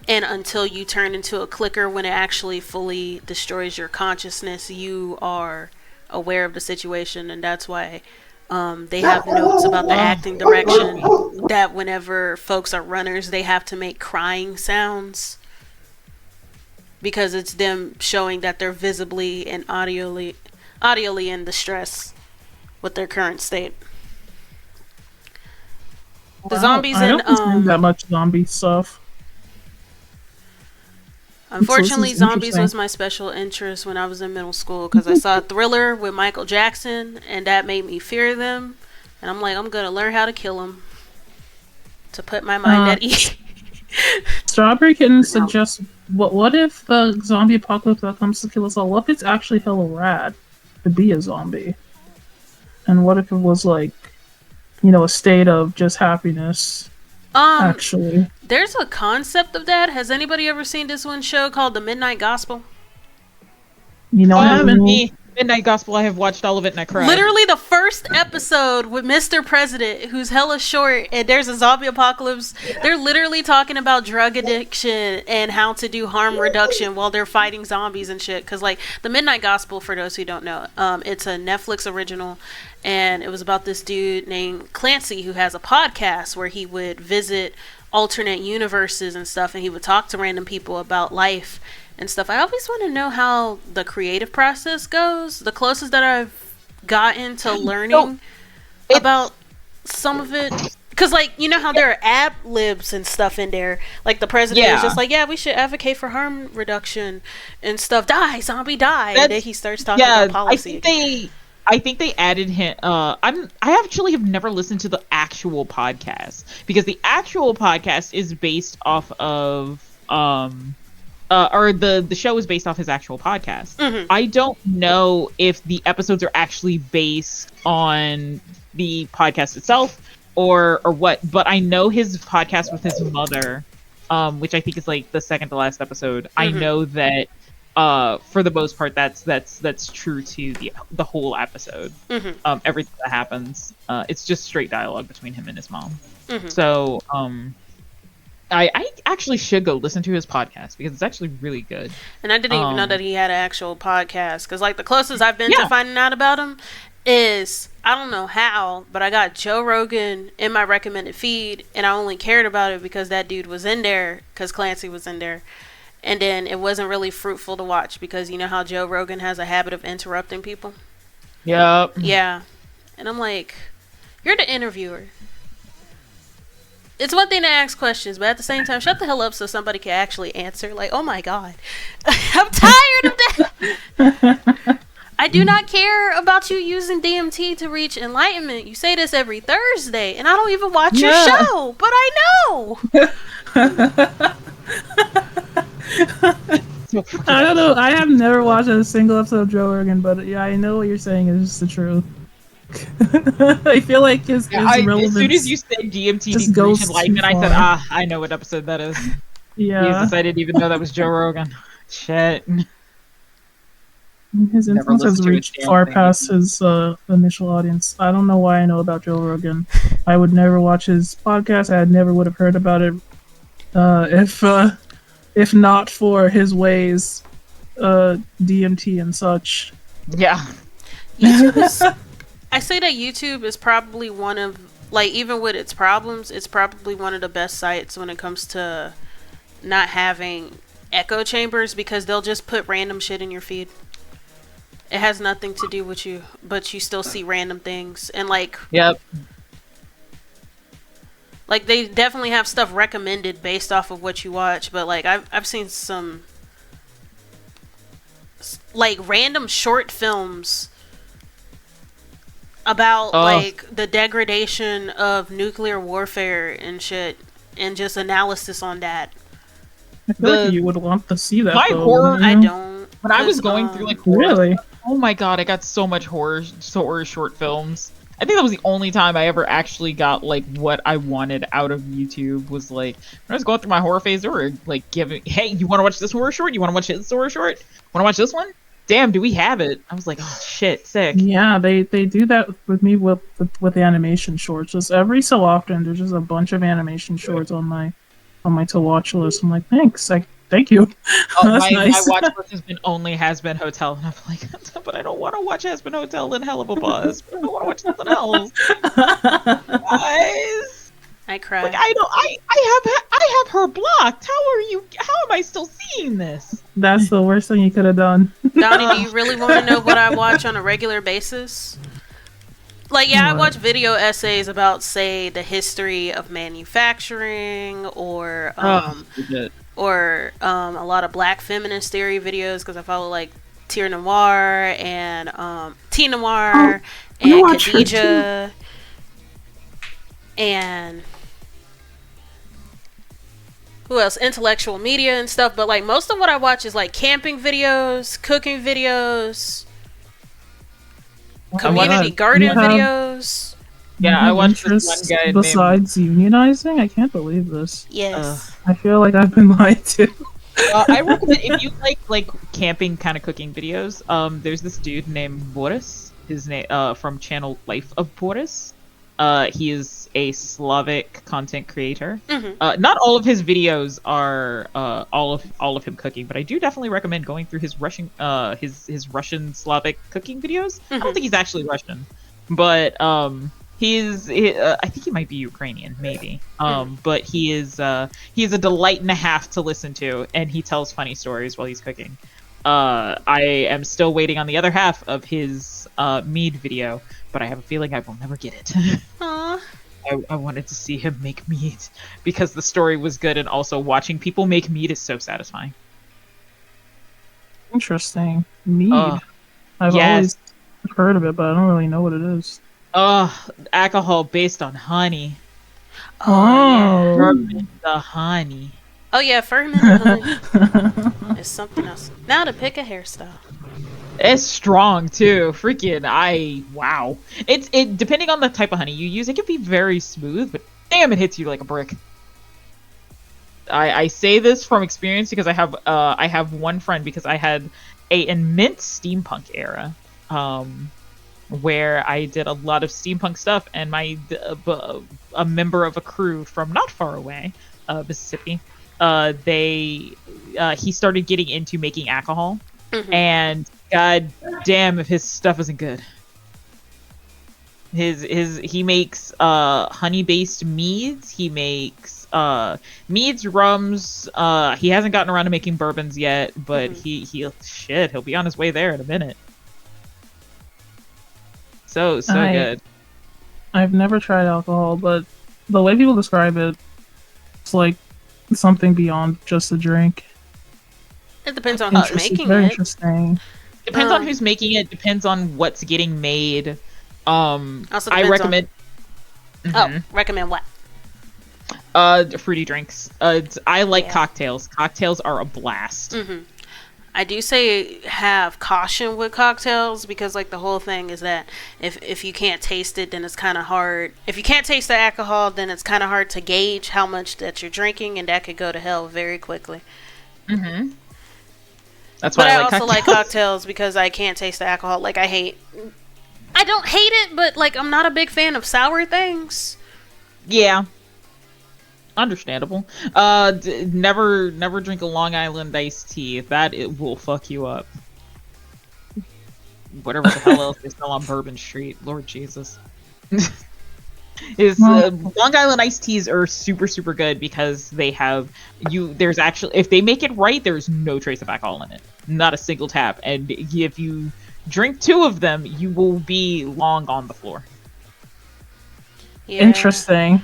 And until you turn into a clicker, when it actually fully destroys your consciousness, you are aware of the situation. And that's why they have notes about the acting direction that whenever folks are runners, they have to make crying sounds, because it's them showing that they're visibly and audioly in distress with their current state. The zombies I in don't consume that much zombie stuff. Unfortunately, So zombies interesting. was my special interest when I was in middle school, because I saw Thriller with Michael Jackson, and that made me fear them. And I'm like, I'm gonna learn how to kill them to put my mind at ease. Strawberry Kitten suggests, what if the zombie apocalypse that comes to kill us all? What if it's actually hella rad to be a zombie? And what if it was like, a state of just happiness? Actually, There's a concept of that. Has anybody ever seen this one show called The Midnight Gospel? Midnight Gospel, I have watched all of it and I cried. Literally the first episode with Mr. President, who's hella short, and there's a zombie apocalypse. They're literally talking about drug addiction and how to do harm reduction while they're fighting zombies and shit. Because, like, The Midnight Gospel, for those who don't know, it's a Netflix original, and it was about this dude named Clancy who has a podcast where he would visit alternate universes and stuff, and he would talk to random people about life and stuff. I always want to know how the creative process goes. The closest that I've gotten to learning about some of it, because, like, you know how there are ad libs and stuff in there. Like, the president is just like, yeah, we should advocate for harm reduction and stuff. Die, zombie, die. And then he starts talking about policy. I think they added him. I actually have never listened to the actual podcast, because the actual podcast is based off of or the show is based off his actual podcast. Mm-hmm. I don't know if the episodes are actually based on the podcast itself or what, but I know his podcast with his mother, which I think is like the second to last episode. Mm-hmm. I know that for the most part that's true to the whole episode. Mm-hmm. Everything that happens, it's just straight dialogue between him and his mom. Mm-hmm. So I actually should go listen to his podcast, because it's actually really good. And I didn't even know that he had an actual podcast, because, like, the closest I've been to finding out about him is, I don't know how, but I got Joe Rogan in my recommended feed, and I only cared about it because that dude was in there, because Clancy was in there. And then it wasn't really fruitful to watch, because you know how Joe Rogan has a habit of interrupting people? Yep. Yeah. And I'm like, you're the interviewer. It's one thing to ask questions, but at the same time, shut the hell up so somebody can actually answer. Like, oh my god. I'm tired of that. I do not care about you using DMT to reach enlightenment. You say this every Thursday, and I don't even watch your show, but I know. I don't know. I have never watched a single episode of Joe Rogan, but yeah, I know what you're saying is just the truth. I feel like his relevance. As soon as you said DMT just goes decrease enlightenment, I said, I know what episode that is. Yeah. Jesus, I didn't even know that was Joe Rogan. Shit. His influence has reached far past his initial audience. I don't know why I know about Joe Rogan. I would never watch his podcast. I never would have heard about it if not for his ways, DMT and such. Yeah. I say that YouTube is probably one of, like, even with its problems, it's probably one of the best sites when it comes to not having echo chambers, because they'll just put random shit in your feed. It has nothing to do with you, but you still see random things. And, like... Yep. Like, they definitely have stuff recommended based off of what you watch, but, like, I've seen some, like, random short films about like the degradation of nuclear warfare and shit, and just analysis on that. I feel like you would want to see that. My though, horror, I don't. When I was going through like horror, really, oh my god, I got so much horror short films. I think that was the only time I ever actually got like what I wanted out of YouTube. Was like when I was going through my horror phase, they were like giving, hey, you want to watch this horror short? You want to watch this horror short? Want to watch this one? Damn, do we have it? I was like, oh shit, sick. Yeah, they do that with me with the animation shorts. Just every so often, there's just a bunch of animation shorts on my on my to watch list. I'm like, thanks. Thank you. Oh, That's my nice. watch list has been only Has Been Hotel, and I'm like, but I don't want to watch Has Been Hotel and Hell of a Buzz. But I don't want to watch something else. Guys, I cried. like I have her blocked. How am I still seeing this? That's the worst thing you could have done. Donnie, do you really want to know what I watch on a regular basis? Like, yeah, I What? watch video essays about, say, the history of manufacturing, or a lot of Black feminist theory videos, because I follow like Tia Noir and T Noir and watch her Khadija and who else? Intellectual media and stuff. But like most of what I watch is like camping videos, cooking videos, community garden videos. Yeah, I watched this one Interests guy named. besides unionizing. I can't believe this. Yes. I feel like I've been lied to. I recommend if you like camping kind of cooking videos. There's this dude named Boris. His name from channel Life of Boris. He is a Slavic content creator. Mm-hmm. Not all of his videos are all of him cooking, but I do definitely recommend going through his Russian his Russian Slavic cooking videos. I don't think he's actually Russian, but I think he might be Ukrainian, maybe. But he is a delight and a half to listen to, and he tells funny stories while he's cooking. I am still waiting on the other half of his mead video, but I have a feeling I will never get it. Aww. I wanted to see him make mead because the story was good, and also watching people make mead is so satisfying. Interesting. Mead. I've yes. always heard of it, but I don't really know what it is. Alcohol based on honey. Oh. Ferment the honey. Oh yeah, fermented honey is something else. Now to pick a hairstyle. It's strong too. Wow. It depending on the type of honey you use, it can be very smooth, but damn, it hits you like a brick. I say this from experience because I have one friend, because I had an immense steampunk era, where I did a lot of steampunk stuff, and a member of a crew from not far away, Mississippi, he started getting into making alcohol, and god damn if his stuff isn't good. He makes honey based meads, he makes meads, rums, he hasn't gotten around to making bourbons yet, but he'll be on his way there in a minute. So good. I've never tried alcohol, but the way people describe it, it's like something beyond just a drink. It depends on who's making Very it. Interesting. Depends on who's making it. Depends on what's getting made. Also I recommend. Recommend what? Fruity drinks. I like cocktails. Cocktails are a blast. I do say have caution with cocktails, because like the whole thing is that if you can't taste it, then it's kind of hard. If you can't taste the alcohol, then it's kind of hard to gauge how much that you're drinking, and that could go to hell very quickly. That's why I like also cocktails. like cocktails because I can't taste the alcohol. Like I don't hate it, but like I'm not a big fan of sour things. Yeah. Understandable. Never drink a Long Island iced tea. It will fuck you up. Whatever the hell else they sell on Bourbon Street. Lord Jesus. Long Island iced teas are super, super good because there's actually, if they make it right, there's no trace of alcohol in it. Not a single tap. And if you drink 2 of them, you will be long on the floor. Yeah. Interesting.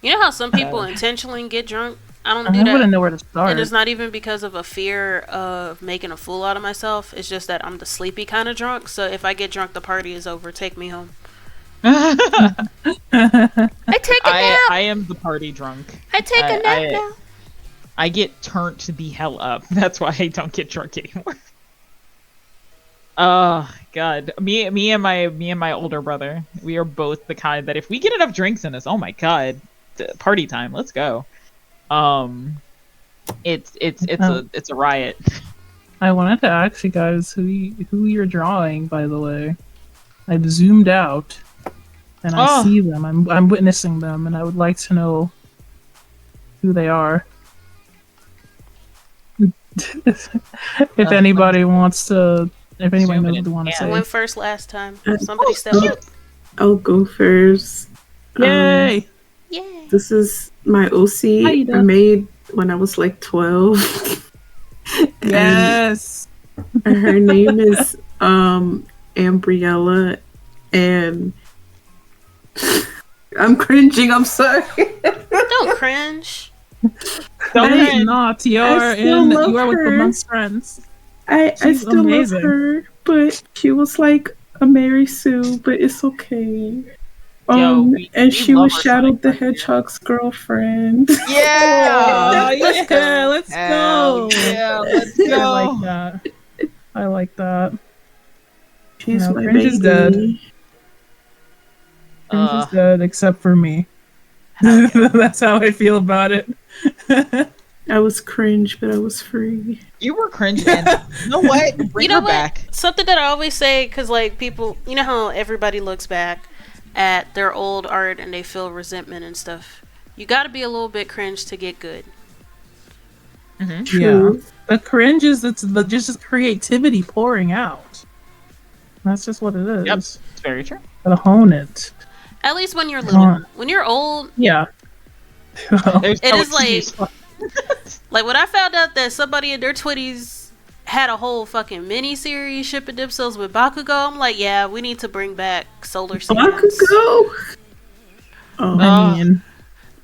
You know how some people intentionally get drunk? I don't do I that. wouldn't know where to start. And it's not even because of a fear of making a fool out of myself. It's just that I'm the sleepy kind of drunk. So if I get drunk, the party is over. Take me home. I take a nap. I am the party drunk. I take a nap now. I get turned to the hell up. That's why I don't get drunk anymore. Oh god, me and my older brother, we are both the kind that if we get enough drinks in us, oh my god, party time, let's go. It's a riot. I wanted to ask you guys who you're drawing. By the way, I've zoomed out and I see them. I'm witnessing them, and I would like to know who they are. If anybody wants to, if anybody knows what they want to I say. went first last time. Somebody step up. I'll go first. Yay! Yay. This is my OC. Hi, I made when I was like 12. Yes! And her name is Ambriella, and I'm cringing. I'm sorry. Don't cringe. That is I- not. You I are still in. love You are with her. amongst friends. I She's still amazing. love her, but she was like a Mary Sue, but it's okay. And she love was our Shadow Sonic the friends, Hedgehog's girlfriend. Yeah. Yeah, let's Hell go. yeah, let's I go. like that. I like that. She's No, my Cringe baby. is dead. Cringe is dead, except for me. That's how I feel about it. I was cringe, but I was free. You were cringing. You know what? Bring You know her what? back. Something that I always say, because like people, you know how everybody looks back at their old art and they feel resentment and stuff. You got to be a little bit cringe to get good. True. The cringe is just creativity pouring out. That's just what it is. Yep. It's very true. Gotta hone it. At least when you're little. Huh. When you're old, Yeah. There's It no is like- excuse. like when I found out that somebody in their 20s had a whole fucking mini series shipping themselves with Bakugo, I'm like, yeah, we need to bring back Solar Sands. Bakugo. Oh, I mean,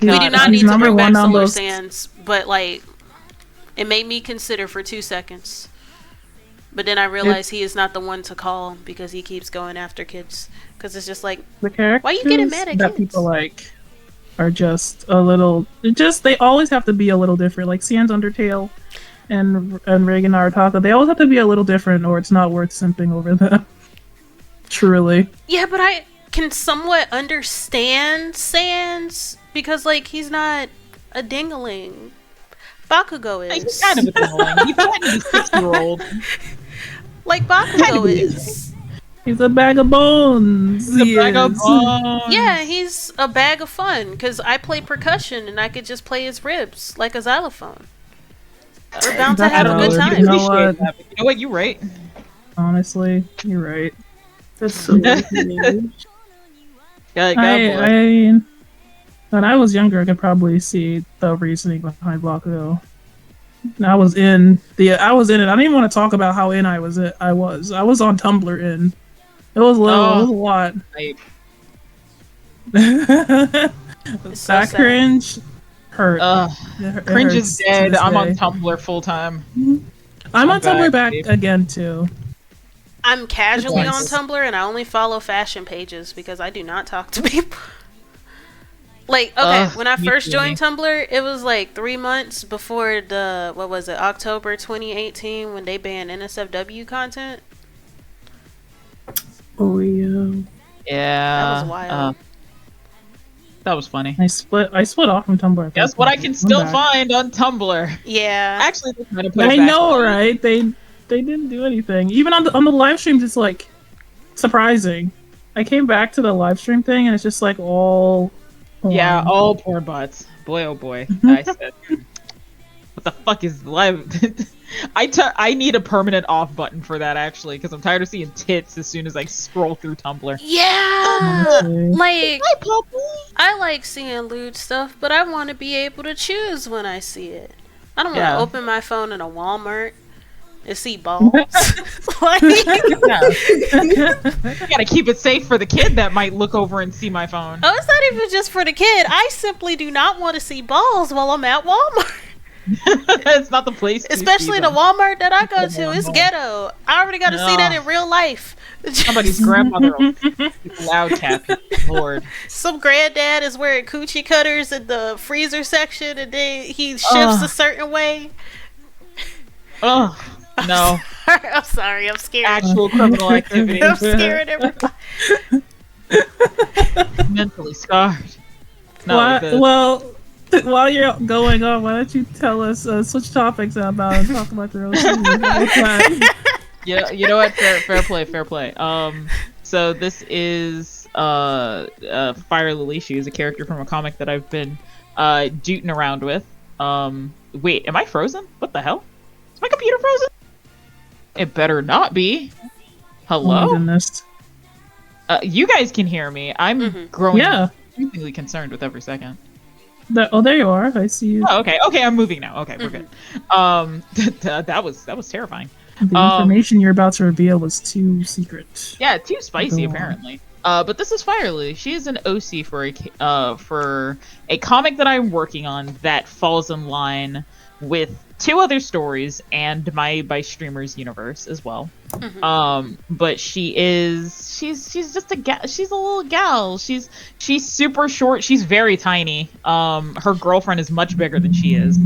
We do not he's need to number bring back one on Solar those- Sands, but like, it made me consider for 2 seconds. But then I realized he is not the one to call because he keeps going after kids. Because it's just like, the characters why you getting mad at that kids? people like are just a little. They always have to be a little different. Like Sans Undertale and Reagan Arataka, they always have to be a little different, or it's not worth simping over them. Truly. yeah, but I can somewhat understand Sans because like he's not a dingaling. Bakugo is. He's kind of annoying. He's kind of a 6-year-old. Like Bakugo is. He's a bag of bones. He's a bag of bones. Yeah, he's a bag of fun because I play percussion and I could just play his ribs like a xylophone. We're bound to have a good You time. know what? That, but you know what? You're right. Honestly, you're right. that's so weird. Yeah, I when I was younger, I could probably see the reasoning behind Bakugo. I was in it. I don't even want to talk about how in I was. I was on Tumblr in. It was little. It was a lot. It's so That sad. cringe hurt. It Cringe hurts is to dead. this I'm on day. Tumblr full time. I'm on Tumblr back babe. again too. I'm casually on Nice. Tumblr and I only follow fashion pages because I do not talk to people. Like, okay, when I me first too, joined Tumblr, it was like 3 months before October 2018 when they banned NSFW content. Oh yeah. Yeah. That was wild. That was funny. I split off from Tumblr. at that Guess what I point. can I'm still back. find on Tumblr. Yeah. Actually, they're trying to put it I back know, on. right? They didn't do anything. Even on the live streams, it's like surprising. I came back to the live stream thing, and it's just like all. Yeah, porn. all poor butts. Boy, oh boy. I said, what the fuck is live? I need a permanent off button for that, actually, because I'm tired of seeing tits as soon as I scroll through Tumblr. Yeah. Honestly. Like, Hi, puppy. I like seeing lewd stuff, but I want to be able to choose when I see it. I don't want Yeah. to open my phone in a Walmart and see balls. Like, Yeah. I gotta keep it safe for the kid that might look over and see my phone. oh, it's not even just for the kid. I simply do not want to see balls while I'm at Walmart. It's not the place to Especially see the them. Walmart that I go Come to. on, It's no. ghetto. I already got to see that in real life. Somebody's grandmother will loud cap you. Lord. Some granddad is wearing coochie cutters in the freezer section and then he shifts a certain way. Oh, no. I'm sorry. I'm scared. Actual criminal activity. I'm scared everybody. Mentally scarred. Not like this. Well, while you're going on, why don't you tell us, switch topics about and talk about your own series? Yeah, you know what? Fair play. So this is Fire Lily. She is a character from a comic that I've been dooting around with. Wait, am I frozen? What the hell? Is my computer frozen? It better not be. Oh my Hello? goodness. You guys can hear me. I'm growing Yeah. increasingly concerned with every second. There you are. I see you. Oh, okay. Okay, I'm moving now. Okay, we're good. That was terrifying. The information you're about to reveal was too secret. Yeah, too spicy Go on. apparently. But this is Fire Lily. She is an OC for a comic that I'm working on that falls in line with 2 other stories and my streamer's universe as well. But she's just she's a little gal. She's super short. She's very tiny. Her girlfriend is much bigger than she is.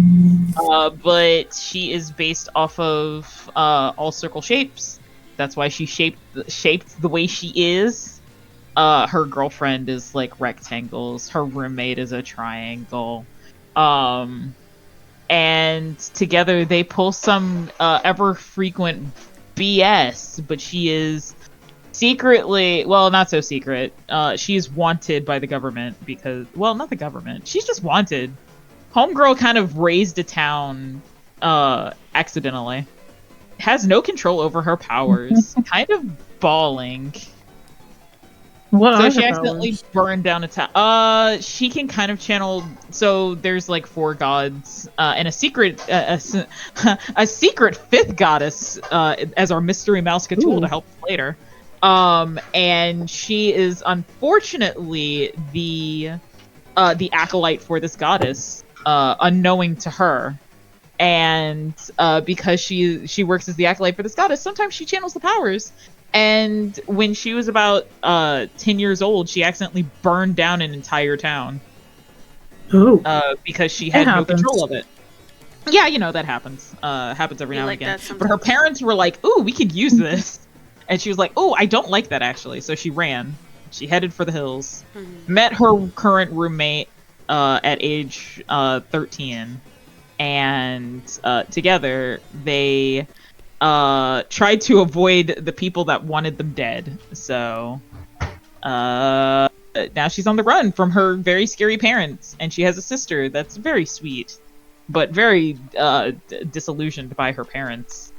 But she is based off of all circle shapes. That's why she shaped the way she is. Her girlfriend is like rectangles. Her roommate is a triangle. And together they pull some ever frequent BS, but she is secretly, well, not so secret. She is wanted by the government because, well, not the government. She's just wanted. Homegirl kind of raised a town accidentally. Has no control over her powers. Kind of bawling. What So are she her accidentally powers? burned down a town. She can kind of channel. So there's like 4 gods and a secret, a secret 5th goddess as our mystery mouse tool Ooh. to help us later. And she is unfortunately the acolyte for this goddess, unknowing to her. And because she works as the acolyte for this goddess, sometimes she channels the powers. And when she was about 10 years old, she accidentally burned down an entire town. Oh. Because she had no control of it. Yeah, you know, that happens. Happens every now and again. But her parents were like, ooh, we could use this. And she was like, ooh, I don't like that, actually. So she ran. She headed for the hills. Met her current roommate at age 13. And together, they tried to avoid the people that wanted them dead. So now she's on the run from her very scary parents, and she has a sister that's very sweet, but very disillusioned by her parents.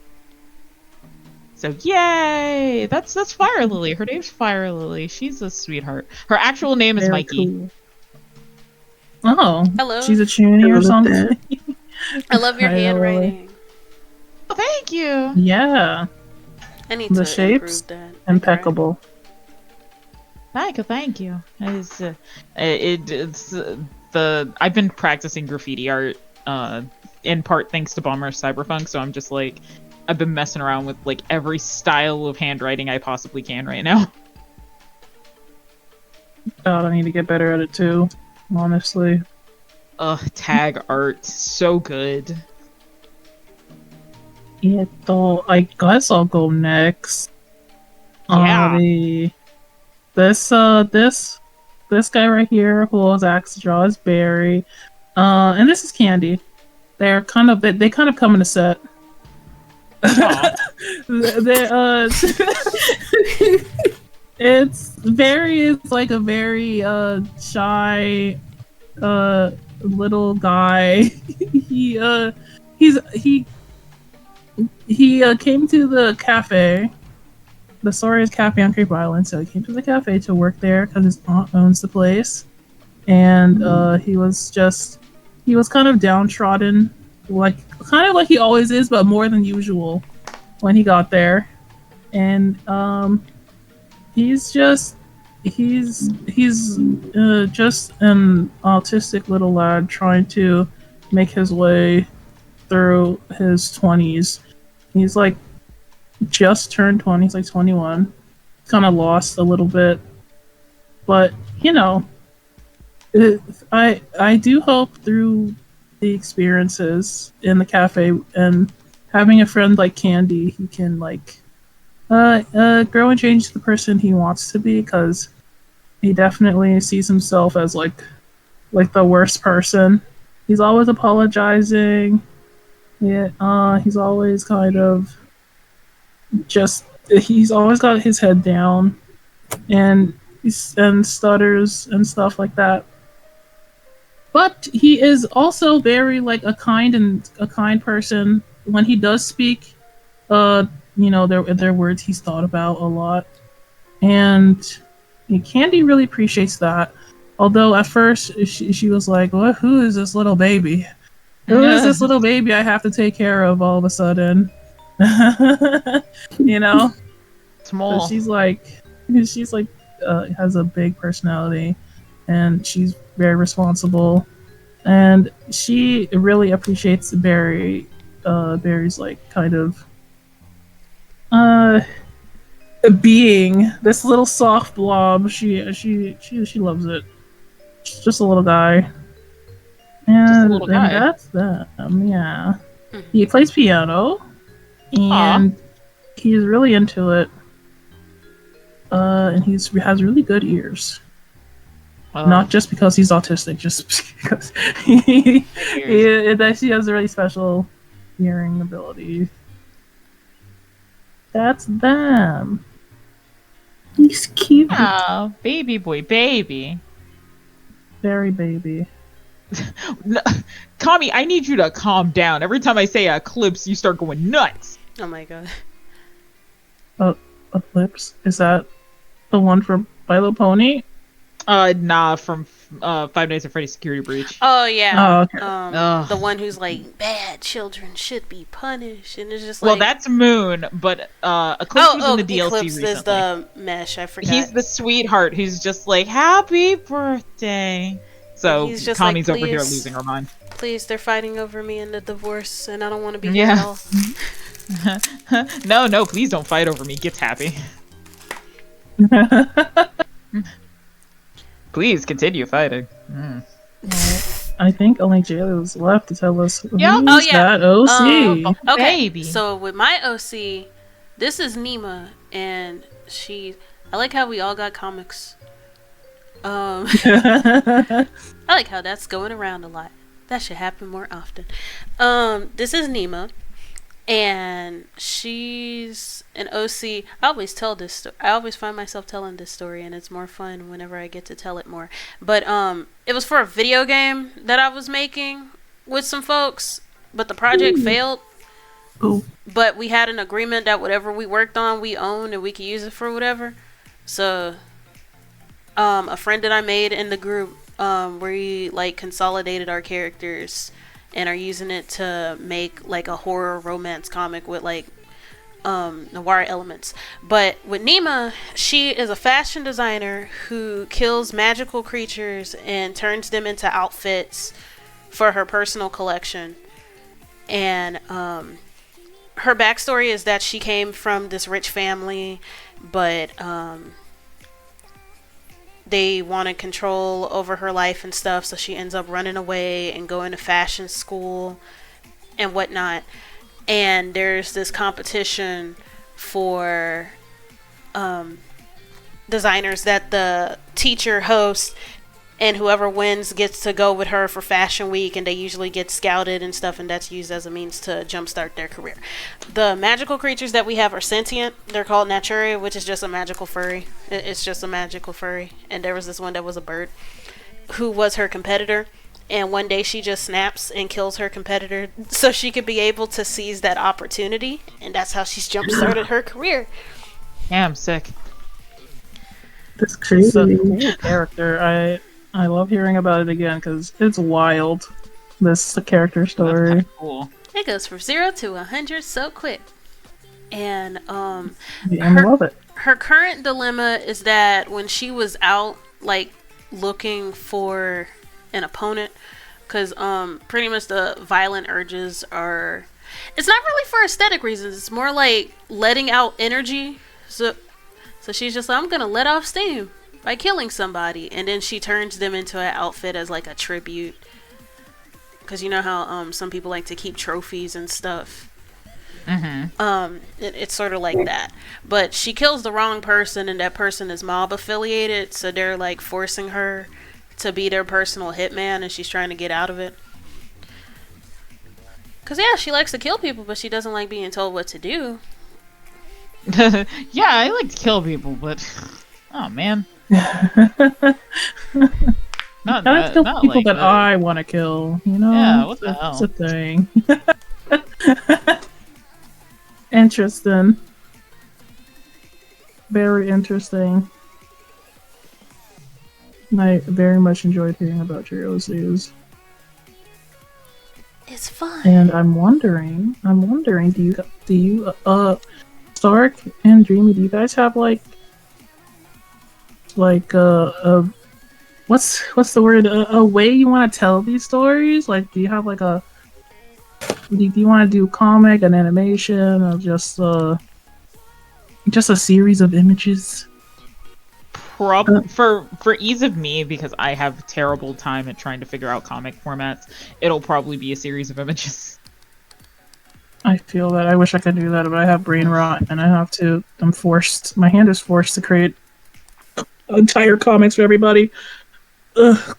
So yay! That's Fire Lily. Her name's Fire Lily. She's a sweetheart. Her actual name is Very Mikey. cool. Oh, Hello. she's a Chuny or something. I love your Hi, Lily. handwriting. Oh, thank you. Yeah, I need the to shapes improve that. impeccable. Thank you. I've been practicing graffiti art in part thanks to Bomber Cyberpunk, so I'm just like I've been messing around with like every style of handwriting I possibly can right now. God, I need to get better at it too. Honestly, Tag art, so good. yeah. Though I guess I'll go next. Yeah. This guy right here who was asked to draw is Barry, and this is Candy. They kind of come in a set. It's Barry is like a very shy little guy. he came to the cafe, the Sauria's Cafe on Creep Island. So he came to the cafe to work there because his aunt owns the place, and he was kind of downtrodden, kind of like he always is, but more than usual when he got there. And he's just an autistic little lad trying to make his way through his 20s. He's like just turned 20. He's like 21. Kind of lost a little bit, but you know, I do hope through the experiences in the cafe and having a friend like Candy, he can like grow and change the person he wants to be, because he definitely sees himself as like the worst person. He's always apologizing. Yeah, he's always kind of he's always got his head down, and stutters and stuff like that. but he is also very like a kind person. When he does speak, their words he's thought about a lot, and Candy really appreciates that. Although at first she was like, "What? Who is this little baby? Who is this little baby I have to take care of all of a sudden?" you know. Small. So she's like has a big personality, and she's very responsible, and she really appreciates Barry's like kind of being this little soft blob. She loves it. She's just a little guy. And, little guy. And that's them, yeah. He plays piano, and he's really into it. And he has really good ears. Not just because he's autistic, just because he has a really special hearing ability. That's them. He's cute. Oh, baby boy, baby. Very baby. No, Kami, I need you to calm down. Every time I say eclipse, you start going nuts. Oh my god. Eclipse? Is that the one from My Little Pony? Nah, from Five Nights at Freddy's Security Breach. Oh yeah. Oh, okay. The one who's like, bad children should be punished, and it's just like. Well, that's Moon, but Eclipse was in the DLC Eclipse recently. is the mesh. I forgot. He's the sweetheart who's just like, happy birthday. So He's just Kami's like, over here "Please." losing her mind. Please, they're fighting over me in the divorce, and I don't want to be Yeah. here at all. No, please don't fight over me. Get happy. Please continue fighting. I think only Jayla was left to tell us who's Yep. Oh, yeah. that OC. Okay, Baby. so with my OC, this is Nima, and I like how we all got comics. I like how that's going around a lot. That should happen more often. This is Nima, and she's an OC. I always tell this. I always find myself telling this story, and it's more fun whenever I get to tell it more. But it was for a video game that I was making with some folks, but the project failed. Ooh. But we had an agreement that whatever we worked on, we owned, and we could use it for whatever. So, a friend that I made in the group, we like consolidated our characters and are using it to make like a horror romance comic with like noir elements. But with Nima, she is a fashion designer who kills magical creatures and turns them into outfits for her personal collection. And her backstory is that she came from this rich family, but they wanted control over her life and stuff, so she ends up running away and going to fashion school and whatnot. And there's this competition for designers that the teacher hosts, and whoever wins gets to go with her for Fashion Week, and they usually get scouted and stuff, and that's used as a means to jumpstart their career. The magical creatures that we have are sentient. They're called Naturi, which is just a magical furry. It's just a magical furry. And there was this one that was a bird who was her competitor, and one day she just snaps and kills her competitor so she could be able to seize that opportunity, and that's how she's jumpstarted her career. Yeah, I'm sick. That's crazy. It's a cool character. I love hearing about it again because it's wild. This character story. That's cool. It goes from 0 to 100 so quick. And I love it. her current dilemma is that when she was out like looking for an opponent, because pretty much the violent urges are, it's not really for aesthetic reasons, it's more like letting out energy. So she's just like, I'm gonna let off steam by killing somebody, and then she turns them into an outfit as like a tribute, because you know how some people like to keep trophies and stuff. It's sort of like that, but she kills the wrong person, and that person is mob affiliated, so they're like forcing her to be their personal hitman, and she's trying to get out of it. Because yeah, she likes to kill people, but she doesn't like being told what to do. Yeah, I like to kill people, but oh man. Not Not I like to kill not people like that this. I want to kill. You know? Yeah, what the It's hell? a thing. Interesting. Very interesting. I very much enjoyed hearing about your OCs. It's fun. And I'm wondering, do you, Stark and Dreamy, do you guys have like, what's the word? A way you want to tell these stories? Like, do you have like do you want to do comic, an animation, or just a series of images? For ease of me, because I have terrible time at trying to figure out comic formats, it'll probably be a series of images. I feel that I wish I could do that, but I have brain rot, and my hand is forced to create entire comics for everybody. Ugh.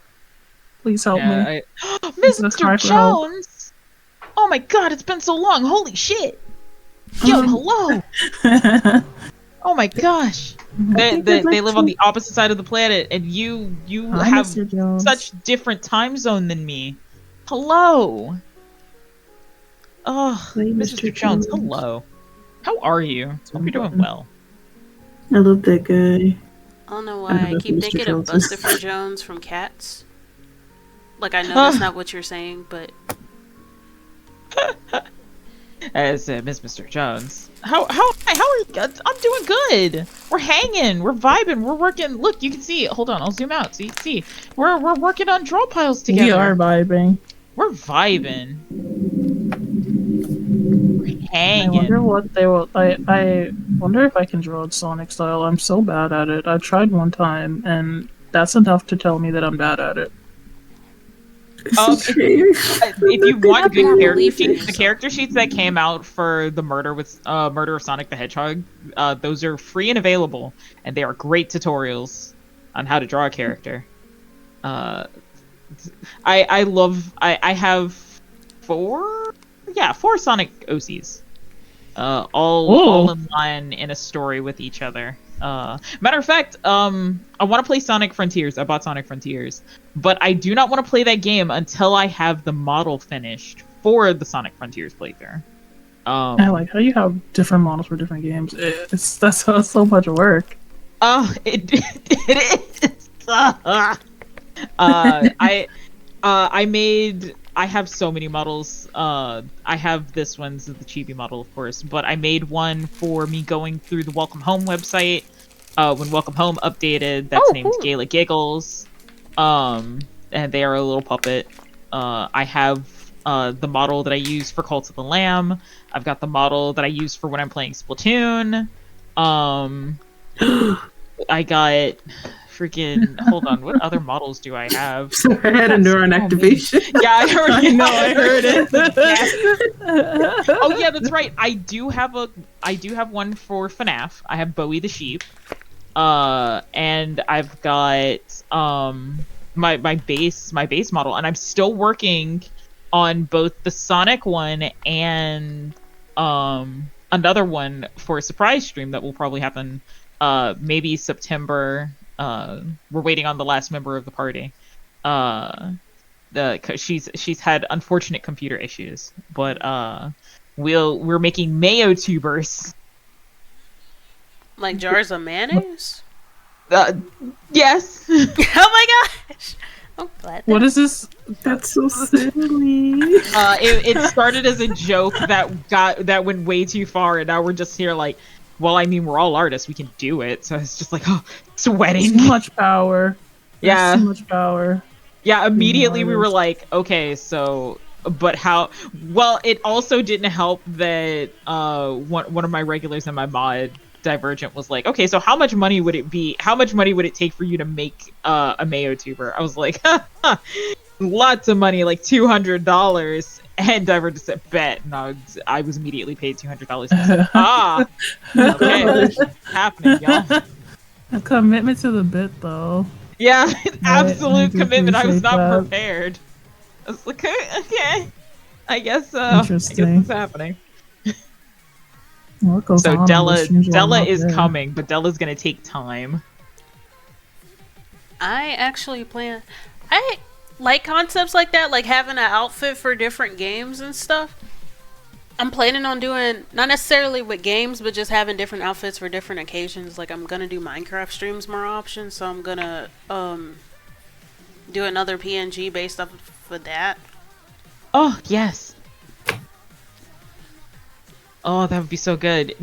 Please help me. Mr. Jones! Oh my god, it's been so long! Holy shit! Yo, hello! Oh my gosh! They live on the opposite side of the planet, and you Hi, have Mr. Jones. such different time zone than me. Hello! Oh, Hi, Mr. Jones, hello. How are you? Hope you're doing well. I love that guy. I don't know I why don't I know keep who Mr. thinking of Jones is. Buster Jones from Cats. Like, I know that's not what you're saying, but As Miss Mr. Jones. How are you? I'm doing good. We're hanging. We're vibing. We're working. Look, you can see. Hold on, I'll zoom out so you can see. We're working on draw piles together. We are vibing. We're vibing. We're I hanging. wonder what they will. I wonder if I can draw it Sonic style. I'm so bad at it. I tried one time, and that's enough to tell me that I'm bad at it. If you want good More character belief in sheets, the yourself. character sheets that came out for the Murder of Sonic the Hedgehog, those are free and available, and they are great tutorials on how to draw a character. I have four Sonic OCs, all in line in a story with each other. Matter of fact, I want to play Sonic Frontiers. I bought Sonic Frontiers, but I do not want to play that game until I have the model finished for the Sonic Frontiers playthrough. I like how you have different models for different games. That's so much work. It is. I have so many models. I have this one's the chibi model, of course, but I made one for me going through the Welcome Home website when Welcome Home updated. That's named Jayla Giggles. And they are a little puppet. I have the model that I use for Cult of the Lamb. I've got the model that I use for when I'm playing Splatoon. I got freaking hold on, what other models do I have? So I had a neuron activation. Yeah, I heard I know, I heard it. Oh yeah, that's right. I do have one for FNAF. I have Bowie the sheep. And I've got my base model, and I'm still working on both the Sonic one and another one for a surprise stream that will probably happen maybe September. We're waiting on the last member of the party. Cause she's had unfortunate computer issues, but we're making mayo tubers. like jars of mayonnaise. Yes. Oh my gosh! I'm glad. What is this? That's so silly. It started as a joke that went way too far, and now we're just here like, well, I mean, we're all artists, we can do it. So it's just like, oh, sweating. Too much power. Yeah. There's too much power. Yeah, immediately we were like, okay, so, but how? Well, it also didn't help that one of my regulars in my mod, Divergent, was like, okay, so how much money would it be? How much money would it take for you to make a mayo tuber? I was like, lots of money, like $200. And Divergent said, bet. And I was immediately paid $200. Okay, happening, y'all. A commitment to the bit, though. Yeah, I absolute do commitment. I was appreciate not that. prepared. I was like, okay, I guess Interesting. it's happening. What goes So on in this stream Della out is there? coming, but Della's gonna take time. I actually plan. I like concepts like that, like having an outfit for different games and stuff. I'm planning on doing, not necessarily with games, but just having different outfits for different occasions. Like, I'm gonna do Minecraft streams more often, so I'm gonna do another PNG based off of that. Oh yes. Oh, that would be so good.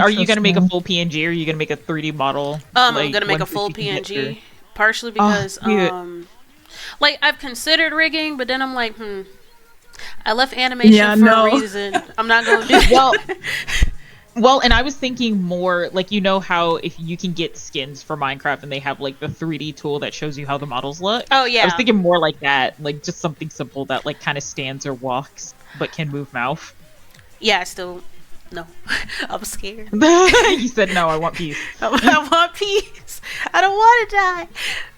Are you gonna make a full PNG, or are you gonna make a 3D model? I'm gonna make a full PNG, partially because like, I've considered rigging, but then I'm like, I left animation for a reason. I'm not gonna do it. Well, and I was thinking more like, you know how if you can get skins for Minecraft and they have like the 3D tool that shows you how the models look. Oh yeah. I was thinking more like that, like just something simple that like kind of stands or walks but can move mouth. Yeah, I still no. I'm scared. You said no. I want peace. I want peace. I don't want to die.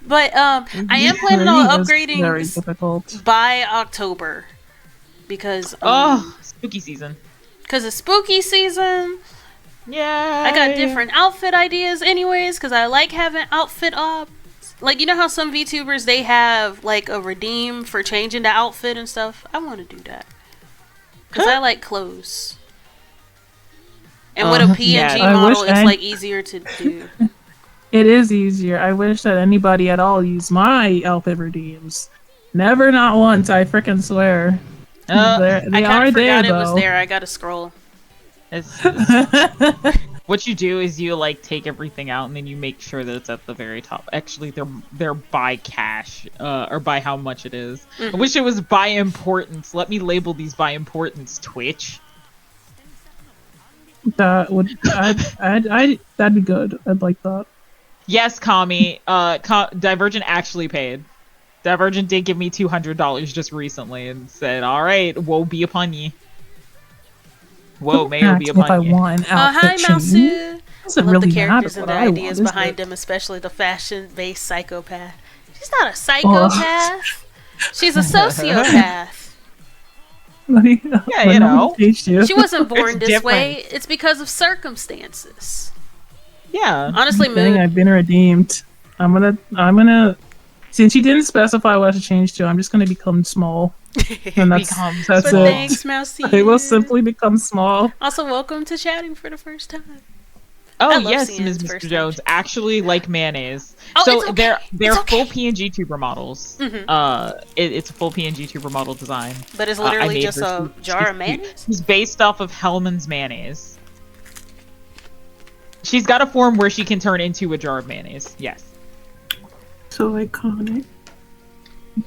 But I am planning on upgrading by October because spooky season. Because it's spooky season. Yeah. I got different outfit ideas anyways, because I like having outfit ops. Like, you know how some VTubers, they have like a redeem for changing the outfit and stuff? I want to do that. Because I like clothes. And with a PNG model, it's like easier to do. It is easier. I wish that anybody at all used my outfit redeems. Never, not once, I freaking swear. They are there, though. It was there. I gotta scroll. What you do is you like take everything out and then you make sure that it's at the very top. Actually, they're by cash or by how much it is. I wish it was by importance. Let me label these by importance. Twitch. That would that'd be good. I'd like that. Yes, Kami. Divergent actually paid. Divergent did give me $200 just recently and said, "All right, woe be upon ye. Woe may be upon ye." Hi, Mousu. I love really the characters and the ideas behind them, especially the fashion-based psychopath. She's not a psychopath. She's a sociopath. Yeah, you know. She wasn't born this way. It's because of circumstances. Yeah. Honestly, Moon. I've been redeemed. I'm gonna. Since you didn't specify what to change to, I'm just gonna become small. And that's it. Thanks, Mousy. They will simply become small. Also, welcome to chatting for the first time. Oh yes, Ms. Mr. Jones. Actually, like mayonnaise. So they're full PNG tuber models. It's a full PNG tuber model design. But it's literally just a jar of mayonnaise. It's based off of Hellman's mayonnaise. She's got a form where she can turn into a jar of mayonnaise. Yes. So iconic.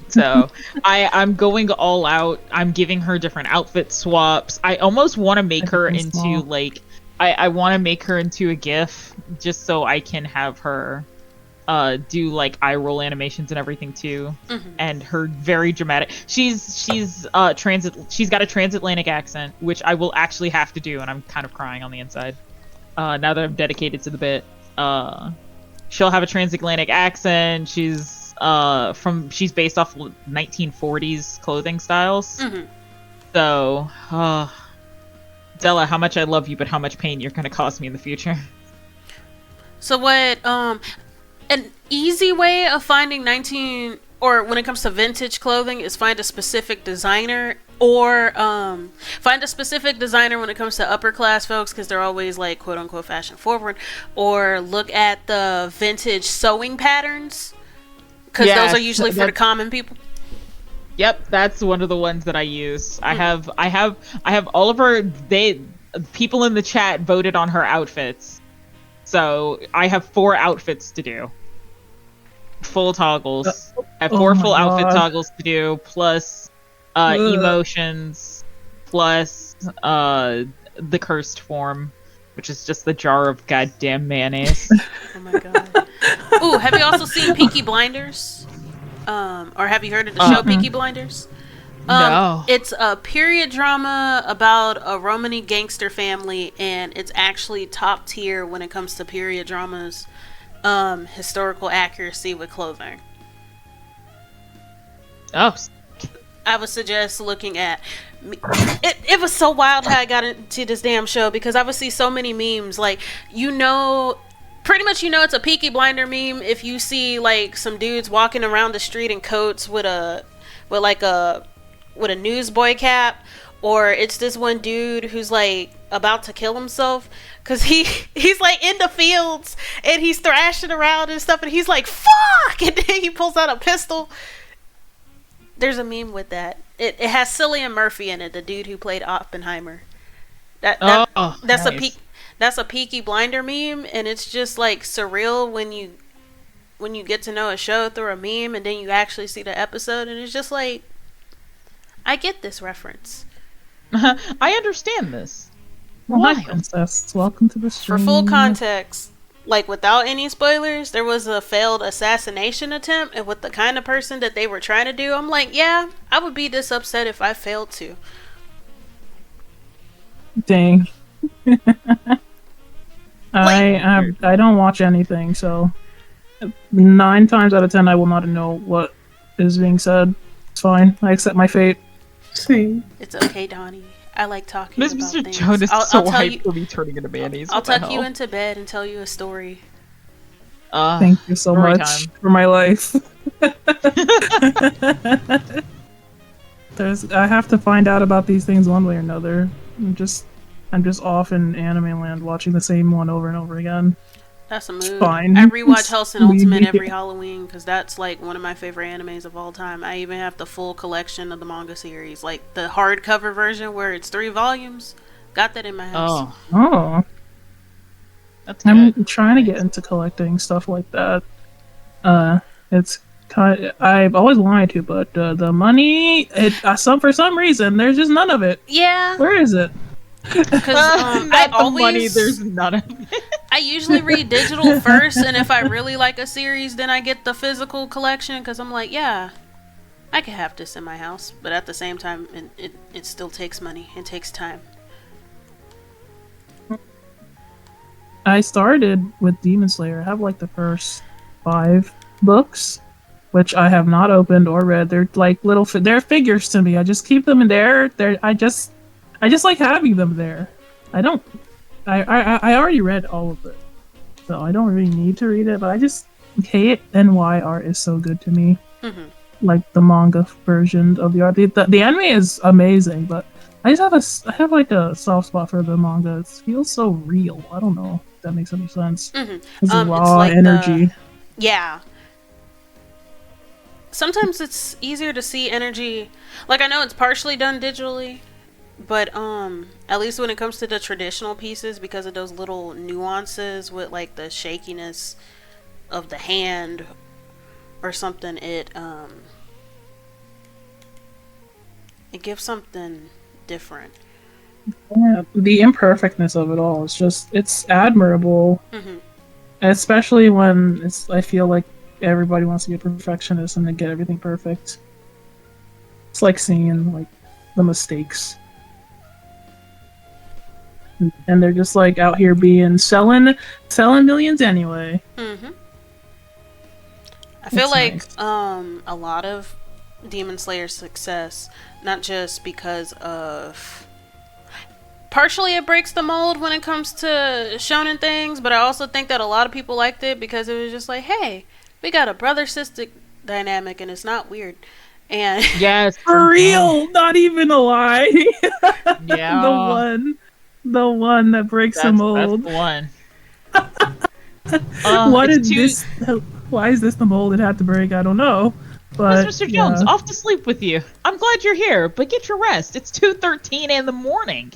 So I'm going all out. I'm giving her different outfit swaps. I almost want to make her into like I want to make her into a GIF just so I can have her do like eye roll animations and everything too. And her very dramatic. She's got a transatlantic accent, which I will actually have to do, and I'm kind of crying on the inside. Now that I'm dedicated to the bit. She'll have a transatlantic accent. She's based off 1940s clothing styles. So, Della, how much I love you, but how much pain you're gonna cause me in the future. So what? An easy way of finding when it comes to vintage clothing is find a specific designer, or find a specific designer when it comes to upper class folks, because they're always like quote unquote fashion forward, or look at the vintage sewing patterns, because those are usually for the common people. Yep, that's one of the ones that I use. I have all of her. People in the chat voted on her outfits, so I have 4 outfits to do. Full toggles. I have 4 full outfit toggles to do, plus emotions, plus the cursed form, which is just the jar of goddamn mayonnaise. Oh my god. Ooh, have you also seen Peaky Blinders? Or have you heard of the show Peaky Blinders? No. It's a period drama about a Romani gangster family, and it's actually top tier when it comes to period dramas. Historical accuracy with clothing. Oh. I would suggest looking at... It was so wild how I got into this damn show, because I would see so many memes. Like, pretty much, you know, it's a Peaky Blinder meme if you see like some dudes walking around the street in coats with a newsboy cap, or it's this one dude who's like about to kill himself because he's like in the fields and he's thrashing around and stuff, and he's like fuck, and then he pulls out a pistol. There's a meme with that. It has Cillian Murphy in it, the dude who played Oppenheimer. That's nice. That's a Peaky Blinder meme, and it's just like surreal when you get to know a show through a meme, and then you actually see the episode, and it's just like, I get this reference. I understand this. Well, hi, princess. Welcome to the stream. For full context, like without any spoilers, there was a failed assassination attempt, and with the kind of person that they were trying to do, I'm like, yeah, I would be this upset if I failed to. Dang. I don't watch anything, so 9 times out of 10 I will not know what is being said. It's fine. I accept my fate. Same. It's okay, Donnie. I like talking Miss about Mr. things. Jones is I'll so tell hyped you, for me turning into mayonnaise. I'll tuck you into bed and tell you a story. Thank you so much for my life. I have to find out about these things one way or another. I'm just off in anime land watching the same one over and over again. That's a mood. Fine. I rewatch Hellsing Ultimate Maybe. every Halloween because that's like one of my favorite animes of all time. I even have the full collection of the manga series, like the hardcover version where it's 3 volumes. Got that in my house. Oh. That's good. I'm trying to get into collecting stuff like that. It's kind. I've always wanted to, but the money, for some reason, there's just none of it. Yeah. Where is it? Because money, there's none of it. I usually read digital first, and if I really like a series, then I get the physical collection because I'm like, yeah, I could have this in my house. But at the same time, it still takes money. It takes time. I started with Demon Slayer. I have like the first 5 books, which I have not opened or read. They're like they're figures to me. I just keep them in there. I just like having them there. I already read all of it, so I don't really need to read it. But I just KNY art is so good to me. Mm-hmm. Like the manga version of the art. The anime is amazing, but I have like a soft spot for the manga. It feels so real. I don't know if that makes any sense. Mm-hmm. It's raw it's like energy. Yeah. Sometimes it's easier to see energy. Like, I know it's partially done digitally, but at least when it comes to the traditional pieces, because of those little nuances with like the shakiness of the hand or something, it gives something different. Yeah, the imperfectness of it all it's admirable. Mm-hmm. Especially when I feel like everybody wants to be a perfectionist and then get everything perfect. It's like seeing like the mistakes. And they're just like out here selling millions anyway. Mm-hmm. I feel like a lot of Demon Slayer's success, not just because of partially it breaks the mold when it comes to shonen things, but I also think that a lot of people liked it because it was just like, hey, we got a brother-sister dynamic and it's not weird. And yes, for real, not even a lie. Yeah, the one that breaks the mold. That's the one. Why is this the mold it had to break? I don't know. But Mr. Jones, off to sleep with you. I'm glad you're here, but get your rest. It's 2:13 in the morning.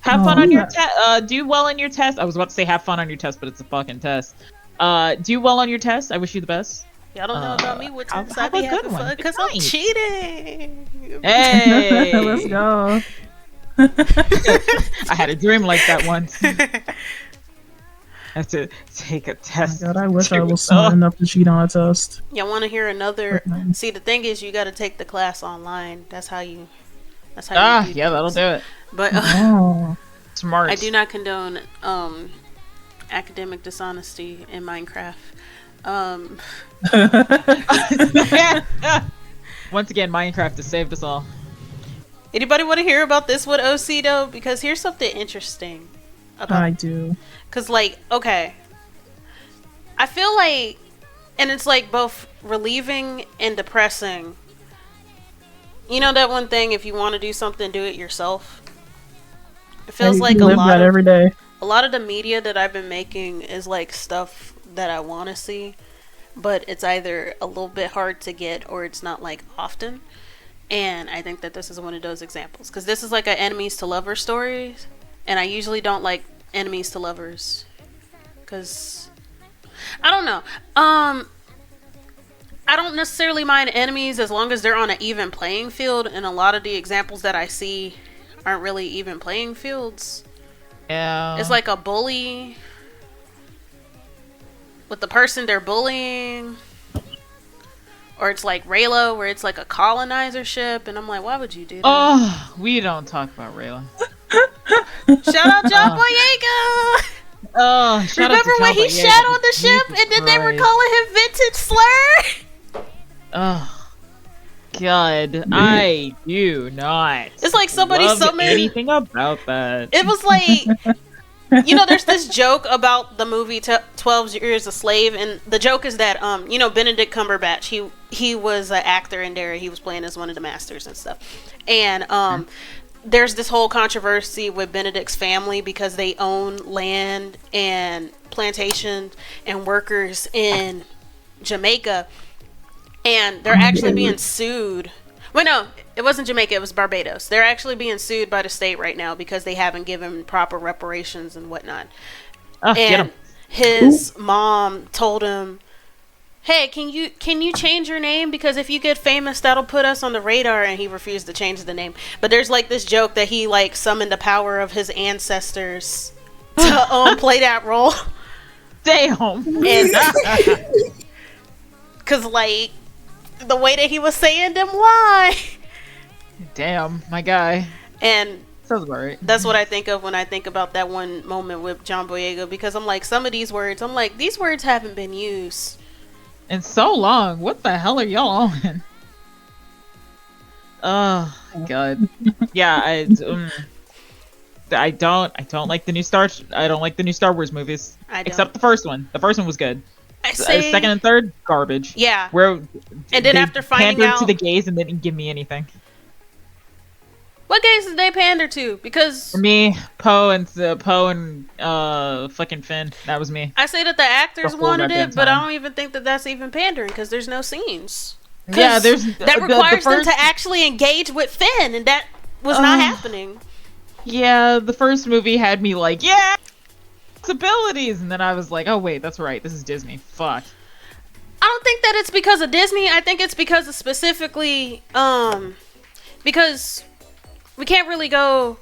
Have fun on your test. Do well on your test. I was about to say have fun on your test, but it's a fucking test. Do well on your test. I wish you the best. Y'all don't know about me with tests. have I a be good having one. fun because Good I'm night. cheating. Hey, let's go. I had a dream like that once. I have to take a test. Oh my God, I wish I was smart enough to cheat on a test. Y'all want to hear another? See, the thing is, you got to take the class online. That's how you. Yeah, things. that'll do it. But Smart. I do not condone academic dishonesty in Minecraft. Once again, Minecraft has saved us all. Anybody want to hear about this with OC though? Because here's something interesting. I do. Because, like, okay, I feel like, and it's like both relieving and depressing. You know that one thing, if you want to do something, do it yourself. It feels like live that every day. a lot of the media that I've been making is like stuff that I want to see, but it's either a little bit hard to get or it's not like often. And I think that this is one of those examples, because this is like an enemies to lovers story, and I usually don't like enemies to lovers because I don't know. I don't necessarily mind enemies as long as they're on an even playing field, and a lot of the examples that I see aren't really even playing fields. Yeah. It's like a bully with the person they're bullying. Or it's like Rayla, where it's like a colonizer ship, and I'm like, why would you do that? Oh, we don't talk about Rayla. Shout out John Boyega! Oh, shout out Remember to when John he Boyega. shat on the ship, Jesus and then they were Christ. calling him Vintage Slur? Oh, God, I do not. It's like somebody love summoned anything about that. It was like, you know, there's this joke about the movie 12 Years a Slave, and the joke is that, you know, Benedict Cumberbatch, he was an actor in there, he was playing as one of the masters and stuff. And, there's this whole controversy with Benedict's family because they own land and plantations and workers in Jamaica, and they're actually being sued. Well, no, it wasn't Jamaica, it was Barbados. They're actually being sued by the state right now because they haven't given proper reparations and whatnot. Get And him. his mom told him, hey, can you change your name, because if you get famous that'll put us on the radar, and he refused to change the name. But there's like this joke that he like summoned the power of his ancestors to play that role. Damn. And cause like the way that he was saying them lie. Damn, my guy. And Sounds about right. that's what I think of when I think about that one moment with John Boyega, because I'm like, some of these words, I'm like, these words haven't been used In so long. What the hell are y'all on? Oh, God. Yeah, I don't like the new Star Wars movies. I don't. Except the first one. The first one was good. I say, Second and third, garbage. yeah. Where And then they after finding pandered out to the gays and they didn't give me anything. what gays did they pander to? Because For me, Poe and fucking Finn. That was me. I say that the actors The whole wanted goddamn it, but I time. don't even think that that's even pandering, because there's no scenes. 'Cause Yeah, there's that the requires them first- to actually engage with Finn, and that was not happening. Yeah, the first movie had me like, yeah, it's abilities, and then I was like, oh wait, that's right, this is Disney. Fuck. I don't think that it's because of Disney. I think it's because of specifically, because we can't really go,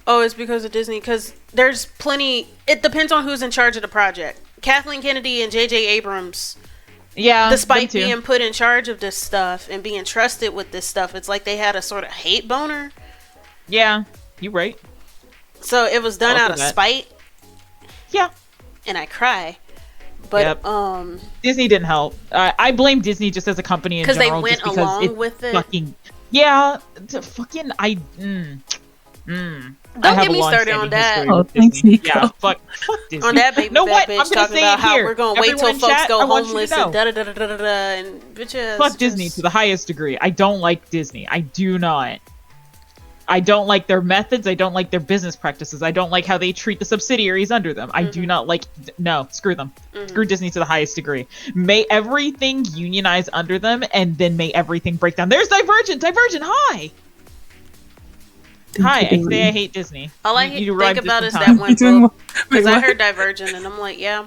oh, it's because of Disney, because there's plenty, it depends on who's in charge of the project. Kathleen Kennedy and J.J. Abrams, Yeah, despite them too. being put in charge of this stuff and being trusted with this stuff, it's like they had a sort of hate boner. Yeah, you right. So it was done Also out of that. spite, Yeah, and I cry. But Yep. Disney didn't help. I blame Disney just as a company in because they general. went just because along it's with it. fucking yeah. Fucking I. I Don't have get a me started long-standing on that. history Oh, with thanks, Disney. Nico. Yeah, fuck Disney. On that baby know fat what? bitch I'm gonna talking say about it how here. we're gonna wait Everyone till in folks chat, go I want you to homeless know. and da da da da da da, and bitches. Fuck Disney to the highest degree. I don't like Disney. I do not. I don't like their methods. I don't like their business practices. I don't like how they treat the subsidiaries under them. I do not like. No, screw them. Screw Disney to the highest degree. May everything unionize under them, and then may everything break down. There's Divergent. Divergent. Hi. Hi. I say I hate Disney. All I You think arrived about just is in that time. one Doing book, what? because Wait, I what? heard Divergent, and I'm like, yeah,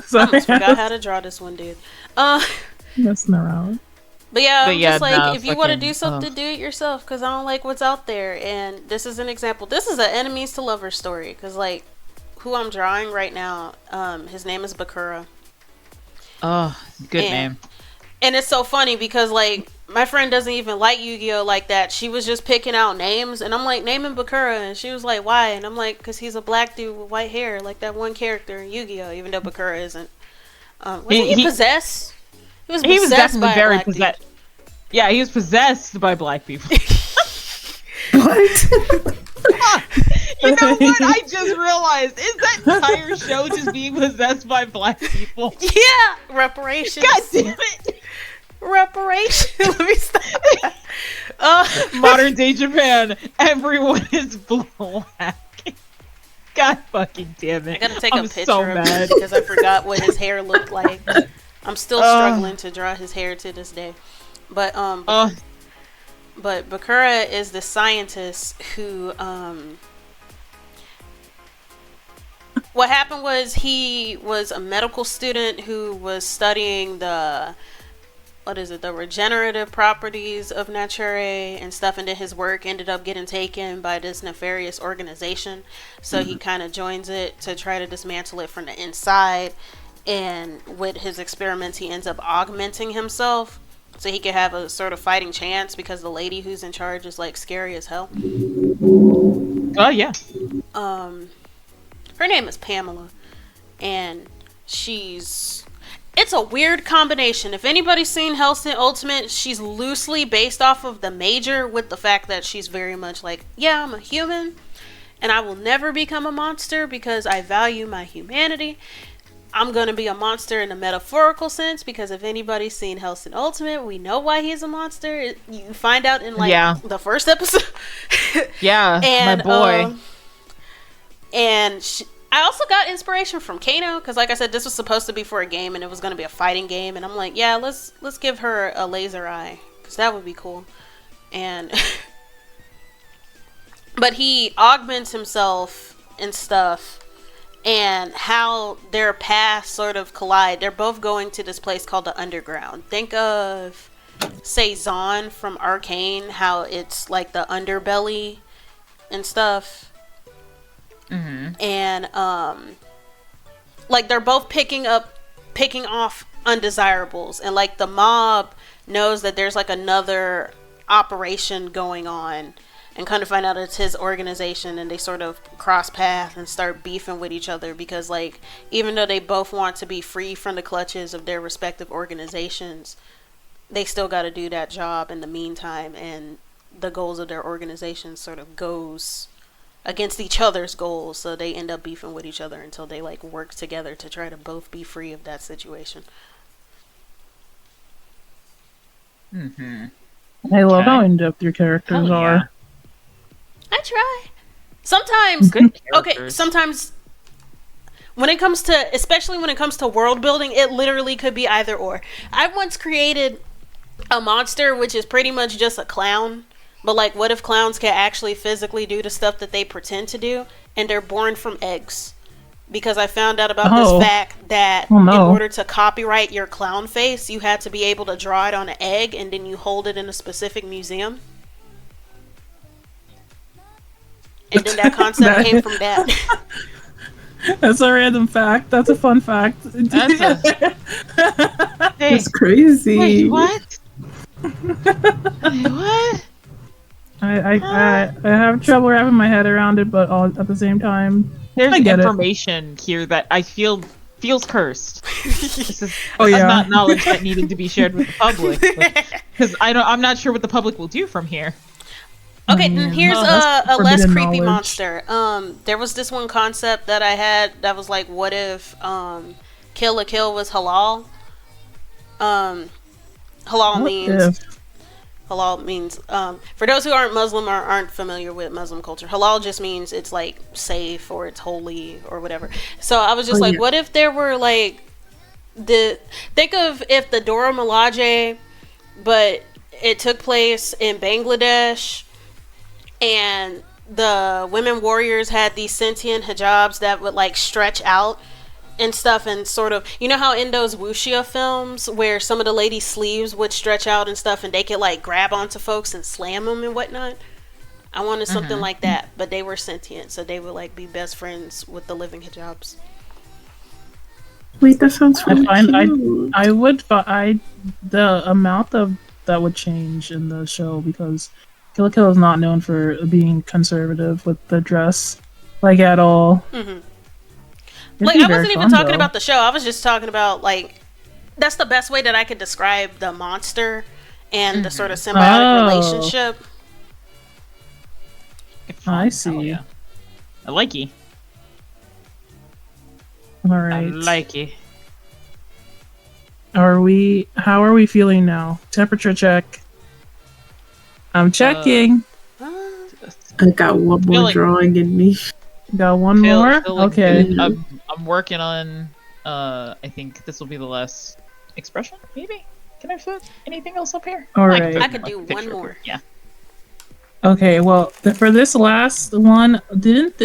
Sorry, almost forgot how to draw this one, dude. messing around. But yeah, But I'm yeah, just like, no, if you want to fucking, do something, do it yourself, because I don't like what's out there. And this is an example. This is an enemies to lovers story, because like, who I'm drawing right now, his name is Bakura. Oh, good And- name. And it's so funny because like my friend doesn't even like Yu-Gi-Oh like that. She was just picking out names, and I'm like, name him Bakura, and she was like, why? And I'm like, because he's a black dude with white hair, like that one character in Yu-Gi-Oh. Even though Bakura isn't. Wasn't he possessed? He was He was possessed by definitely a very black dude. possessed. Yeah, he was possessed by black people. What? You know what? I just realized is that entire show just being possessed by black people. Yeah, reparations. God damn it! Reparations. Let me stop. Modern day Japan, everyone is black. God fucking damn it! I gotta take a picture so of mad it because I forgot what his hair looked like. I'm still struggling to draw his hair to this day. But Bakura is the scientist who what happened was he was a medical student who was studying the regenerative properties of nature and stuff, and then his work ended up getting taken by this nefarious organization, so he kind of joins it to try to dismantle it from the inside, and with his experiments he ends up augmenting himself so he could have a sort of fighting chance, because the lady who's in charge is like scary as hell. Oh yeah. Her name is Pamela, and it's a weird combination. If anybody's seen Hellsing Ultimate, she's loosely based off of the Major, with the fact that she's very much like, yeah, I'm a human, and I will never become a monster because I value my humanity. I'm going to be a monster in a metaphorical sense, because if anybody's seen Hellsing Ultimate, we know why he's a monster. You find out in the first episode. Yeah, and, my boy. I also got inspiration from Kano, because like I said, this was supposed to be for a game and it was going to be a fighting game, and I'm like, yeah, let's give her a laser eye, because that would be cool. And but he augments himself and stuff, and how their paths sort of collide. They're both going to this place called the Underground. Think of, say, Zon from Arcane, how it's like the underbelly and stuff. Mm-hmm. And like they're both picking off undesirables, and like the mob knows that there's like another operation going on, and kind of find out it's his organization, and they sort of cross paths and start beefing with each other, because like even though they both want to be free from the clutches of their respective organizations, they still got to do that job in the meantime, and the goals of their organization sort of goes against each other's goals, so they end up beefing with each other until they like work together to try to both be free of that situation. Mm-hmm. I love how in-depth your characters Hell are. yeah. I try. Sometimes, Good okay, characters. sometimes especially when it comes to world building, it literally could be either or. I once created a monster which is pretty much just a clown. But like, what if clowns can actually physically do the stuff that they pretend to do, and they're born from eggs? Because I found out about this fact that in order to copyright your clown face, you had to be able to draw it on an egg, and then you hold it in a specific museum. And then that concept came from that. That's a random fact. That's a fun fact. It's crazy. Wait, what? Wait, what? I have trouble wrapping my head around it, but all at the same time, There's I get information here that I feel feels cursed. This is yeah. not knowledge that needed to be shared with the public, because I'm not sure what the public will do from here. Okay, then here's that's a less forbidden creepy knowledge. monster. There was this one concept that I had that was like, what if Kill la Kill was halal? Halal means, for those who aren't Muslim or aren't familiar with Muslim culture, halal just means it's like safe or it's holy or whatever. So I was just what if there were like think of if the Dora Milaje, but it took place in Bangladesh, and the women warriors had these sentient hijabs that would like stretch out and stuff, and sort of, you know how in those wuxia films where some of the ladies' sleeves would stretch out and stuff, and they could like grab onto folks and slam them and whatnot? I wanted something like that, but they were sentient, so they would like be best friends with the living hijabs. Wait, that sounds really cute. I would, but the amount of that would change in the show, because Kill la Kill is not known for being conservative with the dress, like at all. Mm-hmm. Like, I wasn't even talking about the show. I was just talking about, like, that's the best way that I could describe the monster and the sort of symbiotic relationship. I see. Hell yeah. I like you. All I right. like you. How are we feeling now? Temperature check. I'm checking. I got one more Feeling- drawing in me. Got one more? Feeling Okay. good. I'm working on. I think this will be the last expression. Maybe. Can I fit anything else up here? All I right. fit I could like do a picture one up more. here. Yeah. Okay, well, for this last one, didn't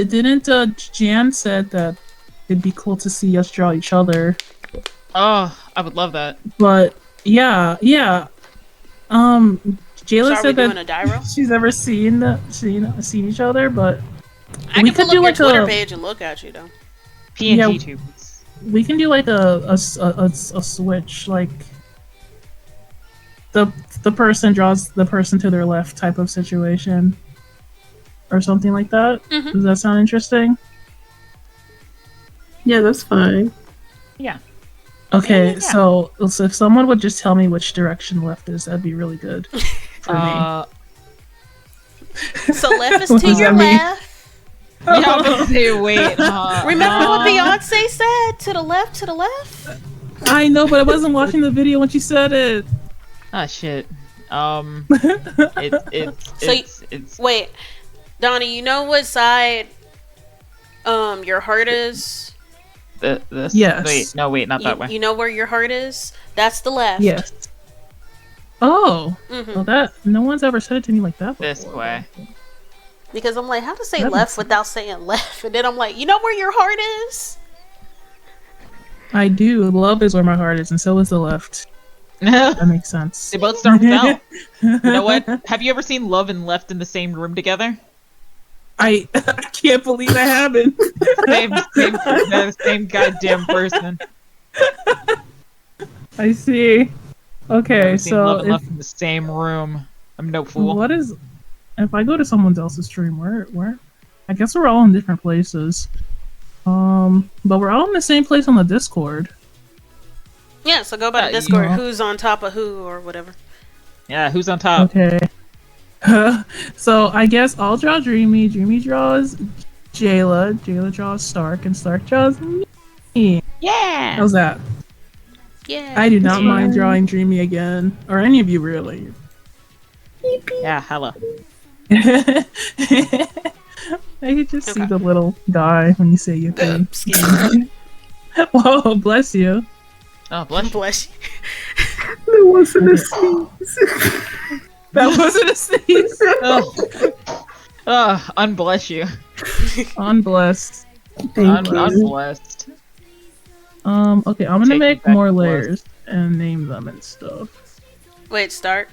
Jan said that it'd be cool to see us draw each other? Oh, I would love that. But yeah. Jayla So are we said doing that a Dyro? she's never seen each other, but I we can could pull do up like your Twitter a page and look at you though. PNG Yeah. tubes. we can do like a switch, like the person draws the person to their left type of situation, or something like that. Mhm. Does that sound interesting? Yeah, that's fine. Yeah. Okay, Yeah. so if someone would just tell me which direction left is, that'd be really good for me. So left is What to does your that mean? left. Yeah, I was gonna say, wait. Remember what Beyonce said? To the left, to the left. I know, but I wasn't watching the video when she said it. Ah, shit. It's Wait, Donnie, you know what side your heart is? this. Yes. Wait, no, wait, not that way. You know where your heart is? That's the left. Yes. Oh, Hmm. well, that no one's ever said it to me like that before. This way. Because I'm like, how to say That left makes without saying left? And then I'm like, you know where your heart is? I do. Love is where my heart is, and so is the left. They That makes sense. both start with L. You know what? Have you ever seen Love and Left in the same room together? I can't believe I haven't. Same goddamn person. I see. Okay, I've seen Love so and Left in the same room. I'm no fool. what is? If I go to someone else's stream, where? I guess we're all in different places. But we're all in the same place on the Discord. Yeah, so go by the you Discord. know. Who's on top of who or whatever. Yeah, who's on top? Okay. So I guess I'll draw Dreamy. Dreamy draws Jayla. Jayla draws Stark, and Stark draws me. Yeah. How's that? Yeah. I do not Yeah. mind drawing Dreamy again, or any of you really. Yeah, hella. I could just see Okay. the little die when you say your thing. Excuse me. Whoa, bless you. Oh, bless you. Bless you. There wasn't a sneeze. That wasn't a sneeze. Unbless you. Unblessed. Thank you. Unblessed. Okay, I'm gonna Take make it back more to layers and name them and stuff. Wait, start.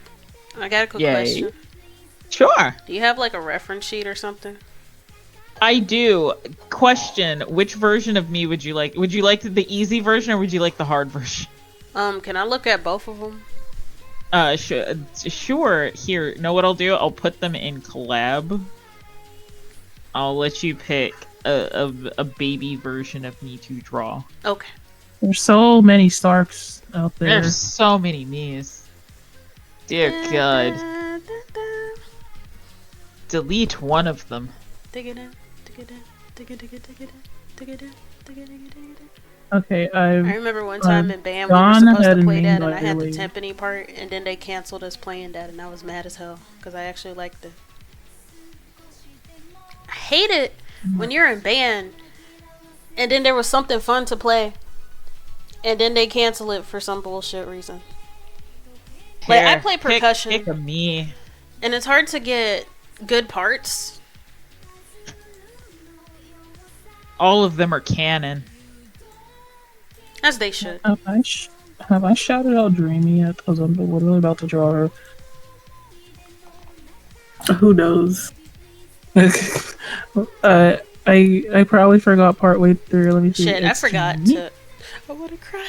I got a quick Yay. question. Sure. Do you have like a reference sheet or something? I do. Question: which version of me would you like? Would you like the easy version or would you like the hard version? Can I look at both of them? Sure. Here, know what I'll do? I'll put them in collab. I'll let you pick a baby version of me to draw. Okay. There's so many Starks out there. There's so many me's. Dear God. Delete one of them. Dig it in, dig it in, dig it, dig it, dig it in, dig it in, dig it, dig it, dig it in. Okay, I I've remember one time in band we were gone supposed ahead to and play that, named and I had the Riley. timpani part, and then they canceled us playing that, and I was mad as hell because I actually liked it. I hate it when you're in band, and then there was something fun to play, and then they cancel it for some bullshit reason. Like, I play percussion. Pick a me. And it's hard to get good parts. All of them are canon. As they should. have I shouted out Dreamy yet? Because I'm literally about to draw her. Who knows? I probably forgot partway through. Let me see. Shit, I It's forgot Dreamy. to. I wanna cry.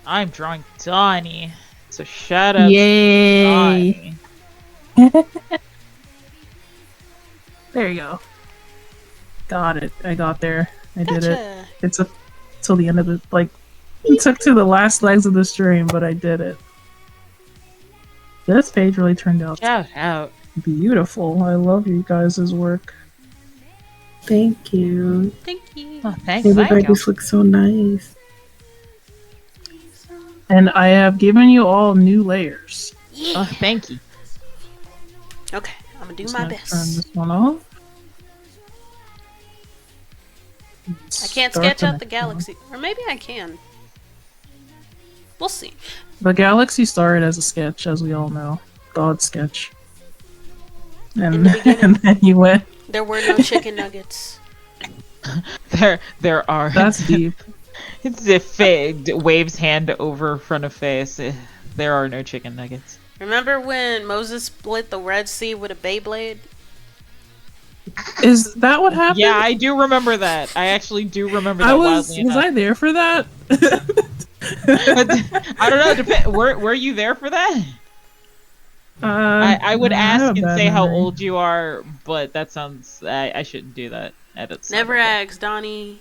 I'm drawing Donnie. So shout out Yay! Donnie. There you go. Got it. I got there. I did it. Gotcha. It took till the end of the it took to the last legs of the stream, but I did it. This page really turned out. Shout out. beautiful. I love you guys' work. Thank you. Thank you. Oh, thank you. Everybody's look so nice. And I have given you all new layers. Yeah. Oh, thank you. Okay, I'm gonna do Just my gonna Turn best. this one off. I can't Start sketch out the next one. galaxy, or maybe I can. We'll see. The galaxy started as a sketch, as we all know. God sketch. In And, the beginning. and then you went, There were no chicken nuggets. There are. that's deep. It's if waves hand over front of face. There are no chicken nuggets. Remember when Moses split the Red Sea with a Beyblade? Is that what happened? Yeah, I do remember that. I actually do remember that. I was wildly was enough. I there for that? I don't know. Were you there for that? I would ask have a and bad say how memory. old you are, but that sounds. I shouldn't do that. Edits. Never ask Donnie.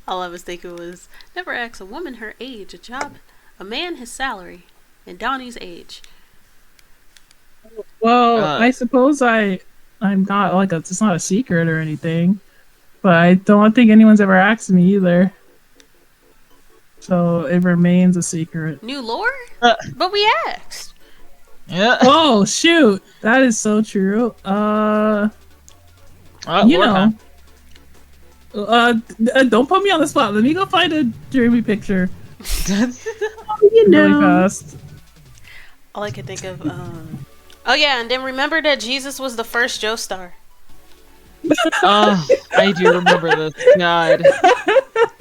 All I was thinking was, never ask a woman her age, a job, a man his salary, and Donnie's age. Well, Uh, I suppose I'm not like it's not a secret or anything, but I don't think anyone's ever asked me either. So it remains a secret. New lore? Uh. But we asked. Yeah. Oh shoot, that is so true. You know, don't put me on the spot. Let me go find a dreamy picture You really know. fast. All I could think of, oh yeah, and then remember that Jesus was the first Joestar. Oh, I do remember this. God.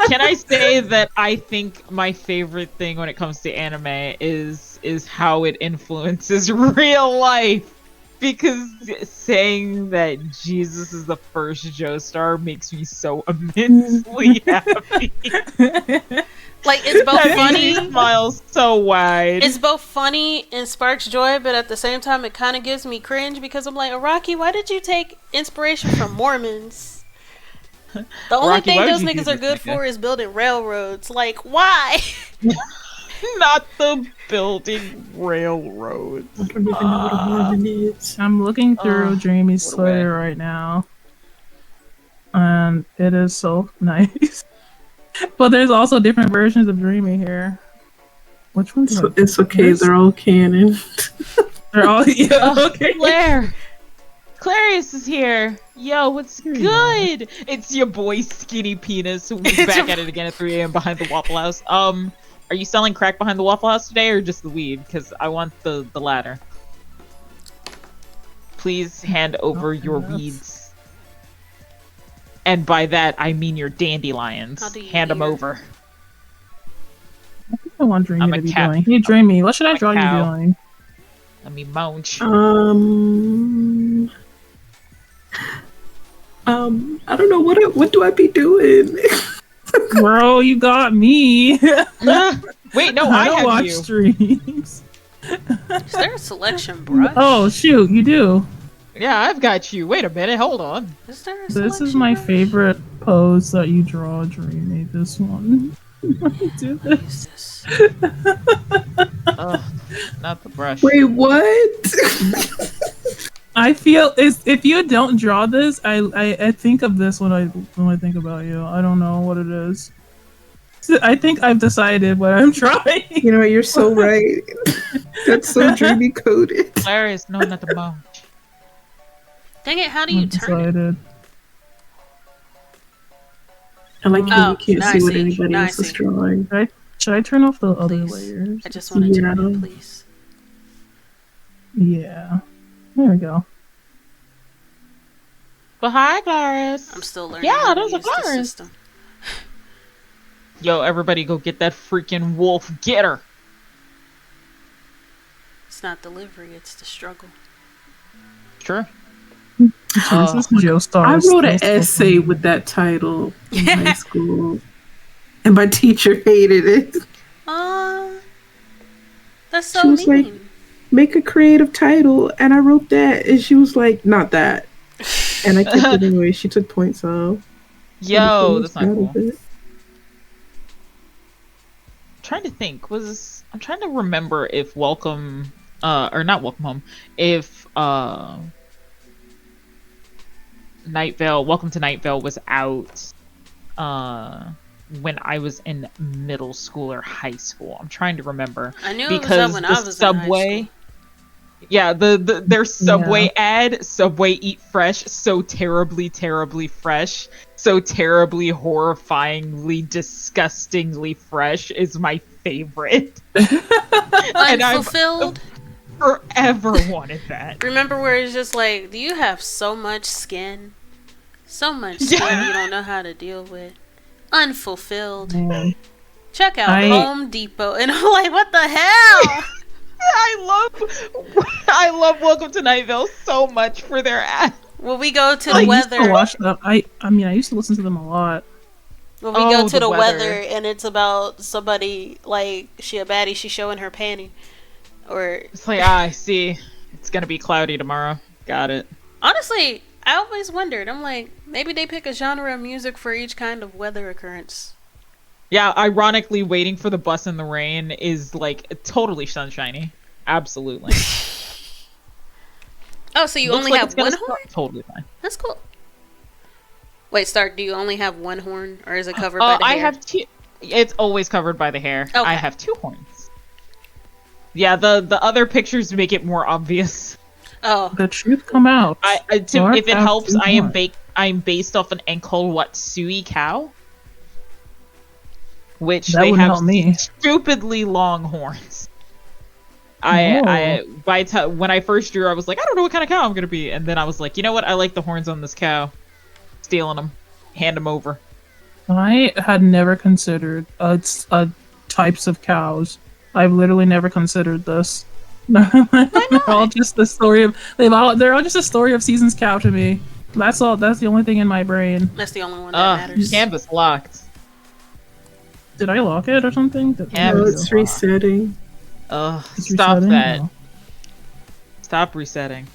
Can I say that I think my favorite thing when it comes to anime is how it influences real life? Because saying that Jesus is the first Joestar makes me so immensely happy. Like, it's both That makes me funny. smile so wide. It's both funny and sparks joy, but at the same time, it kind of gives me cringe because I'm like, Araki, why did you take inspiration from Mormons? The only Araki, thing why would those you do niggas are this, good nigga? for is building railroads. Like, why? Not the building railroads. I don't even know what a Mormon is. I'm looking through Dreamy's what a way. Slayer right now, and it is so nice. But there's also different versions of Dreamy here. Which one's It's okay, they're all canon. They're all yeah, okay. Claire! Clarius is here! Yo, what's Here you good? It's your boy Skinny Penis who's back at it again at 3 a.m. behind the Waffle House. Are you selling crack behind the Waffle House today or just the weed? Because I want the latter. Please hand over your that's- weeds. And by that, I mean your dandelions. How do you Hand them hear? over. I want Dreamy I'm a to be cat. doing. Hey Dreamy, what should I I'm a draw you cow. doing? Let me munch. I don't know what do I be doing? Bro, you got me. Wait, no, I don't have watch you. streams. Is there a selection brush? Oh shoot, you do. Yeah, I've got you. Wait a minute, hold on. Is there a This selection is my brush? favorite pose that you draw, Dreamy. This one. Do this. Use this. Ugh, not the brush. Wait, what? I feel if you don't draw this, I think of this when I think about you. I don't know what it is. I think I've decided what I'm trying. You know, you're so right. That's so dreamy coded. Hilarious. No, not the munch. Dang it, how do you I've turn it? decided. I like how Oh, you can't now see I what see. anybody Now I else is see. drawing. Should I turn off the other Please. layers? I just wanted to Yeah. read, please. Yeah. There we go. But hi, Clarice. I'm still learning Yeah, how to those are use the flowers. system. Yo, everybody go get that freaking wolf. Get her. It's not delivery, it's the struggle. Sure. Jesus, Joestar I is wrote an still so essay funny. with that title in high school, and my teacher hated it. That's so She was mean. like, "Make a creative title," and I wrote that, and she was like, "Not that," and I kept it anyway. She took points off. Yo, I'm that's not proud cool. of it. Trying to think. I'm trying to remember if Welcome or not welcome home, if Night Vale, Welcome to Night Vale was out when I was in middle school or high school. I'm trying to remember. I knew it was up when I was in high school. Yeah, their Subway ad, Subway Eat Fresh, so terribly, terribly fresh, so terribly, horrifyingly, disgustingly fresh is my favorite. And Unfulfilled? I've forever wanted that. Remember where it's just like, do you have so much skin? So much skin you don't know how to deal with. Unfulfilled. Man. Check out Home Depot. And I'm like, what the hell? I love Welcome to Night Vale so much for their ad. Will we go to I the used weather? to watch them. I mean, I used to listen to them a lot. Will we go to the weather and it's about somebody, like, she a baddie, she's showing her panty. Or it's like, I see. It's gonna be cloudy tomorrow. Got it. Honestly, I always wondered. I'm like, maybe they pick a genre of music for each kind of weather occurrence. Yeah, ironically, Waiting for the Bus in the Rain is, like, totally sunshiny. Absolutely. Oh, so you Looks only like have it's gonna one horn? Totally fine. That's cool. Wait, Stark, do you only have one horn? Or is it covered by the hair? I have two. It's always covered by the hair. Okay. I have two horns. Yeah, the other pictures make it more obvious. Oh. The truth come out. If it helps, I'm based off an ant called Watsui cow. Which That they wouldn't have help me. stupidly long horns. When I first drew, I was like, I don't know what kind of cow I'm gonna be, and then I was like, you know what? I like the horns on this cow. Stealing them, hand them over. I had never considered types of cows. I've literally never considered this. They're all just the story of they're all just a story of Season's cow to me. That's all. That's the only thing in my brain. That's the only one that matters. Canvas locked. Did I lock it or something? No, it's resetting. It's Stop resetting? that. No. Stop resetting.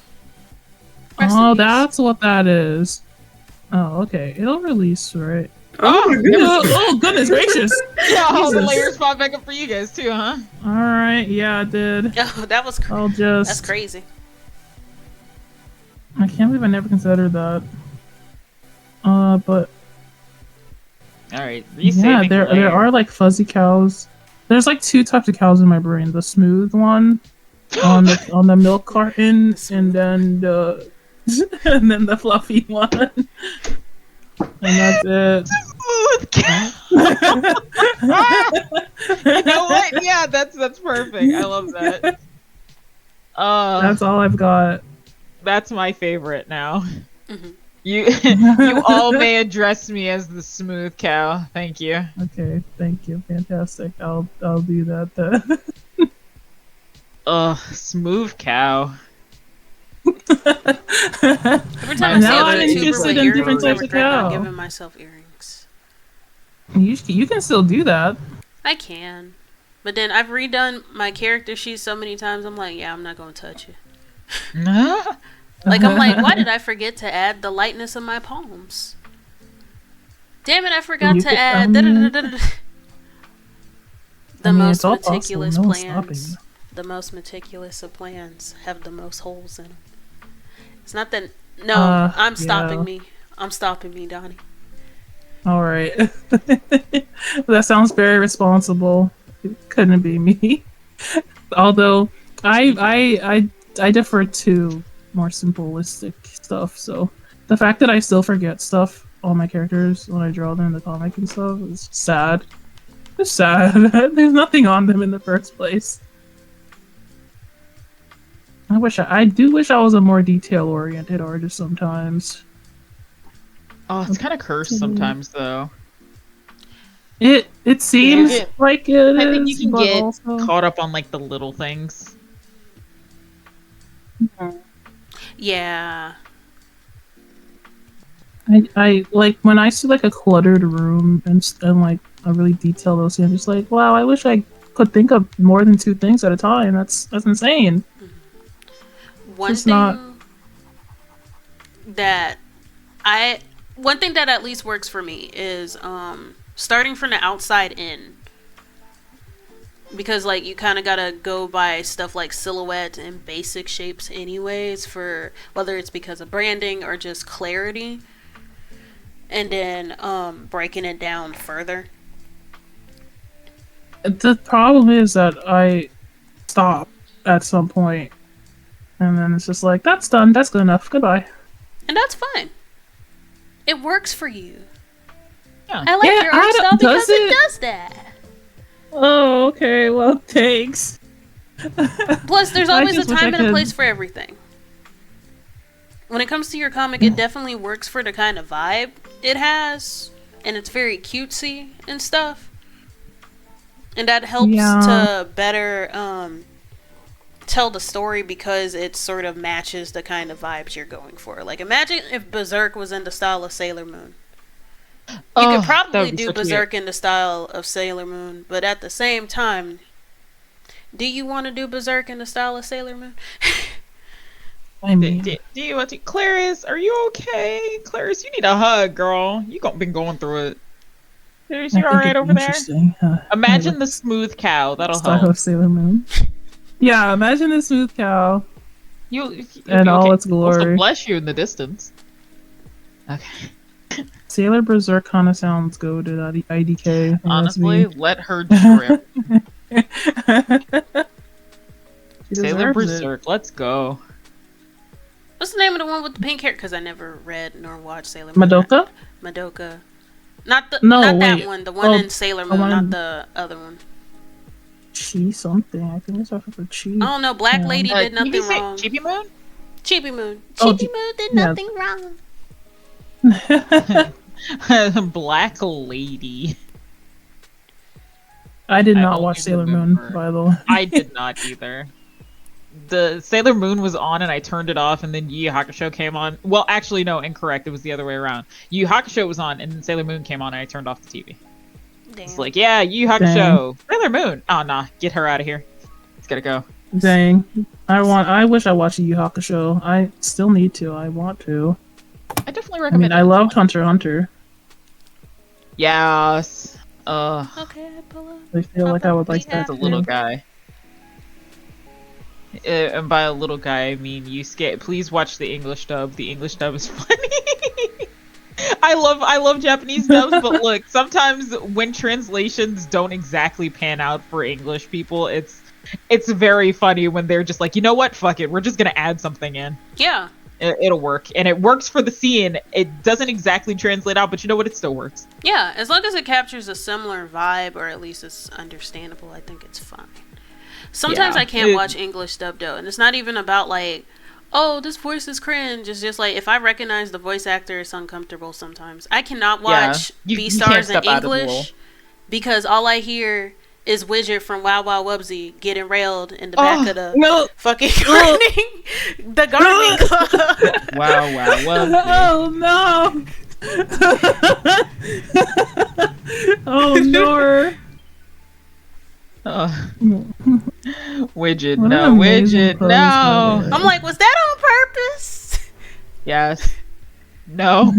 Oh, that's what that is. Oh, okay. It'll release, right? Oh my goodness. Oh, goodness gracious! Yeah, all the Jesus. layers pop back up for you guys too, huh? All right, yeah, I did. Oh, that was I'll just. that's crazy. I can't believe I never considered that. But Alright, yeah, there are like fuzzy cows. There's like two types of cows in my brain: the smooth one on the milk carton, and then the and then the fluffy one. And that's it. Smooth cow. You know what? Yeah, that's perfect. I love that. That's all I've got. That's my favorite now. Mhm. You all may address me as the smooth cow. Thank you. Okay, thank you. Fantastic. I'll do that then. Smooth cow. Every time I Now see I'm a YouTuber interested with in earrings, different I types of regret not cow. giving myself earrings. You can still do that. I can. But then I've redone my character sheet so many times, I'm like, yeah, I'm not going to touch it. Like, I'm like, why did I forget to add the lightness of my palms? Damn it, I forgot You to could- add... The most it's all possible. meticulous No one's stopping plans. you. The most meticulous of plans have the most holes in them. It's not that... No, I'm stopping yeah. me. I'm stopping me, Donnie. All right. That sounds very responsible. It couldn't be me. Although I defer to more simplistic stuff. So the fact that I still forget stuff on my characters when I draw them in the comic and stuff is sad. It's sad. There's nothing on them in the first place. I do wish I was a more detail-oriented artist sometimes. Oh, it's kind of cursed sometimes, though. It seems Yeah. like it is. I think you can but get also... caught up on like the little things. Yeah. I like when I see like a cluttered room and like a really detailed OC, I'm just like, wow, I wish I could think of more than two things at a time. That's insane. One It's thing not- that at least works for me is starting from the outside in. because like you kind of gotta go by stuff like silhouette and basic shapes anyways, for whether it's because of branding or just clarity, and then breaking it down further. The problem is that I stop at some point, and then it's just like, that's done, that's good enough, goodbye. And that's fine. It works for you. Yeah. I like Yeah, your art style because does it it? does that. Oh, okay, well, thanks. Plus, there's I always a just wish time I and a could- place for everything. When it comes to your comic, it definitely works for the kind of vibe it has, and it's very cutesy and stuff. And that helps to better tell the story because it sort of matches the kind of vibes you're going for. Like, imagine if Berserk was in the style of Sailor Moon. You could probably do Berserk in the style of Sailor Moon, but at the same time, do you want to do Berserk in the style of Sailor Moon? I mean, Do you want to? Clarice, are you okay? Clarice, you need a hug, girl. Been going through it. Clarice, you I think alright it'd be over there? interesting. Imagine the smooth cow. That'll style help. of Sailor Moon. Yeah, imagine the smooth cow You'll and be all okay. its glory. Also bless you in the distance. Okay. Sailor Berserk kind of sounds good at IDK. Honestly, let her destroy it. Sailor It. Berserk, let's go. What's the name of the one with the pink hair? Because I never read nor watched Sailor Moon. Madoka? Madoka. Not No, not that wait. one. The one Oh, in Sailor Moon, one- not the other one. Chi something. I think it's after Chi. I don't know. Black Lady did Did you nothing say wrong. Chibi Moon? Chibi Moon. Oh, Chibi Moon did yeah. nothing wrong. Black Lady. I did I not only watch Sailor Moon, remember- by the way. I did not either. The Sailor Moon was on and I turned it off, and then Yu Yu Hakusho came on. Well, actually, no, incorrect. It was the other way around. Yu Yu Hakusho was on, and then Sailor Moon came on, and I turned off the TV. Damn. It's like, yeah, Yu Yu Hakusho, Sailor Moon. Oh, nah, get her out of here. It's gotta go. Dang. I wish I watched Yu Yu Hakusho. I still need to. I want to. I definitely I recommend mean, I loved Hunter x Hunter. Yes. Okay, I pull up. I feel like I would like that That's a little too. guy. And by a little guy, I mean please watch the English dub. The English dub is funny. I love Japanese dubs, but look, sometimes when translations don't exactly pan out for English people, it's very funny when they're just like, you know what, fuck it, we're just gonna add something in. Yeah. It'll work, and it works for the scene. It doesn't exactly translate out, but you know what, it still works. Yeah, as long as it captures a similar vibe, or at least it's understandable, I think it's fine. Sometimes Yeah. I can't watch English dub though, and it's not even about like, oh, this voice is cringe. It's just like, if I recognize the voice actor, it's uncomfortable sometimes. I cannot watch You B-Stars can't in step out of the role. English because all I hear is Widget from Wow Wow Wubsy getting railed in the back of the No. fucking gardening, the gardening club. Wow, Oh no! Oh no! Widget, What no, an amazing Widget, pose no. that is. I'm like, was that on purpose? Yes. No.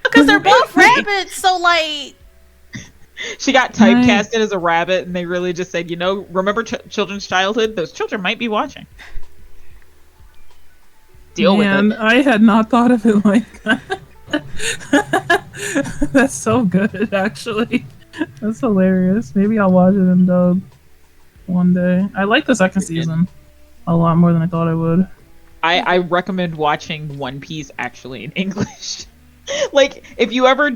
Because they're both rabbits, so like, She got typecasted as a rabbit, and they really just said, you know, remember children's childhood? Those children might be watching. Deal with Man, it. I had not thought of it like that. That's so good, actually. That's hilarious. Maybe I'll watch it in dub one day. I like the second season a lot more than I thought I would. I recommend watching One Piece actually in English. Like, if you ever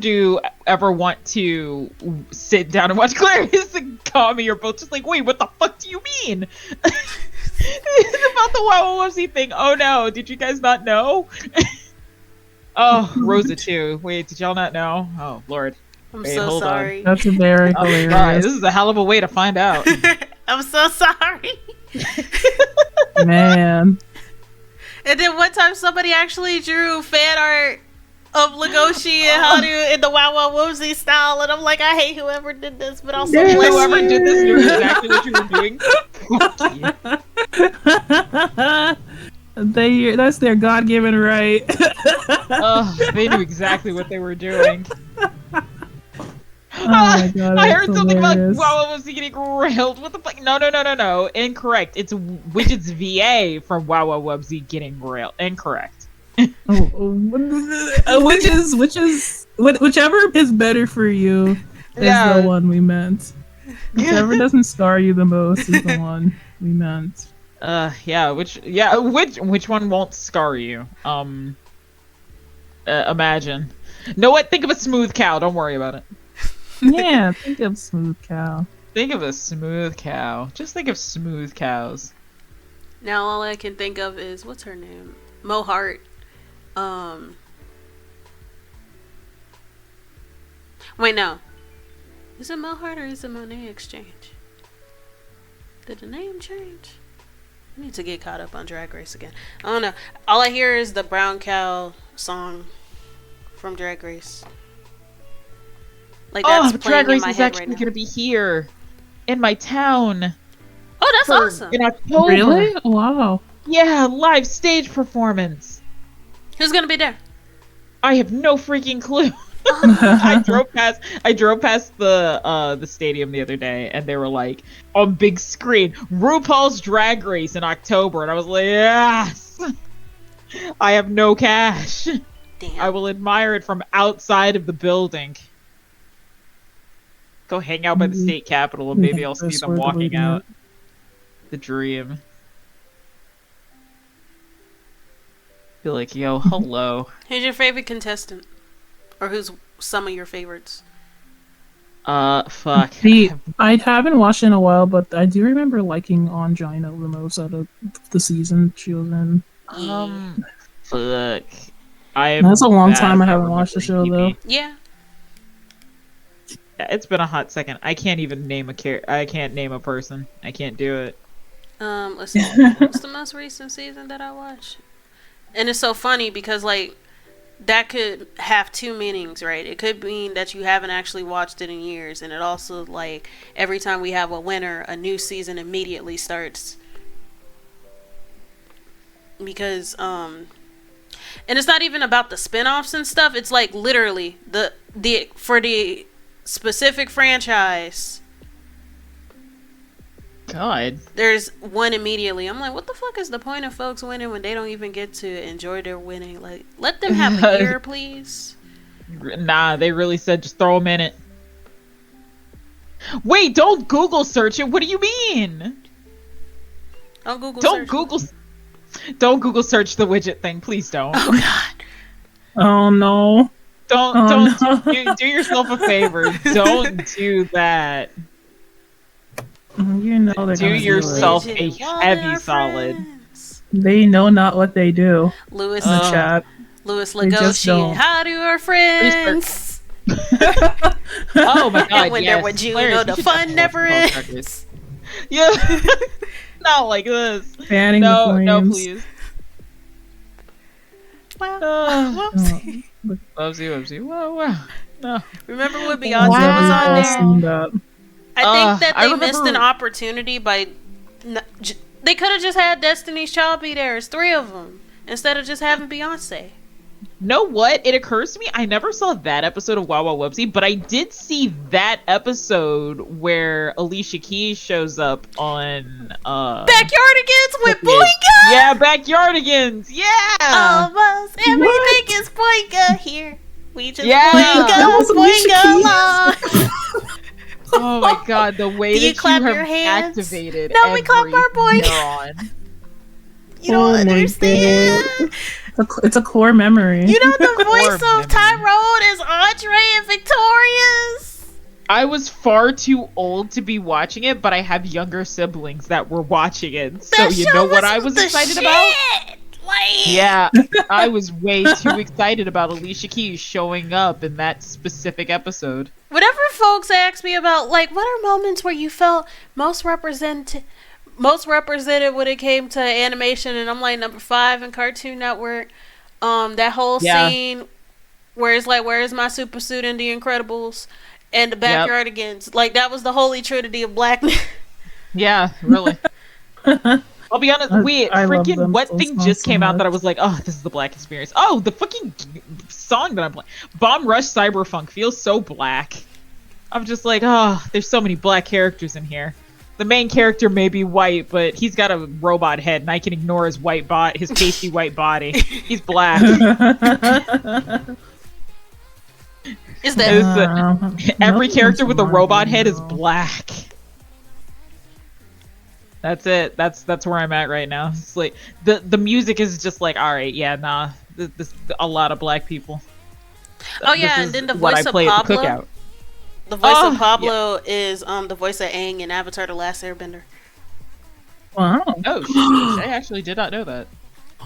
want to sit down and watch Clarice and Kami, you're both just like, wait, what the fuck do you mean? It's about the Wawawasi thing. Oh no, did you guys not know? Oh, Rosa too. Wait, did y'all not know? Oh, Lord. I'm Wait, so hold on. sorry. That's very Oh, hilarious. God, this is a hell of a way to find out. I'm so sorry. Man. And then one time somebody actually drew fan art of Legoshi and Haru in the Wow Wow Woozy style, and I'm like, I hate whoever did this, but also Yeah. bless Whoever you. did this knew exactly what you were doing. Fuck you. That's their God-given right. They knew exactly what they were doing. Oh my god, I that's heard something about hilarious. Wawa Wubsy getting railed. What the fuck? No. Incorrect. It's Widget's VA from Wawa Wubsy getting railed. Incorrect. Whichever is better for you is Yeah. the one we meant. Whichever doesn't scar you the most is the one we meant. Which one won't scar you? Imagine. Know what? Think of a smooth cow. Don't worry about it. Yeah, think of Smooth Cow. Think of a smooth cow. Just think of smooth cows. Now all I can think of is what's her name? Mo Hart. Wait, no. Is it Mo Hart or is it Monet Exchange? Did the name change? I need to get caught up on Drag Race again. I don't know. All I hear is the Brown Cow song from Drag Race. Like that's playing Drag Race in my is head actually right now. gonna be here in my town. Oh, that's awesome. In October. Really? Wow. Yeah, live stage performance. Who's gonna be there? I have no freaking clue. I drove past the stadium the other day, and they were like on big screen, RuPaul's Drag Race in October, and I was like, yes. I have no cash. Damn. I will admire it from outside of the building. Go hang out by the state capitol, and maybe I'll see them walking out. The dream. Be like, yo, hello. Who's your favorite contestant? Or who's some of your favorites? Fuck. I haven't watched it in a while, but I do remember liking Angina the most out of the season she was in. Fuck. That's a long time I haven't watched the show, though. Yeah. It's been a hot second. I can't even name I can't name a person. I can't do it. Let's see. What's the most recent season that I watched? And it's so funny because, like, that could have two meanings, right? It could mean that you haven't actually watched it in years, and it also, like, every time we have a winner, a new season immediately starts. Because, and it's not even about the spin-offs and stuff. It's, like, literally, for the specific franchise, God. there's one immediately. I'm like, what the fuck is the point of folks winning when they don't even get to enjoy their winning? Like, let them have a year, please. Nah, they really said just throw them in it. Wait, don't Google search it. What do you mean? Don't Google Don't search. Don't Google search the widget thing. Please don't. Oh god. Oh no. Do yourself a favor. Don't do that. You know they're Do gonna yourself do it. a heavy solid. They know not what they do. Louis In the chat. Louis They just Legoshi. don't. How do our friends? Oh my god, And when yes. they're with you, Hilarious. know We the should fun definitely never watch Drag Race. ends. Yeah. Not like this. Fanning No, the no, flames. please. Wow. Whoopsie. Whoopsie. Whoa. No. Remember when Beyonce Wow. was on All there? seen that. I think that I they missed an remember- opportunity by. They could have just had Destiny's Child be there. It's three of them instead of just having Beyonce. Know what? It occurs to me, I never saw that episode of Wow Wow Wubsy, but I did see that episode where Alicia Keys shows up on Backyardigans with Boinga! Boinga. Yeah, Backyardigans! Yeah! Almost everything is Boinga here. We just Yeah. That was Alicia Boinga Keys. along. Oh my god, the way Do you that clap you have your hands? activated No, we clap our every Boinga. neuron. You don't Oh my understand. God. It's a core memory. You know the voice Core of memory. Tyrone is Andre and Victoria's. I was far too old to be watching it, but I have younger siblings that were watching it. So That you show know what was I was the excited shit. about? Like, Yeah, I was way too excited about Alicia Keys showing up in that specific episode. whenever folks ask me about, like, what are moments where you felt most represented when it came to animation, and I'm like, number 5 in Cartoon Network. That whole scene where it's like, where is my super suit in The Incredibles, and the Backyardigans. Like, that was the holy trinity of blackness. Yeah, really. I'll be honest, I love freaking them, what those thing songs just so came out much. that I was like, oh, this is the black experience. Oh, the fucking song that I'm playing. Bomb Rush Cyberfunk feels so black. I'm just like, oh, there's so many black characters in here. The main character may be white, but he's got a robot head, and I can ignore his his pasty white body. He's black. Is that Every character with a robot head is black. That's it. That's where I'm at right now. It's like the music is just like, all right, yeah, nah. This a lot of black people. Oh yeah, and then the voice of Pablo. The voice of Pablo is the voice of Aang in Avatar: The Last Airbender. Wow. Oh, sheesh, I actually did not know that.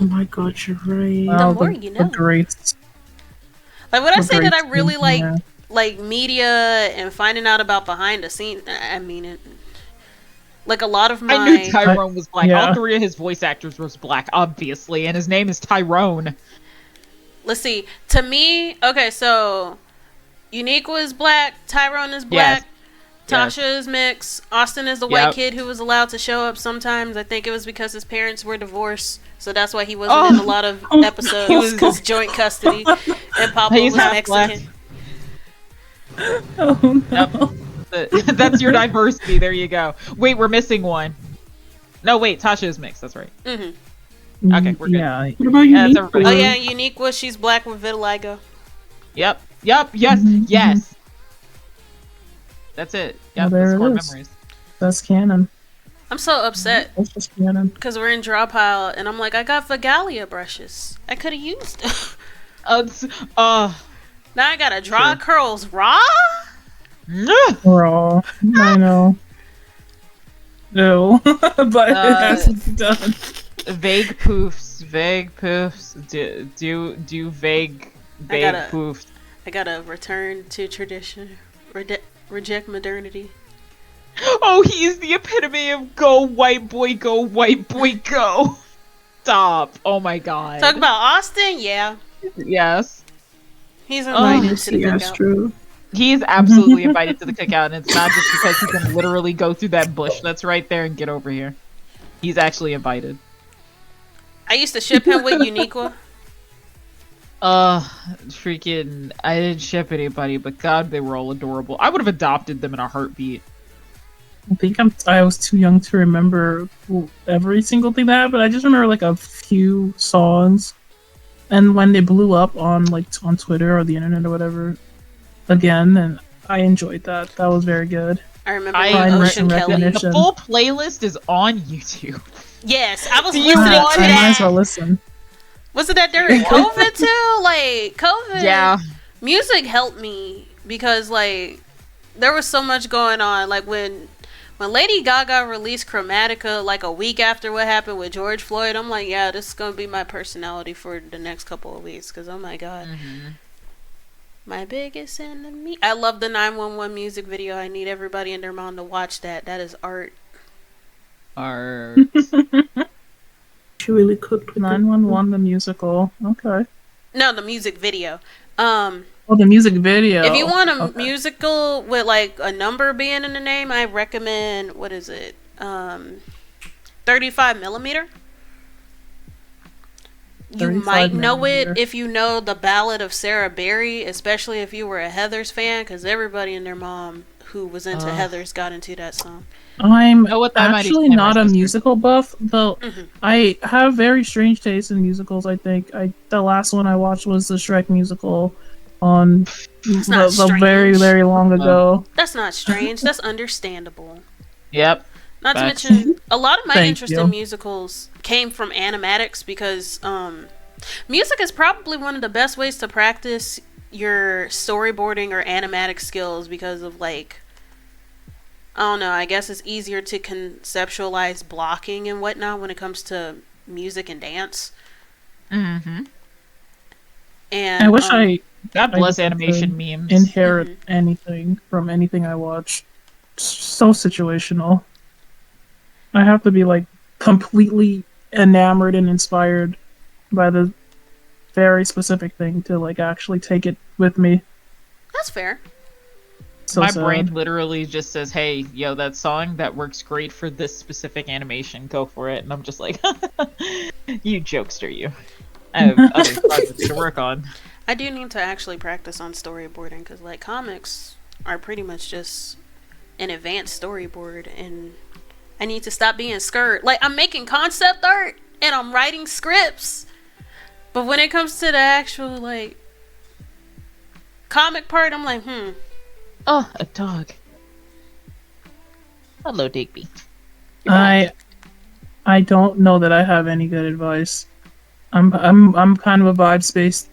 Oh my god, you're right. Wow, The more you know. Great. Like when I the say that I great really thing, yeah. like media and finding out about behind the scenes, I mean it. Like a lot of my I knew Tyrone was black. Yeah. All three of his voice actors was black, obviously, and his name is Tyrone. Let's see. To me, okay, so Uniqua is black, Tyrone is black, Yes. Tasha is mixed, Austin is the white kid who was allowed to show up sometimes. I think it was because his parents were divorced, so that's why he wasn't in a lot of episodes, because joint custody, and Pablo He's was half Mexican. Oh no. Yep. That's your diversity. There you go. Wait, we're missing one. No, wait, Tasha is mixed. That's right. Mm-hmm. Okay, we're good. Yeah. What about Yeah, you? that's everybody. Oh yeah, Uniqua, she's black with vitiligo. Yep. Yes. Yes. That's it. Yep. there That's it core is. memories. That's canon. I'm so upset That's just canon. because we're in Drawpile, and I'm like, I got Vigalia brushes. I could have used them. Now I gotta draw Sure. curls raw. Raw. I know. No. But it has to be done. Vague poofs. Do vague gotta- poofs. I gotta return to tradition, reject modernity. Oh, he is the epitome of go white boy, go. Stop. Oh my god. Talk about Austin, yeah, Yes. he's Oh, invited to the Yes, cookout. true. He is absolutely invited to the cookout, and it's not just because he can literally go through that bush that's right there and get over here. He's actually invited. I used to ship him with Uniqua. Freaking, I didn't ship anybody, but god, they were all adorable. I would have adopted them in a heartbeat. I think I was too young to remember every single thing that happened. I just remember like a few songs, and when they blew up on on Twitter or the internet or whatever, again, and I enjoyed that. That was very good. I remember I when re- Ocean Kelly. recognition. The full playlist is on YouTube. Yes, I was Do you listening want to I might as well that. listen. Wasn't that during COVID too? Like COVID. Yeah. Music helped me because like there was so much going on. Like when Lady Gaga released Chromatica like a week after what happened with George Floyd, I'm like, yeah, this is gonna be my personality for the next couple of weeks. Cause oh my god, my biggest enemy. I love the 911 music video. I need everybody and their mom to watch that. That is art. Art. She really cooked with 911 the musical. Okay. No, the music video. Oh, the music video. If you want a Okay. musical with like a number being in the name, I recommend, what is it? 35 millimeter. You 35 might know it millimeter. if you know the Ballad of Sarah Berry, especially if you were a Heathers fan, because everybody and their mom who was into Heathers got into that song. I'm know what that might actually explain my not a sister. musical buff, though. Mhm. I have very strange taste in musicals. I think the last one I watched was the Shrek musical on not the very strange. long ago. That's not strange. That's understandable. Yep. Not to Facts. mention, a lot of my Thank interest you. in musicals came from animatics because music is probably one of the best ways to practice your storyboarding or animatic skills because of like, I don't know, I guess it's easier to conceptualize blocking and whatnot when it comes to music and dance. Mm-hmm. And I wish I God I bless just animation could memes. inherit anything from anything I watch. So situational. I have to be like completely enamored and inspired by the very specific thing to like actually take it with me. that's fair. So My sad. brain literally just says, hey, yo, that song, that works great for this specific animation. Go for it. And I'm just like, you jokester, you. I have other projects to work on. I do need to actually practice on storyboarding because like comics, are pretty much just an advanced storyboard, and I need to stop being scared. Like, I'm making concept art and I'm writing scripts, but when it comes to the actual like comic part, I'm like, Oh, a dog. Hello, Digby. I don't know that I have any good advice. I'm kind of a vibes based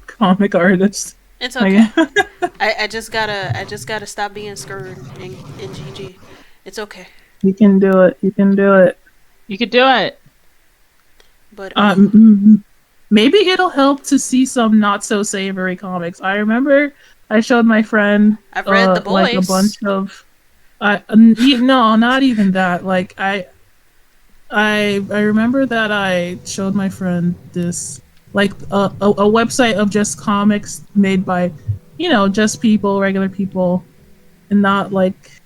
comic artist. It's okay. I just gotta stop being scared in GG. It's okay. You can do it. You can do it. You could do it. But maybe it'll help to see some not so savory comics. I remember I showed my friend. I've read The Boys. Like a bunch of. No, not even that. Like I remember that I showed my friend this like a website of just comics made by, just people, regular people, and not like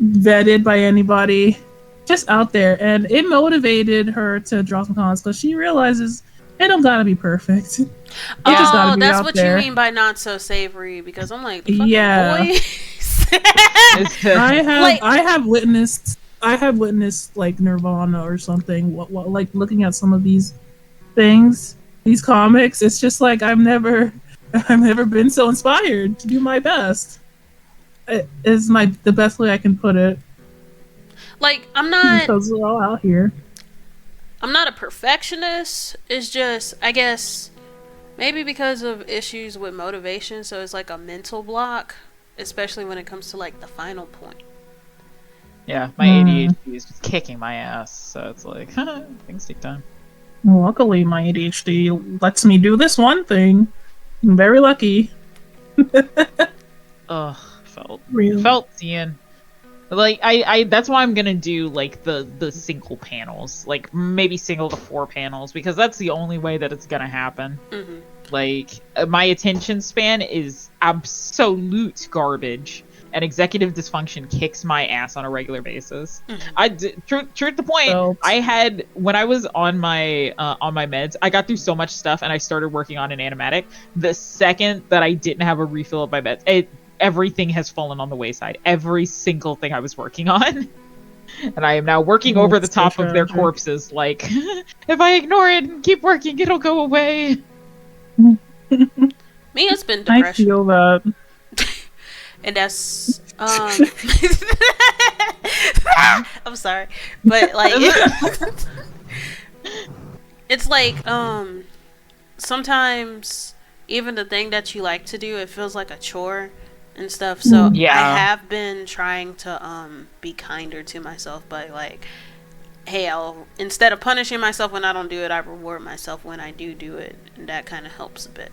vetted by anybody, just out there. And it motivated her to draw some comics because she realizes it don't gotta be perfect. It just gotta be that's out what there. you mean by not so savory, because I'm like, the fucking Boys. I have witnessed like Nirvana or something. What like looking at some of these things, these comics. It's just like I've never been so inspired to do my best. It is the best way I can put it. Like, I'm not, because we're all out here. I'm not a perfectionist. It's just, I guess, maybe because of issues with motivation, so it's like a mental block, especially when it comes to like the final point. Yeah, my ADHD is just kicking my ass, so it's like, things take time. Luckily, my ADHD lets me do this one thing. I'm very lucky. Ugh, Real. felt seeing. Like, I that's why I'm gonna do like the single panels, like maybe single to 4 panels, because that's the only way that it's gonna happen. Mm-hmm. Like, my attention span is absolute garbage, and executive dysfunction kicks my ass on a regular basis. Mm-hmm. Truth to point, I had, when I was on my meds, I got through so much stuff, and I started working on an animatic. The second that I didn't have a refill of my meds, everything has fallen on the wayside. Every single thing I was working on. And I am now working over the top of their corpses, like, if I ignore it and keep working, it'll go away. Me, it's been depression. I feel that. And that's I'm sorry, but like it's like sometimes even the thing that you like to do, it feels like a chore and stuff. So yeah. I have been trying to be kinder to myself by like, hey, I'll, instead of punishing myself when I don't do it, I reward myself when I do it, and that kind of helps a bit.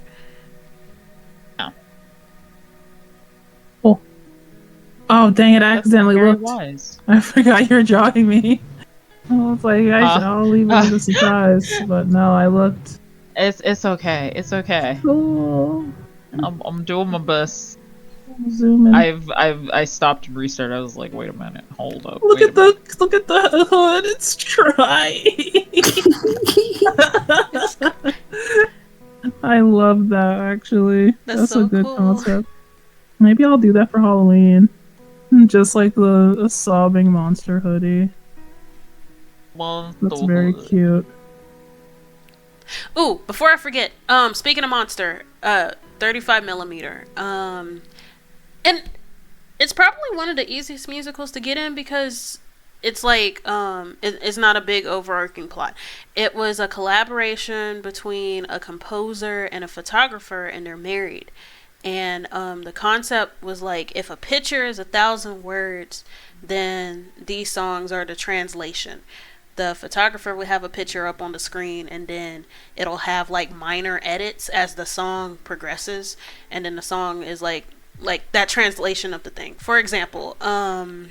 Oh dang it! I accidentally looked. Wise. I forgot you're drawing me. I was like, I'll leave it as a surprise, but no, I looked. It's okay. It's okay. Oh. I'm doing my best. Zoom in. I stopped and restarted. I was like, wait a minute, hold up. Look at the hood. It's dry. I love that actually. That's so a good cool. concept. Maybe I'll do that for Halloween. Just like the sobbing monster hoodie. That's very cute. Ooh, before I forget, speaking of monster, 35 millimeter. And it's probably one of the easiest musicals to get in because it's like, it's not a big overarching plot. It was a collaboration between a composer and a photographer, and they're married. And the concept was like, if a picture is 1,000 words, then these songs are the translation. The photographer would have a picture up on the screen, and then it'll have like minor edits as the song progresses, and then the song is like that translation of the thing. For example, I'll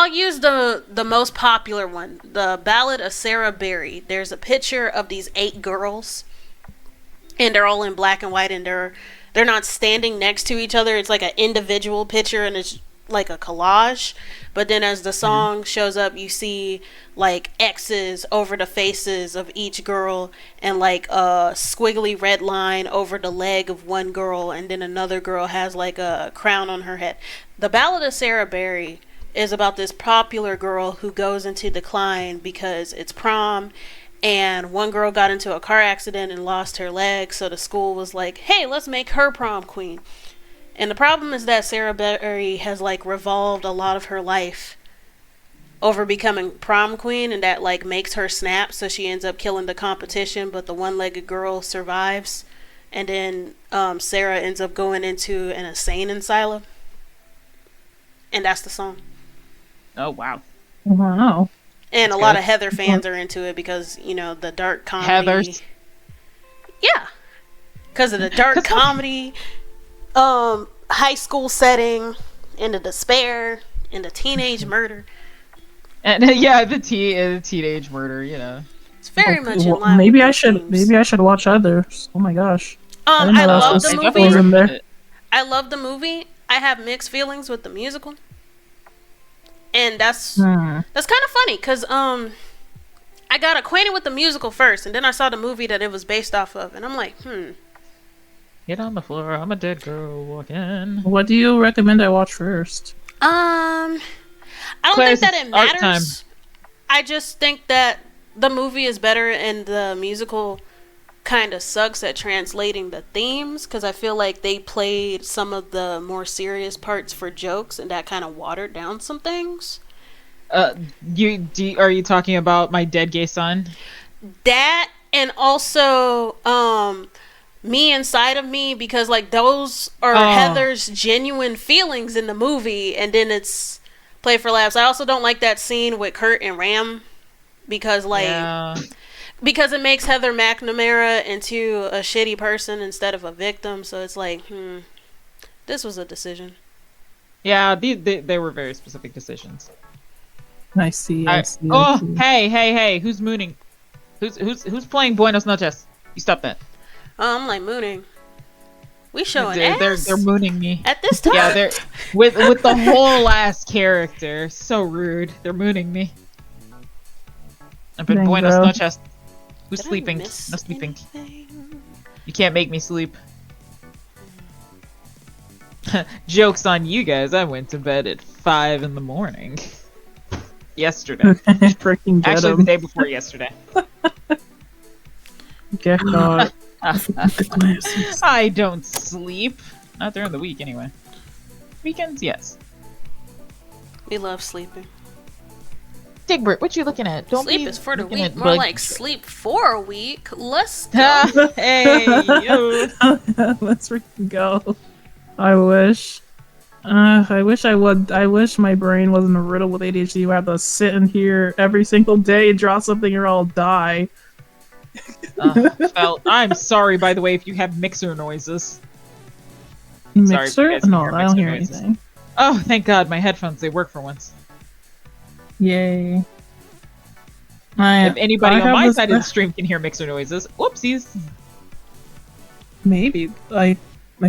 use the most popular one, the Ballad of Sarah Berry. There's a picture of these 8 girls, and they're all in black and white, and they're not standing next to each other. It's like an individual picture, and it's like a collage, but then as the song shows up, you see like X's over the faces of each girl, and like a squiggly red line over the leg of one girl, and then another girl has like a crown on her head. The Ballad of Sarah Berry is about this popular girl who goes into decline because it's prom, and one girl got into a car accident and lost her leg, so the school was like, hey, let's make her prom queen. And the problem is that Sarah Berry has like revolved a lot of her life over becoming prom queen, and that like makes her snap, so she ends up killing the competition, but the one-legged girl survives, and then Sarah ends up going into an insane asylum, and that's the song. Oh wow. Wow. And That's a lot good. of Heather fans are into it because, you know, the dark comedy. Heathers. Yeah. Because of the dark comedy, high school setting, and the despair, and the teenage murder. And yeah, the teenage murder, you know. It's very much in Well, line maybe with I the should themes. maybe I should watch others. Oh my gosh. didn't know I that love was- the I movie. definitely was in there. I love the movie. I have mixed feelings with the musical. And that's Hmm. kind of funny because I got acquainted with the musical first, and then I saw the movie that it was based off of, and I'm like, Get on the floor, I'm a dead girl walking. What do you recommend I watch first? I don't Claire's think that it art matters. I just think that the movie is better and the musical kind of sucks at translating the themes, because I feel like they played some of the more serious parts for jokes, and that kind of watered down some things. Are you talking about My Dead Gay Son? That, and also Me Inside of Me, because like those are Heather's genuine feelings in the movie, and then it's play for laughs. I also don't like that scene with Kurt and Ram, because like because it makes Heather McNamara into a shitty person instead of a victim, so it's like this was a decision. Yeah, they were very specific decisions. I see. I see. Oh, hey, who's mooning? Who's playing Buenos Noches? You stop that. I'm like mooning. We showing They're ass mooning me. at this time. Yeah, they're with the whole last character. So rude. They're mooning me. But Dang, Buenos bro. Noches. Who's Did I sleeping? No miss sleeping. anything? You can't make me sleep. Joke's on you guys. I went to bed at 5 in the morning. Yesterday. Freaking get Actually, the him. day before yesterday. Get caught. The glasses. I don't sleep. Not during the week, anyway. Weekends, yes. We love sleeping. Digbert, what you looking at? Don't Sleep be is for the looking weak. at More bug- like sleep for a week. Let's go. Hey, yo. Let's freaking go. I wish. I wish my brain wasn't riddled with ADHD. You have to sit in here every single day and draw something or I'll die. I'm sorry, by the way, if you have mixer noises. Sorry if you Mixer? guys can No, hear I don't mixer hear noises. anything. Oh, thank God, my headphones, they work for once. Yay. If anybody I on have my this- side of the stream can hear mixer noises, whoopsies. Maybe. I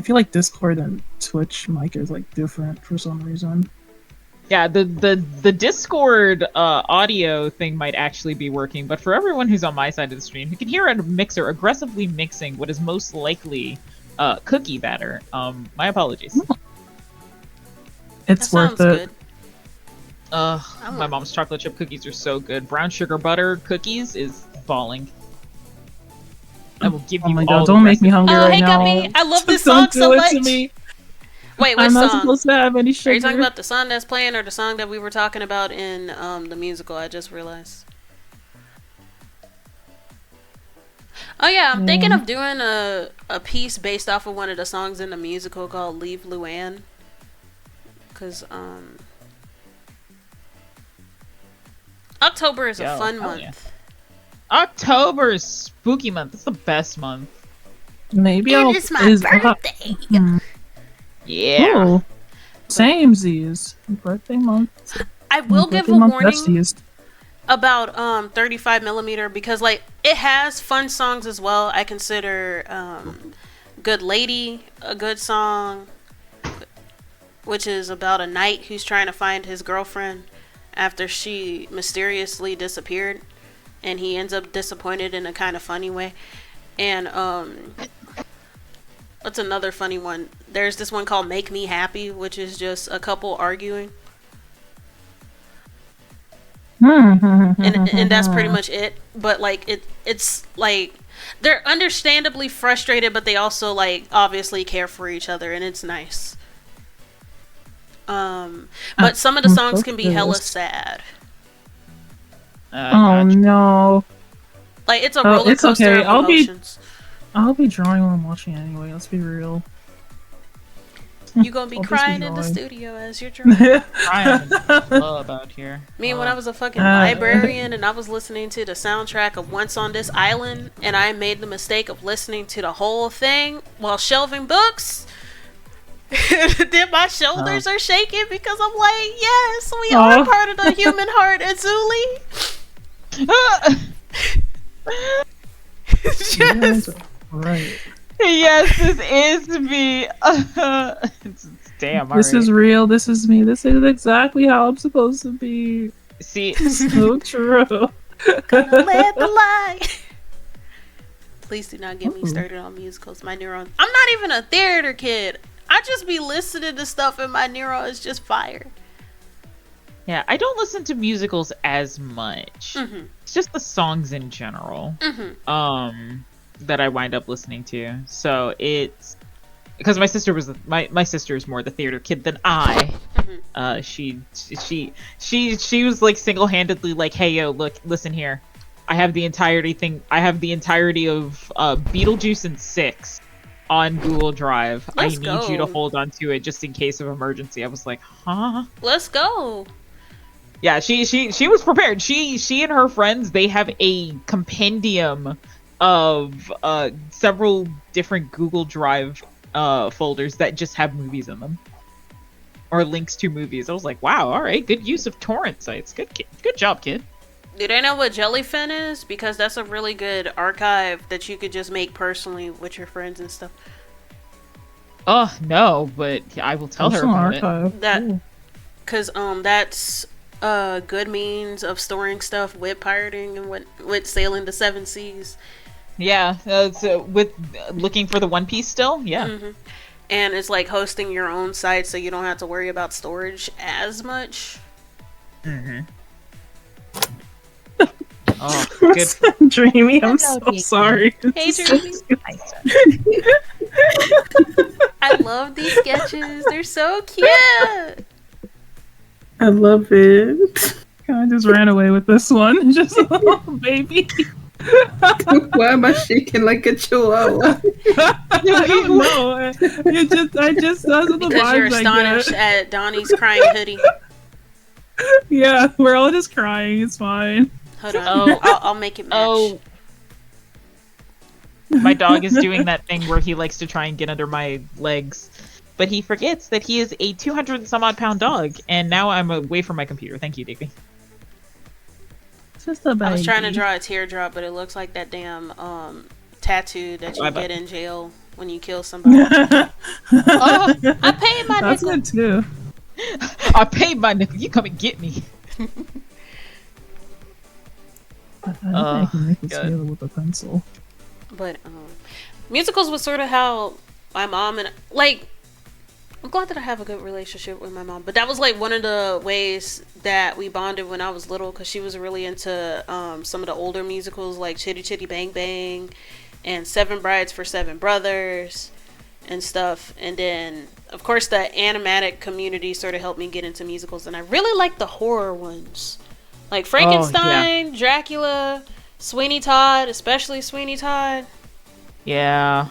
feel like Discord and Twitch mic is like different for some reason. Yeah, the Discord audio thing might actually be working, but for everyone who's on my side of the stream, who can hear a mixer aggressively mixing what is most likely cookie batter, my apologies. It's That worth sounds it. good. My want- mom's chocolate chip cookies are so good. Brown sugar butter cookies is falling. I will give Oh you my all god, the don't make me recipe. hungry Oh, right hey, now. Guppy. I love this Don't song so do it much. to me. Wait, what I'm not song? supposed to have any sugar. Are you talking about the song that's playing or the song that we were talking about in the musical? I just realized. Oh yeah, I'm thinking of doing a piece based off of one of the songs in the musical called Leave Luann. Cause October is a Yo, fun hell month. yeah. October is spooky month. It's the best month. Maybe It I'll. is my birthday. Yeah. Oh, same Z's. Birthday month. I will give Birthday a month warning besties. about 35mm because like it has fun songs as well. I consider Good Lady a good song. which is about a knight who's trying to find his girlfriend after she mysteriously disappeared, and he ends up disappointed in a kind of funny way. And what's another funny one? There's this one called Make Me Happy, which is just a couple arguing. and that's pretty much it. But like it's like they're understandably frustrated, but they also like obviously care for each other, and it's nice. But some of the songs can be hella sad. Oh no! Like it's a roller coaster of emotions. I'll be drawing while I'm watching anyway. Let's be real. You gonna be crying in the studio as you're drawing. Crying love out here. Me, when I was a fucking librarian and I was listening to the soundtrack of Once on This Island, and I made the mistake of listening to the whole thing while shelving books. Then my shoulders are shaking because I'm like, yes, we are part of the human heart, Azuli. Yes, right. Yes, this is me. Damn. This is real. This is me. This is exactly how I'm supposed to be. See, so true. Gonna let the light. Please do not get me started on musicals. My neurons. I'm not even a theater kid. I just be listening to stuff and my neuro is just fired. Yeah, I don't listen to musicals as much. Mm-hmm. It's just the songs in general. Mm-hmm. That I wind up listening to. So it's because my sister was my sister is more the theater kid than I. Mm-hmm. She was like single-handedly like, hey yo, look, listen here. I have the entirety of Beetlejuice and 6 on Google Drive. I need you to hold on to it just in case of emergency. I was like, huh? Let's go. Yeah, she was prepared. She and her friends, they have a compendium of several different Google Drive folders that just have movies in them or links to movies. I was like, wow, all right, good use of torrent sites. Good job, kid. Do they know what Jellyfin is? Because that's a really good archive that you could just make personally with your friends and stuff. Oh no, but I will tell her about it. That because that's a good means of storing stuff with pirating and with sailing the 7 seas. Yeah, so with looking for the One Piece still, yeah. Mm-hmm. And it's like hosting your own site, so you don't have to worry about storage as much. Mm-hmm. Oh, good. Dreamy, I'm so sorry. Hey, Dreamy. I love these sketches. They're so cute. I love it. I just ran away with this one. Just a little baby. Why am I shaking like a chihuahua? I don't know. I just that's the because you're vibes astonished at Donnie's crying hoodie. Yeah, we're all just crying. It's fine. Hold on. I'll make it match. Oh, my dog is doing that thing where he likes to try and get under my legs, but he forgets that he is a 200-some-odd-pound dog, and now I'm away from my computer. Thank you, Digby. Just a baby. I was trying to draw a teardrop, but it looks like that damn tattoo that you get in jail when you kill somebody. I paid my That's nickel. good too. I paid my nickel. You come and get me. I think I can make it together with a pencil. But musicals was sort of how my mom and like. I'm glad that I have a good relationship with my mom, but that was like one of the ways that we bonded when I was little, because she was really into some of the older musicals like Chitty Chitty Bang Bang and 7 Brides for 7 Brothers and stuff. And then of course the animatic community sort of helped me get into musicals, and I really like the horror ones like Frankenstein, Dracula, Sweeney Todd, especially Sweeney Todd. Yeah.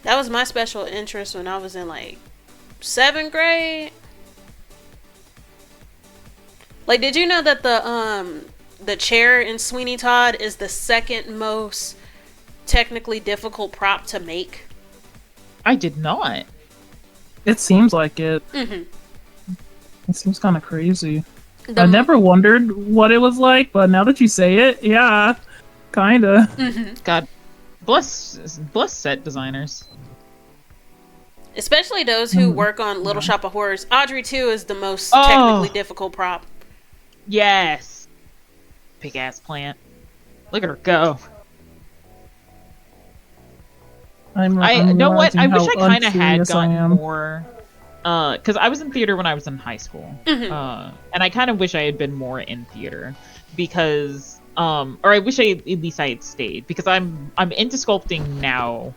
That was my special interest when I was in like 7th grade. Like, did you know that the chair in Sweeney Todd is the second most technically difficult prop to make? I did not. It seems like it. Mm-hmm. It seems kind of crazy. I never wondered what it was like, but now that you say it, yeah, kinda. Mm-hmm. God bless set designers. Especially those who work on Little Shop of Horrors. Audrey 2 is the most Oh. technically difficult prop. Yes. Big ass plant. Look at her go. I'm know what? I wish realizing I kind of how had uncurious I gotten am. more. Because I was in theater when I was in high school, and I kind of wish I had been more in theater because, or I wish at least I had stayed because I'm into sculpting now.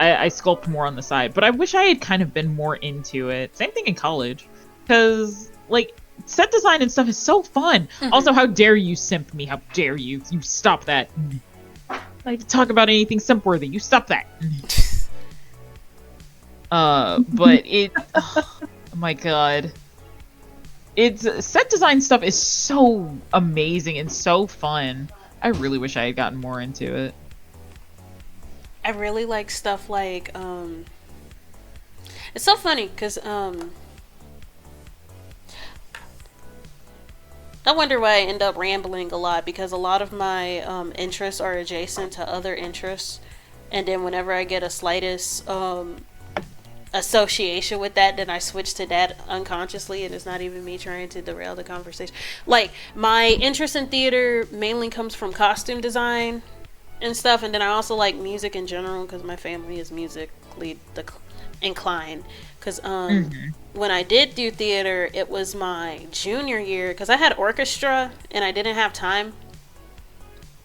I sculpt more on the side, but I wish I had kind of been more into it. Same thing in college, because like set design and stuff is so fun. Also, how dare you simp me? How dare you? You stop that. Like talk about anything simp worthy. You stop that. But it, oh my god, it's set design stuff is so amazing and so fun. I really wish I had gotten more into it. I really like stuff like, it's so funny because, I wonder why I end up rambling a lot because a lot of my interests are adjacent to other interests, and then whenever I get a slightest association with that, then I switch to that unconsciously, and it's not even me trying to derail the conversation. Like, my interest in theater mainly comes from costume design and stuff, and then I also like music in general because my family is musically inclined. Because when I did do theater, it was my junior year because I had orchestra and I didn't have time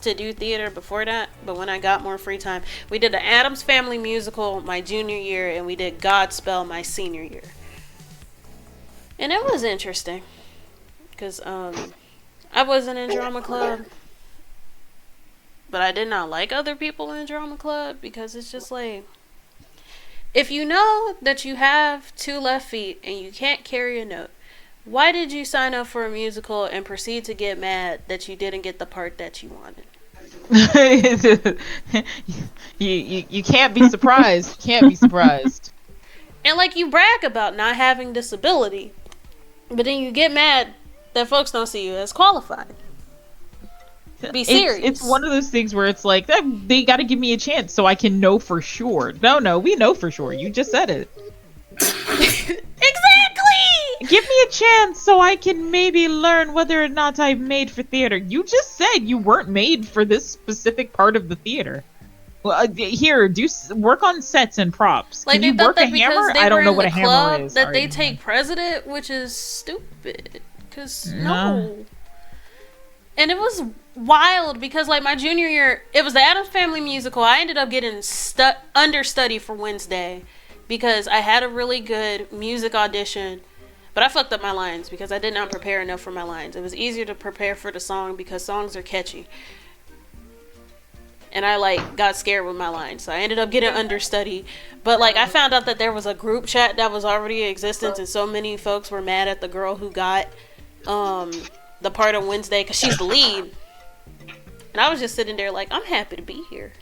to do theater before that. But when I got more free time, we did the Addams Family musical my junior year, and we did Godspell my senior year, and it was interesting because I wasn't in drama club. But I did not like other people in drama club because it's just like, if you know that you have 2 left feet and you can't carry a note, why did you sign up for a musical and proceed to get mad that you didn't get the part that you wanted? you can't be surprised. Can't be surprised. And like, you brag about not having disability, but then you get mad that folks don't see you as qualified. Be serious. It's one of those things where it's like, they got to give me a chance so I can know for sure. No, we know for sure. You just said it. Exactly! Give me a chance so I can maybe learn whether or not I'm made for theater. You just said you weren't made for this specific part of the theater. Well, here, work on sets and props. Like, Can you work a hammer? I don't know what a hammer is. That they take president, which is stupid. Because, no. And it was wild because, like, my junior year, it was the Addams Family musical. I ended up getting understudy for Wednesday because I had a really good music audition, but I fucked up my lines because I did not prepare enough for my lines. It was easier to prepare for the song because songs are catchy. And I, like, got scared with my lines, so I ended up getting understudy. But, like, I found out that there was a group chat that was already in existence, and so many folks were mad at the girl who got the part on Wednesday because she's the lead. And I was just sitting there like, I'm happy to be here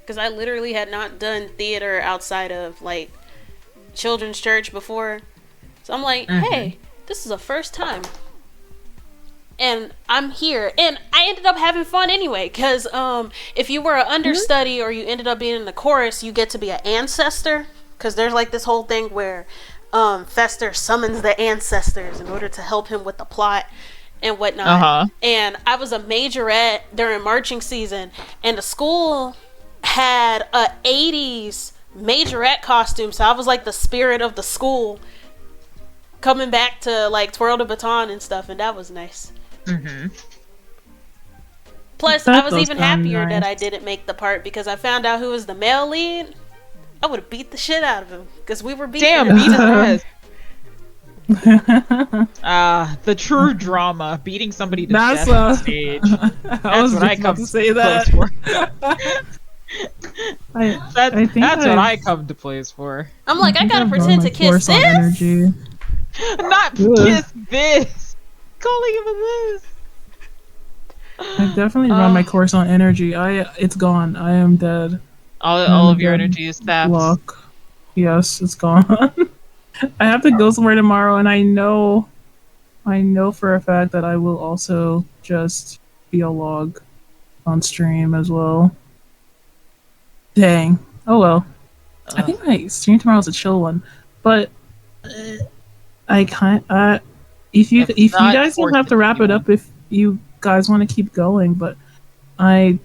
because I literally had not done theater outside of like children's church before. So I'm like, hey, this is a first time and I'm here, and I ended up having fun anyway because if you were an understudy or you ended up being in the chorus, you get to be an ancestor because there's like this whole thing where Fester summons the ancestors in order to help him with the plot and whatnot. And I was a majorette during marching season, and the school had a 80s majorette costume, so I was like the spirit of the school coming back to like twirl the baton and stuff, and that was nice. Plus, I was even happier that I didn't make the part because I found out who was the male lead. I would have beat the shit out of him because we were beating beat his ass. The true drama, beating somebody to death on stage. That's what I come to say that. For. That's what I come to plays for. I'm like, I gotta pretend to kiss this. Not kiss this. Calling him a this. I definitely run my course on energy. It's gone. I am dead. All of your energy is theft. Luck. Yes, it's gone. I have to go somewhere tomorrow, and I know for a fact that I will also just be a log on stream as well. Dang. Oh well. I think my stream tomorrow is a chill one, but I can't. If you guys don't have to wrap it up if you guys want to keep going, but I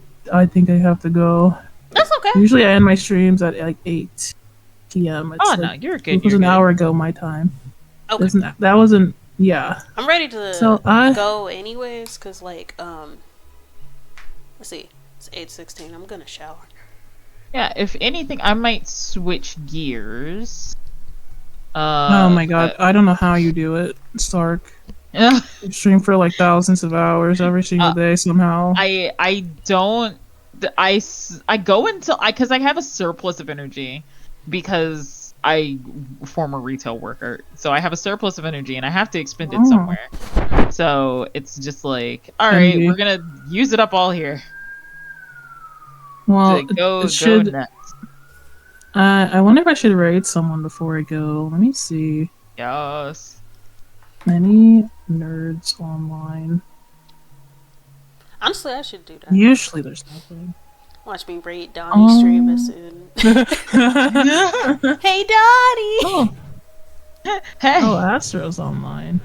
think I have to go. That's okay. Usually I end my streams at like 8 p.m. It's no, you're good. It was an hour ago my time. Okay. That wasn't. Yeah. I'm ready to go anyways, cause like let's see, it's 8:16. I'm gonna shower. Yeah, if anything, I might switch gears. Oh my god, I don't know how you do it, Stark. Yeah. You stream for like thousands of hours every single day somehow. I don't. I go until because I have a surplus of energy because I former retail worker, so I have a surplus of energy and I have to expend it somewhere. So it's just like, all right, we're gonna use it up all here. Well, go nuts. I wonder if I should raid someone before I go. Let me see. Yes. Any nerds online? Honestly, I should do that. Usually there's nothing. Watch me raid Donnie stream as soon. Hey, Donnie! Oh. Hey. Oh, Astro's online.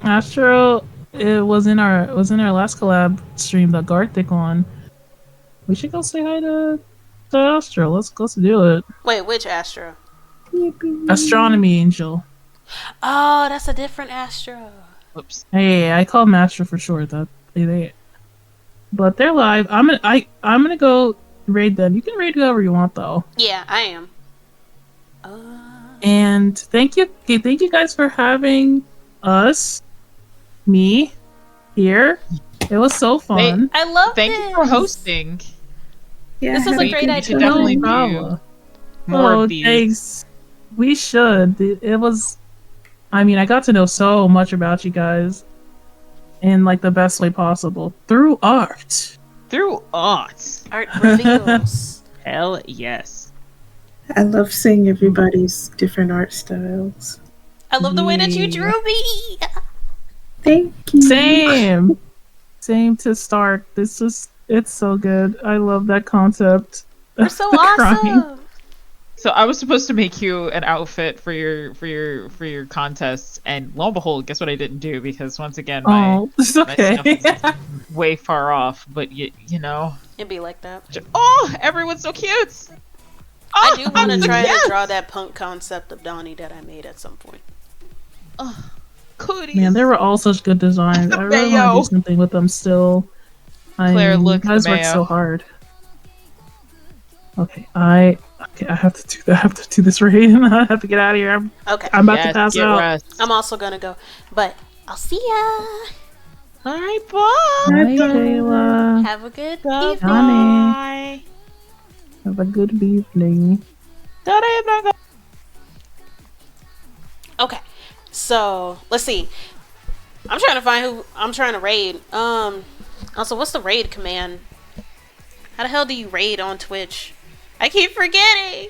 Astro, it was in our last collab stream that Garthik on. We should go say hi to Astro. Let's do it. Wait, which Astro? Astronomy Angel. Oh, that's a different Astro. Oops. Hey, I call them Astro for short. But they're live. I'm gonna go raid them. You can raid whoever you want though. Yeah, I am. And thank you guys for having me here. It was so fun. I love Thank you for hosting. Yeah, This is a great We idea. should definitely do more of these. Thanks. We should. It was. I mean, I got to know so much about you guys in like the best way possible through art. Through art. Art reveals. Hell yes. I love seeing everybody's different art styles. I love the way that you drew me. Thank you. Same to Stark. It's so good. I love that concept. You're so Crying. awesome. So I was supposed to make you an outfit for your contest, and lo and behold, guess what I didn't do, because once again my It's my okay. stuff is way far off. But you know. It'd be like that. Oh, everyone's so cute. I do want to so try cute. to draw that punk concept of Donnie that I made at some point. Oh, cooties. Man, they were all such good designs. I really want Mayo. to do something with them still. Claire, look, you guys the worked mayo. so hard. Okay, I have to do that. I have to do this raid, and I have to get out of here. Okay. I'm about Yes, to pass get out. rest. I'm also gonna go, but I'll see ya. All right, bye. Bye, Jayla. Have a good Bye. evening. Bye. Have a good evening. Okay, so let's see. I'm trying to find who I'm trying to raid. Also, what's the raid command? How the hell do you raid on Twitch? I keep forgetting.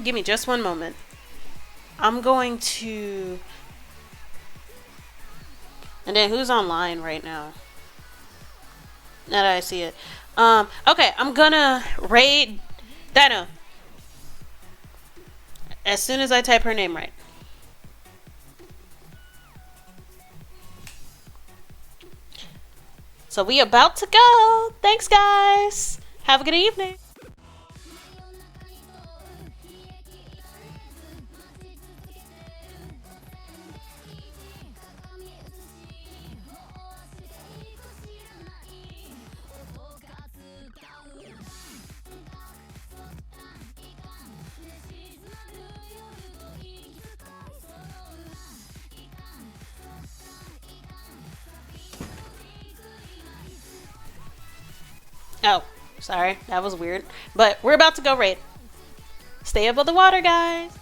Give me just one moment. I'm going to. And then who's online right now? Now that I see it. Okay, I'm gonna raid Dino. As soon as I type her name right. So we about to go. Thanks, guys. Have a good evening. Oh, sorry. That was weird. But we're about to go raid. Stay above the water, guys.